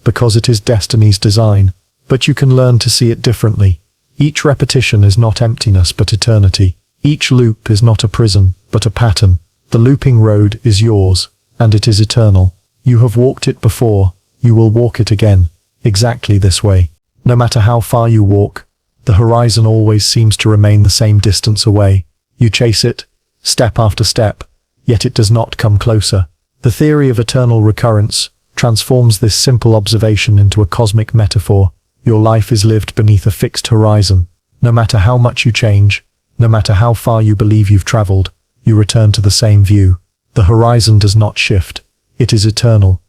because it is destiny's design. But you can learn to see it differently. Each repetition is not emptiness but eternity. Each loop is not a prison, but a pattern. The looping road is yours, and it is eternal. You have walked it before, you will walk it again, exactly this way. No matter how far you walk, the horizon always seems to remain the same distance away. You chase it, step after step, yet it does not come closer. The theory of eternal recurrence transforms this simple observation into a cosmic metaphor. Your life is lived beneath a fixed horizon. No matter how much you change, no matter how far you believe you've traveled, you return to the same view. The horizon does not shift. It is eternal.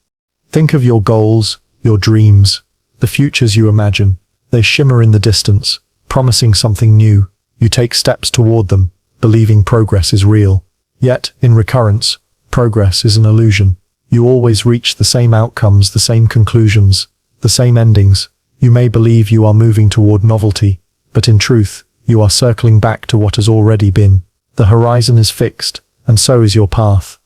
Think of your goals, your dreams, the futures you imagine. They shimmer in the distance, promising something new. You take steps toward them, believing progress is real. Yet, in recurrence, progress is an illusion. You always reach the same outcomes, the same conclusions, the same endings. You may believe you are moving toward novelty, but in truth, you are circling back to what has already been. The horizon is fixed, and so is your path.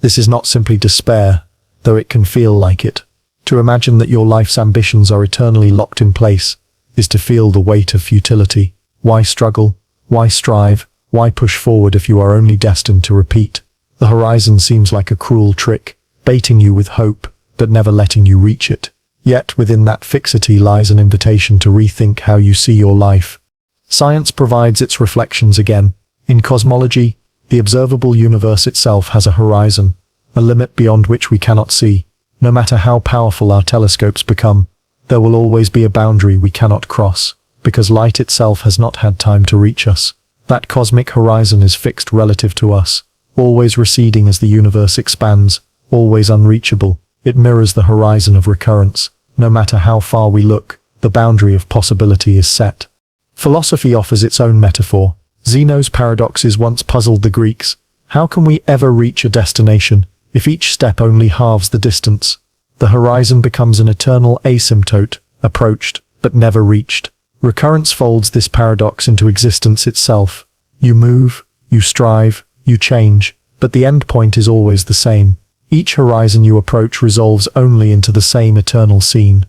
This is not simply despair, though it can feel like it. To imagine that your life's ambitions are eternally locked in place is to feel the weight of futility. Why struggle? Why strive? Why push forward if you are only destined to repeat? The horizon seems like a cruel trick, baiting you with hope, but never letting you reach it. Yet within that fixity lies an invitation to rethink how you see your life. Science provides its reflections again. In cosmology, the observable universe itself has a horizon, a limit beyond which we cannot see. No matter how powerful our telescopes become, there will always be a boundary we cannot cross, because light itself has not had time to reach us. That cosmic horizon is fixed relative to us, always receding as the universe expands, always unreachable. It mirrors the horizon of recurrence. No matter how far we look, the boundary of possibility is set. Philosophy offers its own metaphor. Zeno's paradoxes once puzzled the Greeks. How can we ever reach a destination if each step only halves the distance? The horizon becomes an eternal asymptote, approached, but never reached. Recurrence folds this paradox into existence itself. You move, you strive, you change, but the end point is always the same. Each horizon you approach resolves only into the same eternal scene.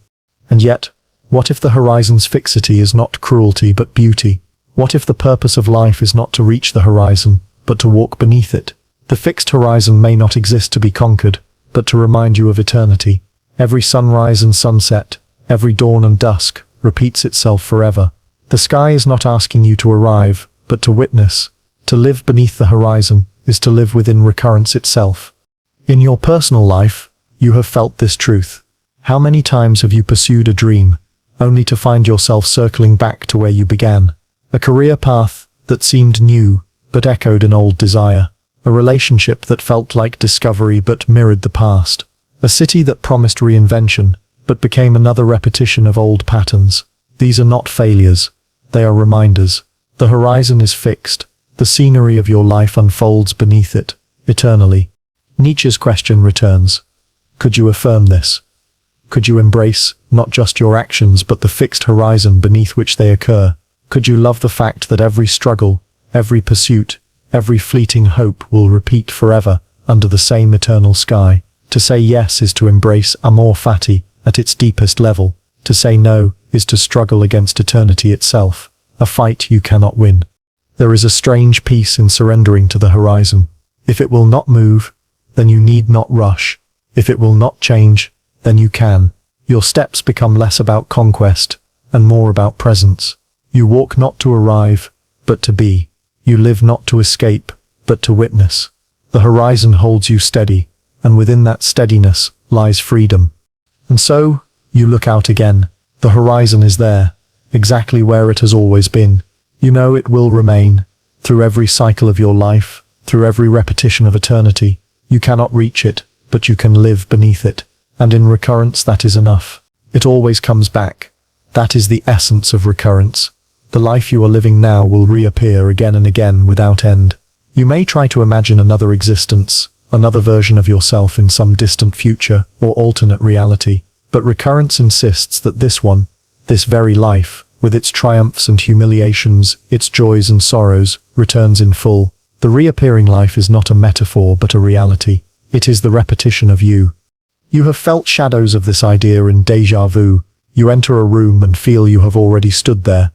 And yet, what if the horizon's fixity is not cruelty but beauty? What if the purpose of life is not to reach the horizon, but to walk beneath it? The fixed horizon may not exist to be conquered, but to remind you of eternity. Every sunrise and sunset, every dawn and dusk, repeats itself forever. The sky is not asking you to arrive, but to witness. To live beneath the horizon is to live within recurrence itself. In your personal life, you have felt this truth. How many times have you pursued a dream, only to find yourself circling back to where you began? A career path that seemed new, but echoed an old desire. A relationship that felt like discovery but mirrored the past. A city that promised reinvention, but became another repetition of old patterns. These are not failures. They are reminders. The horizon is fixed. The scenery of your life unfolds beneath it, eternally. Nietzsche's question returns. Could you affirm this? Could you embrace, not just your actions but the fixed horizon beneath which they occur? Could you love the fact that every struggle, every pursuit, every fleeting hope will repeat forever under the same eternal sky? To say yes is to embrace amor fati at its deepest level. To say no is to struggle against eternity itself, a fight you cannot win. There is a strange peace in surrendering to the horizon. If it will not move, then you need not rush. If it will not change, then you can. Your steps become less about conquest and more about presence. You walk not to arrive, but to be. You live not to escape, but to witness. The horizon holds you steady, and within that steadiness lies freedom. And so, you look out again. The horizon is there, exactly where it has always been. You know it will remain, through every cycle of your life, through every repetition of eternity. You cannot reach it, but you can live beneath it. And in recurrence that is enough. It always comes back. That is the essence of recurrence. The life you are living now will reappear again and again without end. You may try to imagine another existence, another version of yourself in some distant future or alternate reality, But recurrence insists that this one, this very life, with its triumphs and humiliations, its joys and sorrows, returns in full. The reappearing life is not a metaphor but a reality. It is the repetition of you. You have felt shadows of this idea in déjà vu. You enter a room and feel you have already stood there,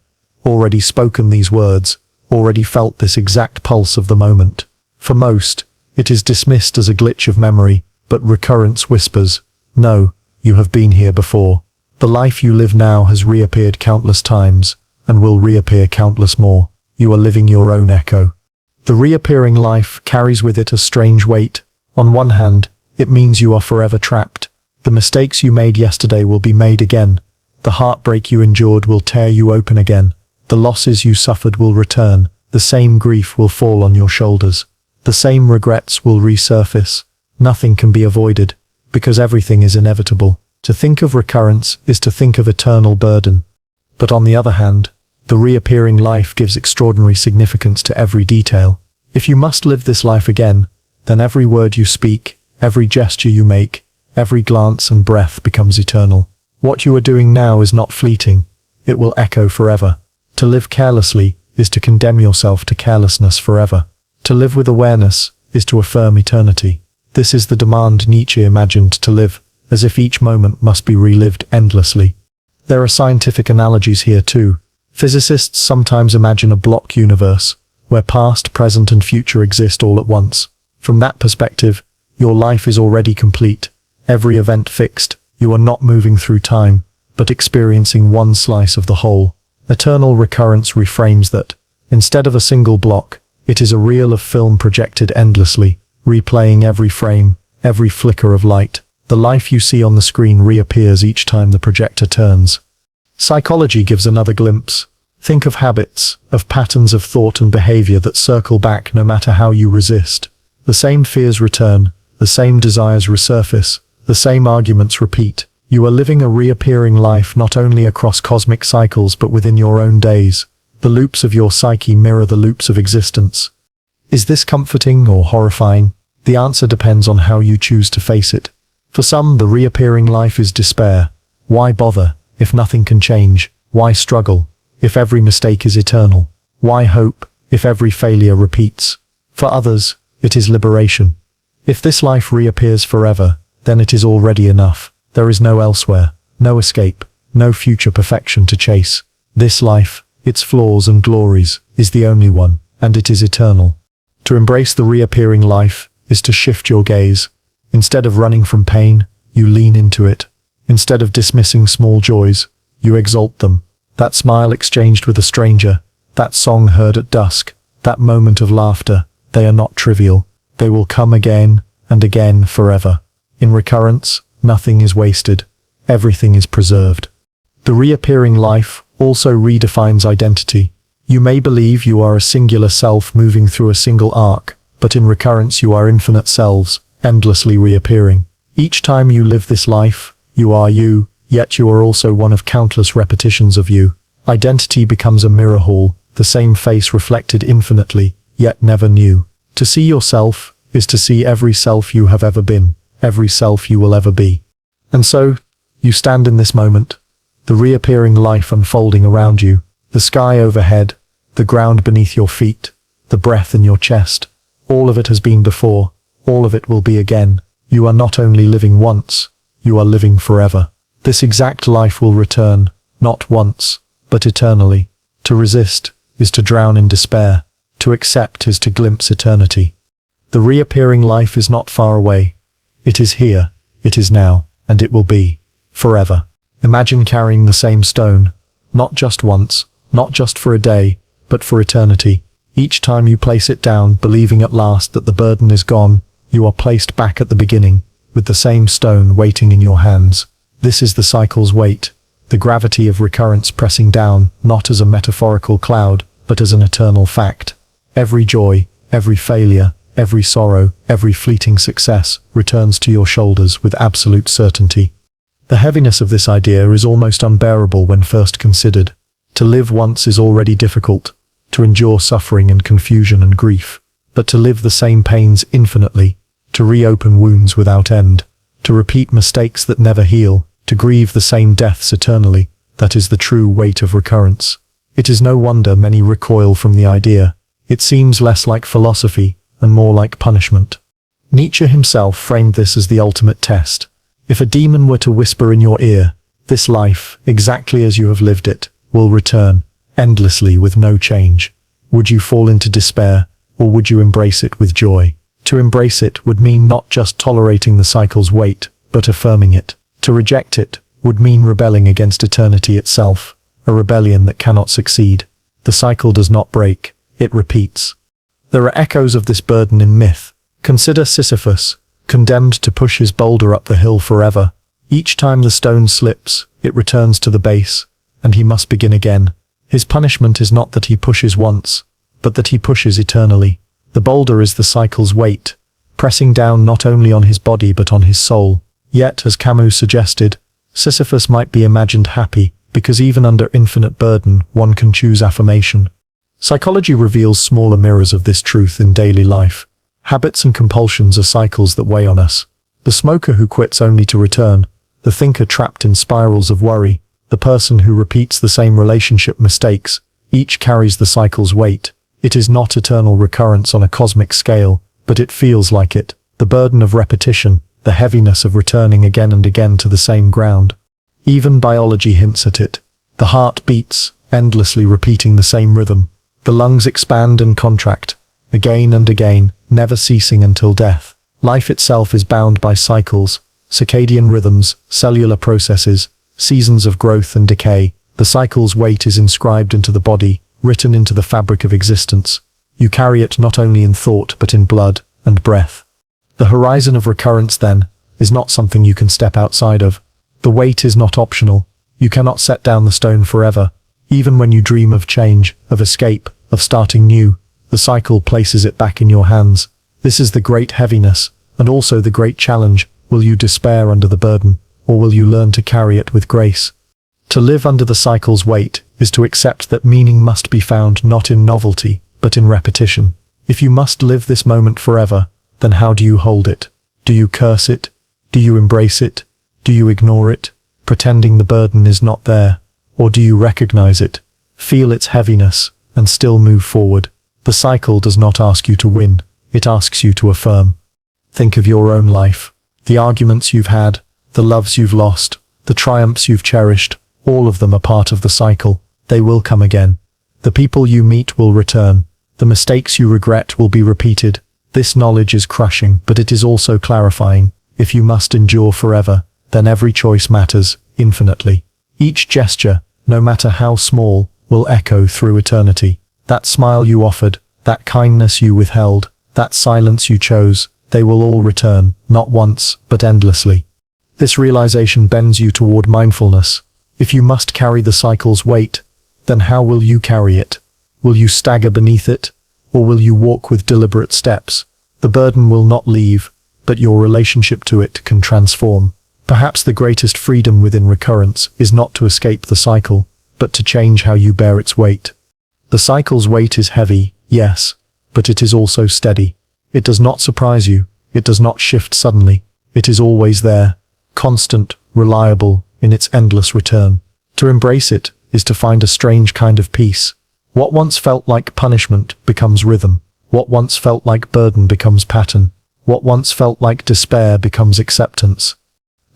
already spoken these words, already felt this exact pulse of the moment. For most, it is dismissed as a glitch of memory, but recurrence whispers, no, you have been here before. The life you live now has reappeared countless times, and will reappear countless more. You are living your own echo. The reappearing life carries with it a strange weight. On one hand, it means you are forever trapped. The mistakes you made yesterday will be made again. The heartbreak you endured will tear you open again. The losses you suffered will return. The same grief will fall on your shoulders. The same regrets will resurface. Nothing can be avoided, because everything is inevitable. To think of recurrence is to think of eternal burden. But on the other hand, the reappearing life gives extraordinary significance to every detail. If you must live this life again, then every word you speak, every gesture you make, every glance and breath becomes eternal. What you are doing now is not fleeting. It will echo forever. To live carelessly is to condemn yourself to carelessness forever. To live with awareness is to affirm eternity. This is the demand Nietzsche imagined to live, as if each moment must be relived endlessly. There are scientific analogies here too. Physicists sometimes imagine a block universe, where past, present and future exist all at once. From that perspective, your life is already complete, every event fixed. You are not moving through time, but experiencing one slice of the whole. Eternal recurrence reframes that. Instead of a single block, it is a reel of film projected endlessly, replaying every frame, every flicker of light. The life you see on the screen reappears each time the projector turns. Psychology gives another glimpse. Think of habits, of patterns of thought and behavior that circle back no matter how you resist. The same fears return, the same desires resurface, the same arguments repeat. You are living a reappearing life not only across cosmic cycles but within your own days. The loops of your psyche mirror the loops of existence. Is this comforting or horrifying? The answer depends on how you choose to face it. For some, the reappearing life is despair. Why bother, if nothing can change? Why struggle, if every mistake is eternal? Why hope, if every failure repeats? For others, it is liberation. If this life reappears forever, then it is already enough. There is no elsewhere, no escape, no future perfection to chase. This life, its flaws and glories, is the only one, and it is eternal. To embrace the reappearing life is to shift your gaze. Instead of running from pain, you lean into it. Instead of dismissing small joys, you exalt them. That smile exchanged with a stranger, that song heard at dusk, that moment of laughter, they are not trivial. They will come again and again forever. In recurrence, nothing is wasted. Everything is preserved. The reappearing life also redefines identity. You may believe you are a singular self moving through a single arc, but in recurrence you are infinite selves, endlessly reappearing. Each time you live this life, you are you, yet you are also one of countless repetitions of you. Identity becomes a mirror hall, the same face reflected infinitely, yet never new. To see yourself is to see every self you have ever been, every self you will ever be. And so, you stand in this moment, the reappearing life unfolding around you, the sky overhead, the ground beneath your feet, the breath in your chest. All of it has been before. All of it will be again. You are not only living once, you are living forever. This exact life will return, not once, but eternally. To resist is to drown in despair. To accept is to glimpse eternity. The reappearing life is not far away. It is here, it is now, and it will be, forever. Imagine carrying the same stone, not just once, not just for a day, but for eternity. Each time you place it down, believing at last that the burden is gone, you are placed back at the beginning, with the same stone waiting in your hands. This is the cycle's weight, the gravity of recurrence pressing down, not as a metaphorical cloud, but as an eternal fact. Every joy, every failure, every sorrow, every fleeting success returns to your shoulders with absolute certainty. The heaviness of this idea is almost unbearable when first considered. To live once is already difficult, to endure suffering and confusion and grief, but to live the same pains infinitely, to reopen wounds without end, to repeat mistakes that never heal, to to grieve the same deaths eternally. That is the true weight of recurrence. It is no wonder many recoil from the idea. It seems less like philosophy and more like punishment. Nietzsche himself framed this as the ultimate test. If a demon were to whisper in your ear, "This life, exactly as you have lived it, will return, endlessly with no change," would you fall into despair, or would you embrace it with joy? To embrace it would mean not just tolerating the cycle's weight, but affirming it. To reject it would mean rebelling against eternity itself, a rebellion that cannot succeed. The cycle does not break, it repeats. There are echoes of this burden in myth. Consider Sisyphus, condemned to push his boulder up the hill forever. Each time the stone slips, it returns to the base, and he must begin again. His punishment is not that he pushes once, but that he pushes eternally. The boulder is the cycle's weight, pressing down not only on his body but on his soul. Yet, as Camus suggested, Sisyphus might be imagined happy, because even under infinite burden, one can choose affirmation. Psychology reveals smaller mirrors of this truth in daily life. Habits and compulsions are cycles that weigh on us. The smoker who quits only to return, the thinker trapped in spirals of worry, the person who repeats the same relationship mistakes, each carries the cycle's weight. It is not eternal recurrence on a cosmic scale, but it feels like it. The burden of repetition, the heaviness of returning again and again to the same ground. Even biology hints at it. The heart beats, endlessly repeating the same rhythm. The lungs expand and contract, again and again, never ceasing until death. Life itself is bound by cycles, circadian rhythms, cellular processes, seasons of growth and decay. The cycle's weight is inscribed into the body, written into the fabric of existence. You carry it not only in thought but in blood and breath. The horizon of recurrence, then, is not something you can step outside of. The weight is not optional. You cannot set down the stone forever. Even when you dream of change, of escape, of starting new, the cycle places it back in your hands. This is the great heaviness, and also the great challenge. Will you despair under the burden, or will you learn to carry it with grace? To live under the cycle's weight is to accept that meaning must be found not in novelty, but in repetition. If you must live this moment forever, then how do you hold it? Do you curse it? Do you embrace it? Do you ignore it, pretending the burden is not there? Or do you recognize it, feel its heaviness, and still move forward? The cycle does not ask you to win, it asks you to affirm. Think of your own life, the arguments you've had, the loves you've lost, the triumphs you've cherished, all of them are part of the cycle. They will come again. The people you meet will return. The mistakes you regret will be repeated. This knowledge is crushing, but it is also clarifying. If you must endure forever, then every choice matters infinitely. Each gesture, no matter how small, will echo through eternity. That smile you offered, that kindness you withheld, that silence you chose, they will all return, not once, but endlessly. This realization bends you toward mindfulness. If you must carry the cycle's weight, then how will you carry it? Will you stagger beneath it, or will you walk with deliberate steps? The burden will not leave, but your relationship to it can transform. Perhaps the greatest freedom within recurrence is not to escape the cycle, but to change how you bear its weight. The cycle's weight is heavy, yes, but it is also steady. It does not surprise you, it does not shift suddenly. It is always there, constant, reliable, in its endless return. To embrace it is to find a strange kind of peace. What once felt like punishment becomes rhythm. What once felt like burden becomes pattern. What once felt like despair becomes acceptance.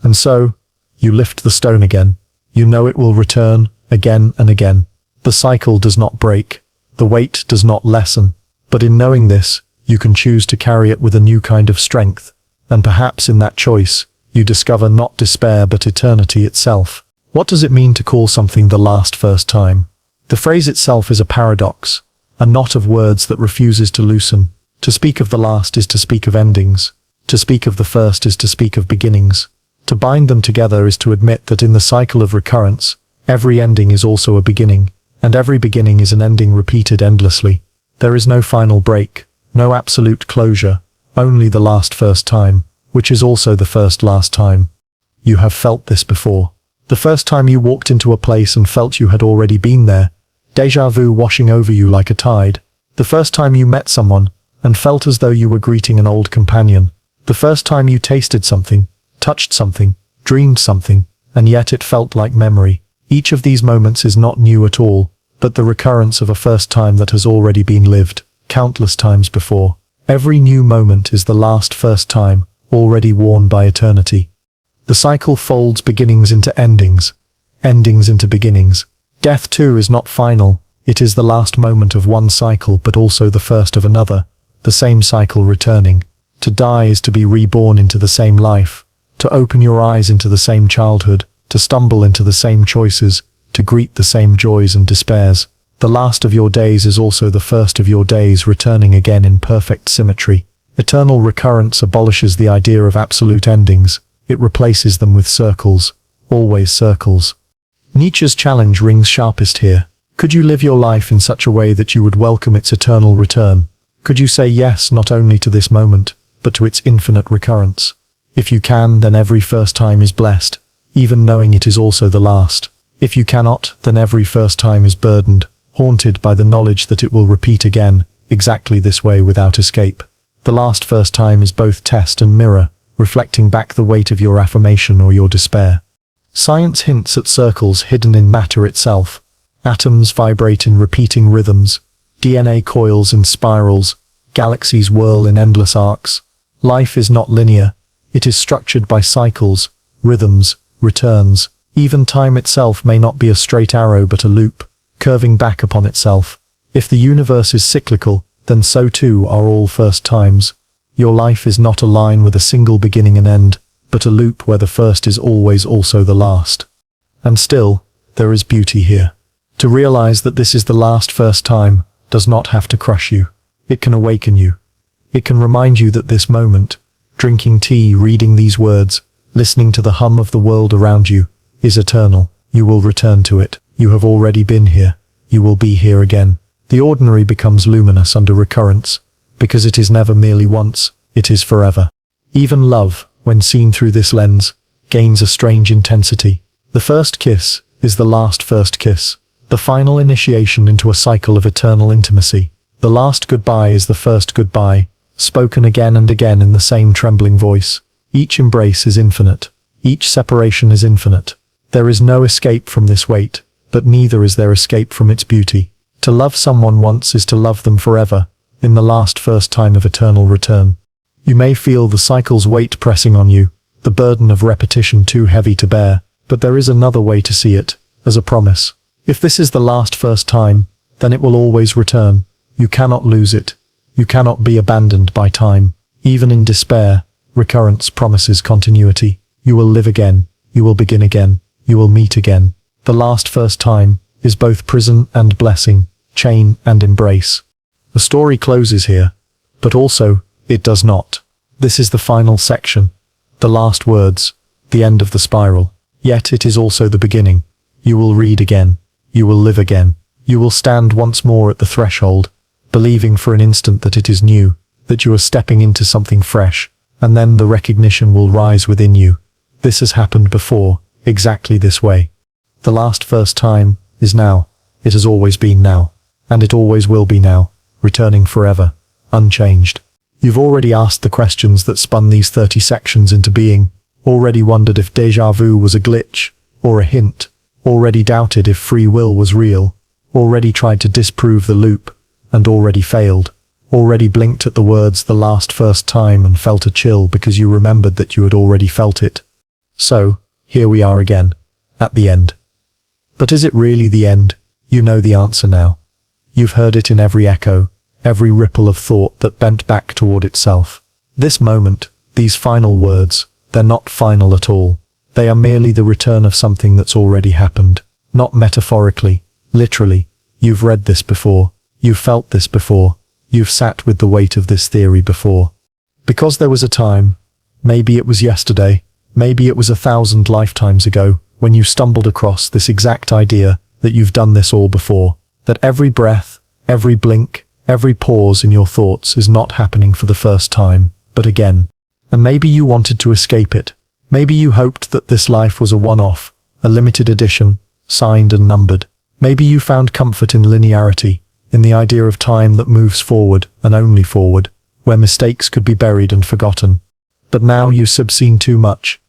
And so, you lift the stone again. You know it will return, again and again. The cycle does not break. The weight does not lessen. But in knowing this, you can choose to carry it with a new kind of strength. And perhaps in that choice, you discover not despair but eternity itself. What does it mean to call something the last first time? The phrase itself is a paradox, a knot of words that refuses to loosen. To speak of the last is to speak of endings. To speak of the first is to speak of beginnings. To bind them together is to admit that in the cycle of recurrence, every ending is also a beginning, and every beginning is an ending repeated endlessly. There is no final break, no absolute closure, only the last first time, which is also the first last time. You have felt this before. The first time you walked into a place and felt you had already been there, déjà vu washing over you like a tide. The first time you met someone, and felt as though you were greeting an old companion. The first time you tasted something, touched something, dreamed something, and yet it felt like memory. Each of these moments is not new at all, but the recurrence of a first time that has already been lived countless times before. Every new moment is the last first time, already worn by eternity. The cycle folds beginnings into endings, endings into beginnings. Death too is not final. It is the last moment of one cycle but also the first of another, the same cycle returning. To die is to be reborn into the same life, to open your eyes into the same childhood, to stumble into the same choices, to greet the same joys and despairs. The last of your days is also the first of your days, returning again in perfect symmetry. Eternal recurrence abolishes the idea of absolute endings. It replaces them with circles, always circles. Nietzsche's challenge rings sharpest here. Could you live your life in such a way that you would welcome its eternal return? Could you say yes not only to this moment, but to its infinite recurrence? If you can, then every first time is blessed, even knowing it is also the last. If you cannot, then every first time is burdened, haunted by the knowledge that it will repeat again, exactly this way without escape. The last first time is both test and mirror, reflecting back the weight of your affirmation or your despair. Science hints at circles hidden in matter itself. Atoms vibrate in repeating rhythms, DNA coils in spirals, galaxies whirl in endless arcs. Life is not linear. It is structured by cycles, rhythms, returns. Even time itself may not be a straight arrow but a loop, curving back upon itself. If the universe is cyclical, then so too are all first times. Your life is not a line with a single beginning and end, but a loop where the first is always also the last. And still, there is beauty here. To realize that this is the last first time does not have to crush you. It can awaken you. It can remind you that this moment, drinking tea, reading these words, listening to the hum of the world around you, is eternal. You will return to it. You have already been here. You will be here again. The ordinary becomes luminous under recurrence, because it is never merely once, it is forever. Even love, when seen through this lens, gains a strange intensity. The first kiss is the last first kiss, the final initiation into a cycle of eternal intimacy. The last goodbye is the first goodbye, spoken again and again in the same trembling voice. Each embrace is infinite. Each separation is infinite. There is no escape from this weight, but neither is there escape from its beauty. To love someone once is to love them forever, in the last first time of eternal return. You may feel the cycle's weight pressing on you, the burden of repetition too heavy to bear, but there is another way to see it, as a promise. If this is the last first time, then it will always return. You cannot lose it. You cannot be abandoned by time. Even in despair, recurrence promises continuity. You will live again. You will begin again. You will meet again. The last first time is both prison and blessing, chain and embrace. The story closes here, but also, it does not. This is the final section, the last words, the end of the spiral. Yet it is also the beginning. You will read again. You will live again. You will stand once more at the threshold, believing for an instant that it is new, that you are stepping into something fresh, and then the recognition will rise within you. This has happened before, exactly this way. The last first time is now. It has always been now, and it always will be now, returning forever, unchanged. You've already asked the questions that spun these 30 sections into being, already wondered if déjà vu was a glitch, or a hint, already doubted if free will was real, already tried to disprove the loop, and already failed, already blinked at the words the last first time and felt a chill because you remembered that you had already felt it. So, here we are again, at the end. But is it really the end? You know the answer now. You've heard it in every echo, every ripple of thought that bent back toward itself. This moment, these final words, they're not final at all. They are merely the return of something that's already happened. Not metaphorically, literally. You've read this before. You've felt this before. You've sat with the weight of this theory before. Because there was a time, maybe it was yesterday, maybe it was 1,000 lifetimes ago, when you stumbled across this exact idea that you've done this all before, that every breath, every blink, every pause in your thoughts is not happening for the first time, but again. And maybe you wanted to escape it. Maybe you hoped that this life was a one-off, a limited edition, signed and numbered. Maybe you found comfort in linearity, in the idea of time that moves forward and only forward, where mistakes could be buried and forgotten. But now you've seen too much.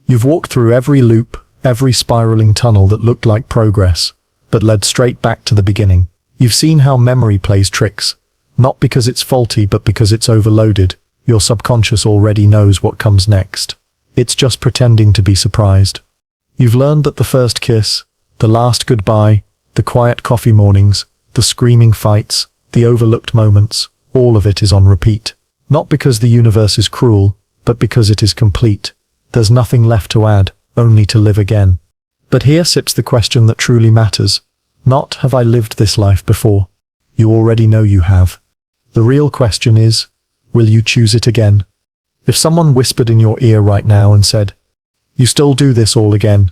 You've walked through every loop, Every spiraling tunnel that looked like progress, but led straight back to the beginning. You've seen how memory plays tricks. Not because it's faulty, but because it's overloaded. Your subconscious already knows what comes next. It's just pretending to be surprised. You've learned that the first kiss, the last goodbye, the quiet coffee mornings, the screaming fights, the overlooked moments, all of it is on repeat. Not because the universe is cruel, but because it is complete. There's nothing left to add, only to live again. But here sits the question that truly matters. Not, have I lived this life before? You already know you have. The real question is, will you choose it again? If someone whispered in your ear right now and said, you still do this all again.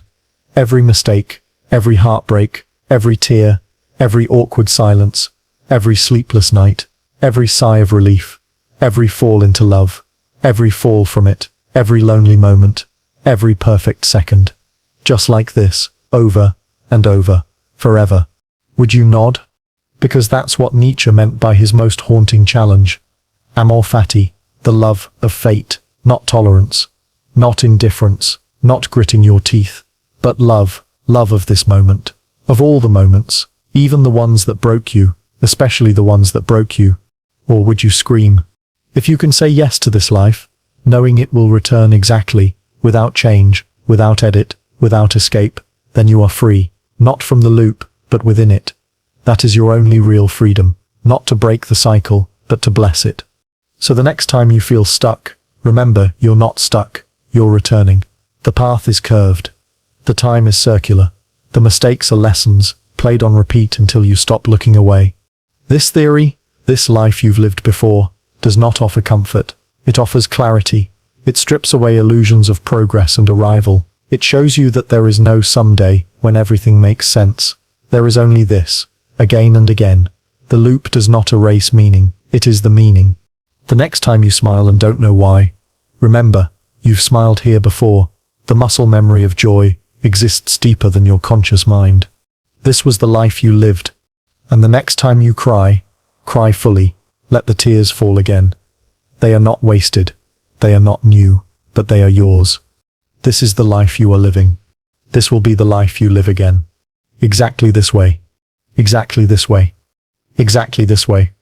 Every mistake, every heartbreak, every tear, every awkward silence, every sleepless night, every sigh of relief, every fall into love, every fall from it, every lonely moment, every perfect second. Just like this, over and over, forever. Would you nod? Because that's what Nietzsche meant by his most haunting challenge. Amor fati, the love of fate, not tolerance, not indifference, not gritting your teeth, but love, love of this moment. Of all the moments, even the ones that broke you, especially the ones that broke you. Or would you scream? If you can say yes to this life, knowing it will return exactly, without change, without edit, without escape, then you are free, not from the loop, but within it. That is your only real freedom, not to break the cycle, but to bless it. So the next time you feel stuck, remember, you're not stuck, you're returning. The path is curved. The time is circular. The mistakes are lessons, played on repeat until you stop looking away. This theory, this life you've lived before, does not offer comfort. It offers clarity. It strips away illusions of progress and arrival. It shows you that there is no someday when everything makes sense. There is only this, again and again. The loop does not erase meaning, it is the meaning. The next time you smile and don't know why, remember, you've smiled here before. The muscle memory of joy exists deeper than your conscious mind. This was the life you lived. And the next time you cry, cry fully. Let the tears fall again. They are not wasted. They are not new, but they are yours. This is the life you are living. This will be the life you live again. Exactly this way. Exactly this way. Exactly this way.